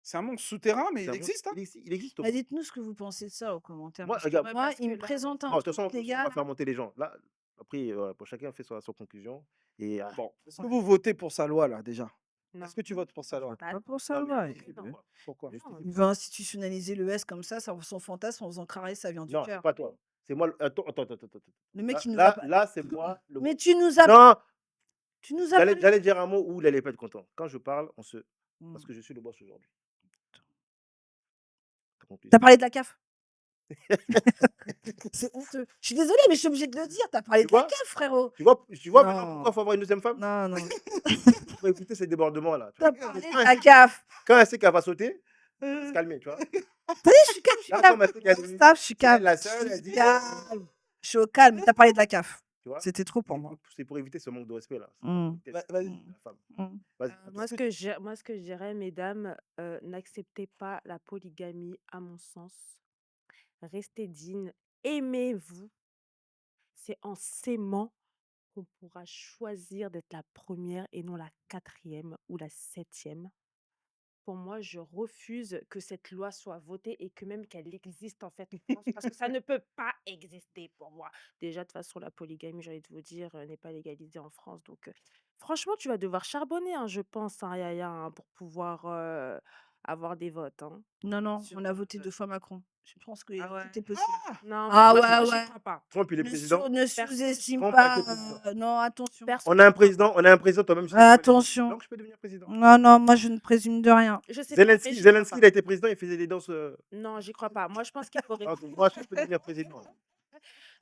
C'est un monde souterrain, mais C'est il un monde, existe, hein? il existe au Bah, monde. dites-nous ce que vous pensez de ça aux commentaires. Moi, Parce que regarde, Ouais, moi, parce il que me là, présente un bon, de toute truc, façon, les on gars. va faire monter les gens. Là, après, voilà, pour chacun fait sa conclusion. Et Bon, est-ce que Ouais. vous votez pour sa loi là déjà? non. Est-ce que tu votes pour sa loi? Bah Pas non. pour ça, non, mais ouais. justifie Non. pourquoi. Pourquoi? Justifie Il pourquoi. veut institutionnaliser le S comme ça, son fantasme en faisant carré, ça vient du Non, c'est cœur. pas toi. C'est moi. Attends. Le mec, Là, il nous a là, pas. là, c'est moi. Mais tu nous as. Non, Tu nous as pas. j'allais dire un mot où il allait pas être content. Quand je parle, on se. Parce Hmm. que je suis le boss aujourd'hui. T'as compris? T'as parlé de la CAF. C'est honteux. Je suis désolée, mais je suis obligée de le dire. T'as parlé Tu de la vois? CAF, frérot. Tu vois maintenant pourquoi Non. il faut avoir une deuxième femme? Non. Pour éviter ces débordements-là. Tu T'as vois. parlé de la CAF. Quand elle sait qu'elle va sauter, elle va se calmer, tu vois. T'as dit, je suis calme, je suis Là, calme. comme elle sait qu'elle est Stop, je suis elle est calme. la Je seule, elle suis dit. calme. Je suis au calme. T'as parlé de la CAF. Tu vois? C'était trop pour moi. C'est pour éviter ce manque de respect là. Hmm. Vas-y. La femme. Hmm. Vas-y. Moi, Est-ce ce que que je dirais, mesdames, n'acceptez pas la polygamie, à mon sens. Restez dignes, aimez-vous. C'est en s'aimant qu'on pourra choisir d'être la première et non la 4e ou la 7e. Pour moi, je refuse que cette loi soit votée et que même qu'elle existe en fait en France, parce que ça ne peut pas exister pour moi. Déjà, de toute façon, la polygamie, j'ai envie de vous dire, n'est pas légalisée en France. Donc, franchement, tu vas devoir charbonner, hein, je pense, hein, Yaya, hein, pour pouvoir avoir des votes. Hein, Non, sur, on a voté 2 fois Macron. Je pense que Ah ouais. tout est possible. Non, Ah franchement, ouais, j'y ouais. crois pas. Trump, il est président. Ne Perso, sous-estime Trump a pas. été président. Non, attention. perso, On a j'y un crois pas. président, toi-même, je sais pas. Attention. Donc, je peux devenir président. Non, moi je ne présume de rien. Je sais pas, mais j'y crois Zelensky, pas. il a été président, il faisait des danses. Non, j'y crois pas. Moi, je pense qu'il faut Ah, donc, moi, je peux devenir président.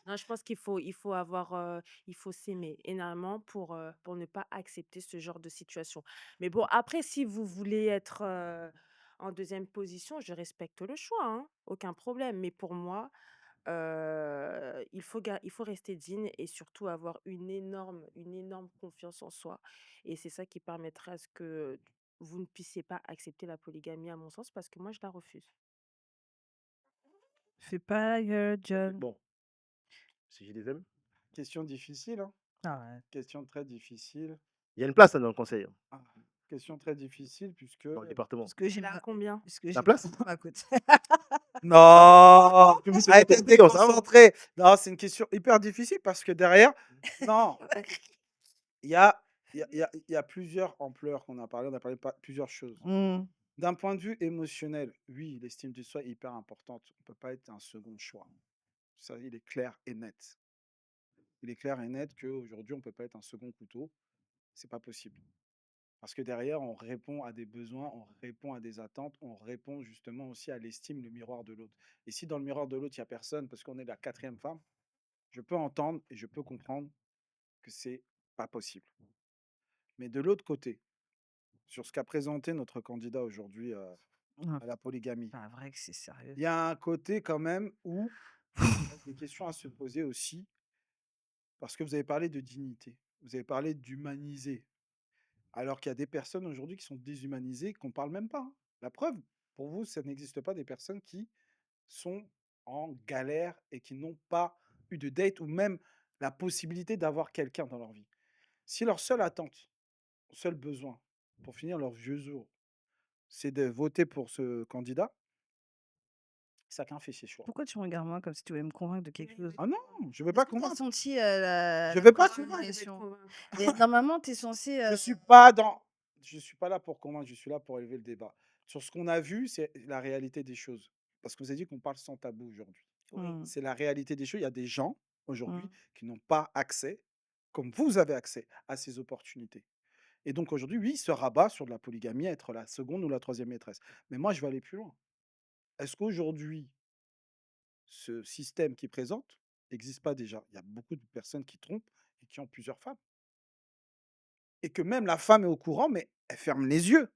Non, je pense il faut avoir, il faut s'aimer énormément pour ne pas accepter ce genre de situation. Mais bon, après, si vous voulez être en deuxième position, je respecte le choix, hein, aucun problème. Mais pour moi, il faut rester digne et surtout avoir une énorme confiance en soi. Et c'est ça qui permettra à ce que vous ne puissiez pas accepter la polygamie, à mon sens, parce que moi, je la refuse. Fais pas la gueule, Ok, John. bon, si je les aime. question difficile, hein? Arrête. Question très difficile. Il y a une place hein, dans le conseil, hein, Ah, question très difficile puisque dans le département. Parce que j'ai Là, ma... combien? Parce que La j'ai place ma femme à côté. non, Tu me dis, arrête c'est d'être compliqué, ça va. déconcentré. Non, c'est une question hyper difficile parce que derrière, non, il y a, il y a plusieurs ampleurs qu'on a parlé. On a parlé de plusieurs choses. Hmm. D'un point de vue émotionnel, oui, l'estime de soi est hyper importante. On ne peut pas être un second choix. Ça, il est clair et net. Il est clair et net qu'aujourd'hui, on ne peut pas être un second couteau. C'est pas possible. Parce que derrière, on répond à des besoins, on répond à des attentes, on répond justement aussi à l'estime, le miroir de l'autre. Et si dans le miroir de l'autre, il n'y a personne, parce qu'on est la 4e femme, je peux entendre et je peux comprendre que c'est pas possible. Mais de l'autre côté, sur ce qu'a présenté notre candidat aujourd'hui Ah, à la polygamie, pas vrai que c'est sérieux. il y a un côté quand même où il y a des questions à se poser aussi, parce que vous avez parlé de dignité, vous avez parlé d'humaniser, alors qu'il y a des personnes aujourd'hui qui sont déshumanisées, qu'on ne parle même pas. Hein. La preuve, pour vous, ça n'existe pas des personnes qui sont en galère et qui n'ont pas eu de date ou même la possibilité d'avoir quelqu'un dans leur vie. Si leur seule attente, seul besoin pour finir leurs vieux jours, c'est de voter pour ce candidat, chacun fait ses choix. Pourquoi tu me regardes moi comme si tu voulais me convaincre de quelque chose? Ah non, je ne veux Est-ce pas que tu as convaincre. senti, Je la ne veux pas Je convaincre. vais te pression? convaincre. Mais normalement, tu es censé, Je suis pas là pour convaincre, je suis là pour élever le débat. Sur ce qu'on a vu, c'est la réalité des choses. Parce que vous avez dit qu'on parle sans tabou aujourd'hui. Oui. Mmh. C'est la réalité des choses. Il y a des gens aujourd'hui Mmh. qui n'ont pas accès, comme vous avez accès, à ces opportunités. Et donc aujourd'hui, oui, il se rabat sur de la polygamie, être la seconde ou la troisième maîtresse. Mais moi, je vais aller plus loin. Est-ce qu'aujourd'hui, ce système qui présente n'existe pas déjà? Il y a beaucoup de personnes qui trompent et qui ont plusieurs femmes. Et que même la femme est au courant, mais elle ferme les yeux.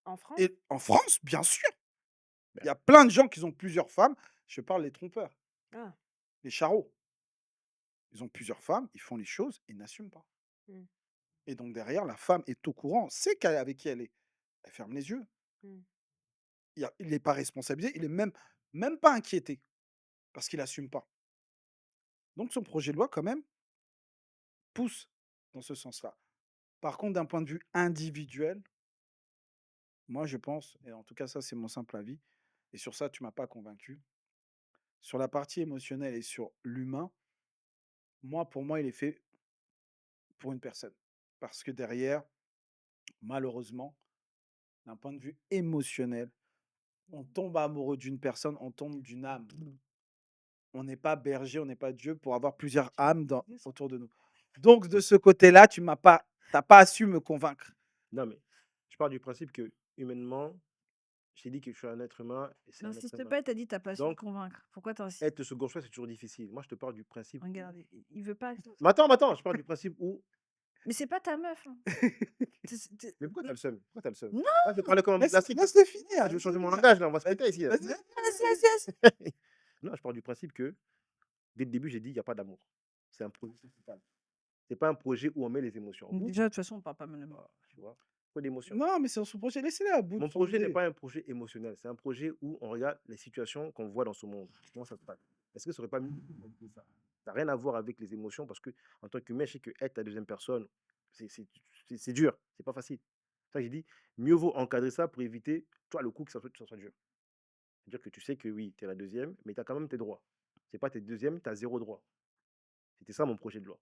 En France? Et en France, bien sûr, il Ben, y a plein de gens qui ont plusieurs femmes. Je parle des trompeurs, Ah. les charros. Ils ont plusieurs femmes, ils font les choses et n'assument pas. Mmh. Et donc derrière, la femme est au courant, sait avec qui elle est. Elle ferme les yeux. Mmh. Il n'est pas responsabilisé, il est même pas inquiété parce qu'il n'assume pas. Donc son projet de loi, quand même, pousse dans ce sens-là. Par contre, d'un point de vue individuel, moi je pense, et en tout cas ça c'est mon simple avis, et sur ça tu m'as pas convaincu, sur la partie émotionnelle et sur l'humain, pour moi il est fait pour une personne. Parce que derrière, malheureusement, d'un point de vue émotionnel, on tombe amoureux d'une personne, on tombe d'une âme. On n'est pas berger, on n'est pas Dieu pour avoir plusieurs âmes autour de nous. Donc de ce côté-là, t'as pas su me convaincre. Non, mais je pars du principe que, humainement, j'ai dit que je suis un être humain et c'est un être N'insiste humain. pas, tu as dit: «Tu pas su me Donc, convaincre». Pourquoi tu insistes? être second choix, c'est toujours difficile. Moi, je te parle du principe. Regarde, il veut pas. Mais attends, je parle du principe où. Mais c'est pas ta meuf, hein. Tu Mais pourquoi t'as le seum? Pourquoi t'as le seum? Non! Ah, je vais parler comme un classique. Laisse-le finir. Ah, je vais changer mon langage, là, on va se péter ici. Là. Vas-y. Yes. Non, je pars du principe que, dès le début, j'ai dit, il n'y a pas d'amour. C'est un projet social. C'est pas un projet où on met les émotions. Vous, Déjà, de toute façon, on parle pas même ah, tu vois, pas d'émotions. Non, mais c'est son projet. Laissez-le à bout de Mon son projet n'est idée. pas un projet émotionnel. C'est un projet où on regarde les situations qu'on voit dans ce monde. Comment ça se passe? Est-ce que ça aurait pas mieux que ça? Ça n'a rien à voir avec les émotions parce que, en tant qu'humain, je sais que être la deuxième personne, c'est dur. C'est pas facile. C'est ça que j'ai dit, mieux vaut encadrer ça pour éviter, toi, le coup que ça soit dur. C'est-à-dire que tu sais que oui, tu es la deuxième, mais tu as quand même tes droits. C'est pas tes deuxièmes, tu as zéro droit. C'était ça mon projet de loi.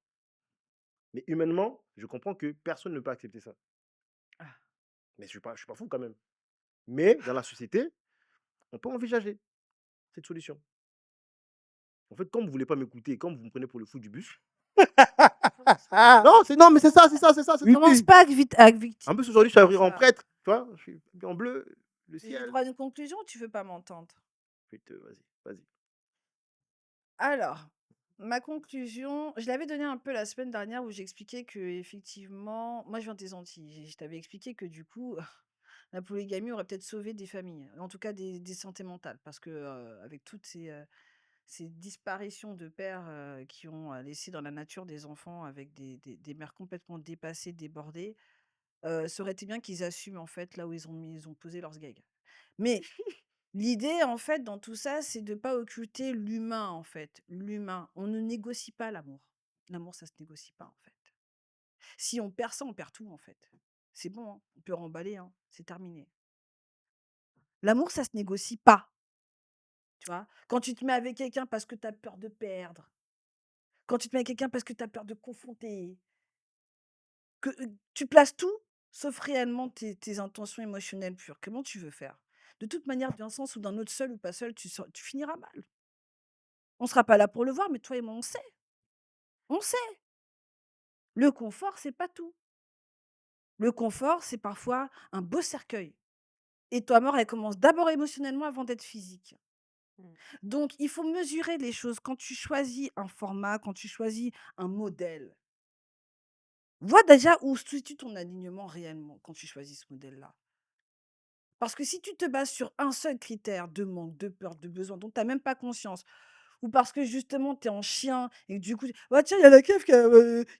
Mais humainement, je comprends que personne ne peut accepter ça. Ah. Mais je suis pas fou quand même. Mais dans la société, on peut envisager cette solution. En fait, comme vous voulez pas m'écouter, comme vous me prenez pour le fou du bus. Non, mais c'est ça. Oui, Commence oui. pas avec victime. En plus, aujourd'hui, je suis en Ça. prêtre. Tu vois, je suis en bleu, le J'ai le ciel. droit d'une conclusion ou tu veux pas m'entendre? Putain, vas-y. Alors, ma conclusion, je l'avais donnée un peu la semaine dernière où j'expliquais que effectivement, moi je viens des Antilles. Je t'avais expliqué que du coup, la polygamie aurait peut-être sauvé des familles, en tout cas des santé mentales, parce que avec toutes ces disparitions de pères qui ont laissé dans la nature des enfants avec des mères complètement dépassées, débordées, ça aurait été bien qu'ils assument en fait là où ils ont posé leurs gags. Mais l'idée, en fait, dans tout ça, c'est de pas occulter l'humain, en fait. L'humain. On ne négocie pas l'amour. L'amour, ça se négocie pas, en fait. Si on perd ça, on perd tout, en fait. C'est bon, hein, on peut remballer, hein, c'est terminé. L'amour, ça se négocie pas. Tu vois? Quand tu te mets avec quelqu'un parce que tu as peur de perdre, quand tu te mets avec quelqu'un parce que tu as peur de confronter, que tu places tout sauf réellement tes intentions émotionnelles pures. Comment tu veux faire? De toute manière, d'un sens ou d'un autre, seul ou pas seul, tu finiras mal. On sera pas là pour le voir, mais toi et moi, on sait. On sait. Le confort, c'est pas tout. Le confort, c'est parfois un beau cercueil. Et ta mort, elle commence d'abord émotionnellement avant d'être physique. Mmh. Donc, il faut mesurer les choses. Quand tu choisis un format, quand tu choisis un modèle, vois déjà où se situe ton alignement réellement quand tu choisis ce modèle-là. Parce que si tu te bases sur un seul critère de manque, de peur, de besoin, dont tu n'as même pas conscience, ou parce que justement tu es en chien et que du coup, «Ah tiens, il y a la keuf il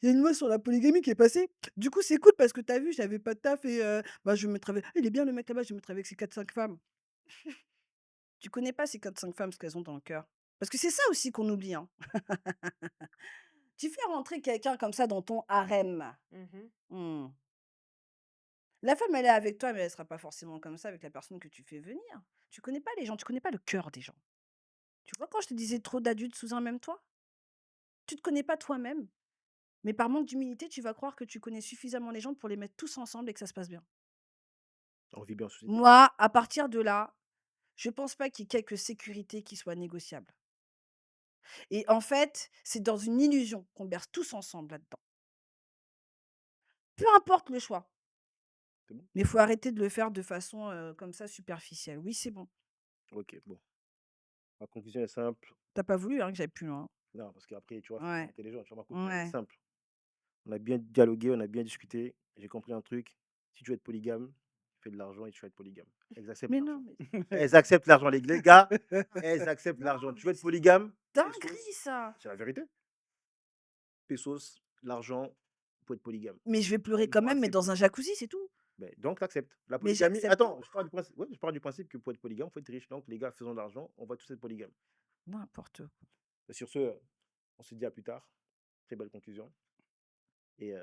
y a une loi sur la polygamie qui est passée. Du coup, c'est cool parce que tu as vu, j'avais pas de taf et bah, je vais me mettre avec il est bien le mec là-bas, je vais me mettre avec ces 4-5 femmes». Tu connais pas ces 4-5 femmes, ce qu'elles ont dans le cœur. Parce que c'est ça aussi qu'on oublie, hein. Tu fais rentrer quelqu'un comme ça dans ton harem. Mmh. Mmh. La femme, elle est avec toi, mais elle sera pas forcément comme ça avec la personne que tu fais venir. Tu connais pas les gens, tu connais pas le cœur des gens. Tu vois, quand je te disais trop d'adultes sous un même toit, tu te connais pas toi-même. Mais par manque d'humilité, tu vas croire que tu connais suffisamment les gens pour les mettre tous ensemble et que ça se passe bien. On vit bien en société. Moi, à partir de là, je pense pas qu'il y ait quelque sécurité qui soit négociable. Et en fait, c'est dans une illusion qu'on berce tous ensemble là-dedans. Peu importe le choix, C'est bon? mais il faut arrêter de le faire de façon comme ça superficielle. Oui, c'est bon. Ok, bon. Ma conclusion est simple. T'as pas voulu hein, que j'aille plus loin. Non, parce qu'après, tu vois, faut Ouais, monter les gens. Tu vois, ma conclusion est ouais. simple. On a bien dialogué, on a bien discuté. J'ai compris un truc. Si tu veux être polygame, tu fais de l'argent et tu vas être polygame. Elles acceptent Mais l'argent. non, mais Elles acceptent l'argent. Les gars, elles acceptent l'argent. non, Tu mais veux être c'est polygame? dinguerie Pesos, ça. c'est la vérité. Pesos, l'argent, pour être polygame. Mais je vais pleurer Elles quand vont même, mais accepter. dans un jacuzzi, c'est tout. Ben, donc, tu acceptes. La Mais polygamie. j'accepte Attends, pas. je pars du principe que pour être polygame, il faut être riche. Donc, les gars, faisons de l'argent, on va tous être polygame. N'importe quoi. Sur ce, on se dit à plus tard. Très belle conclusion. Et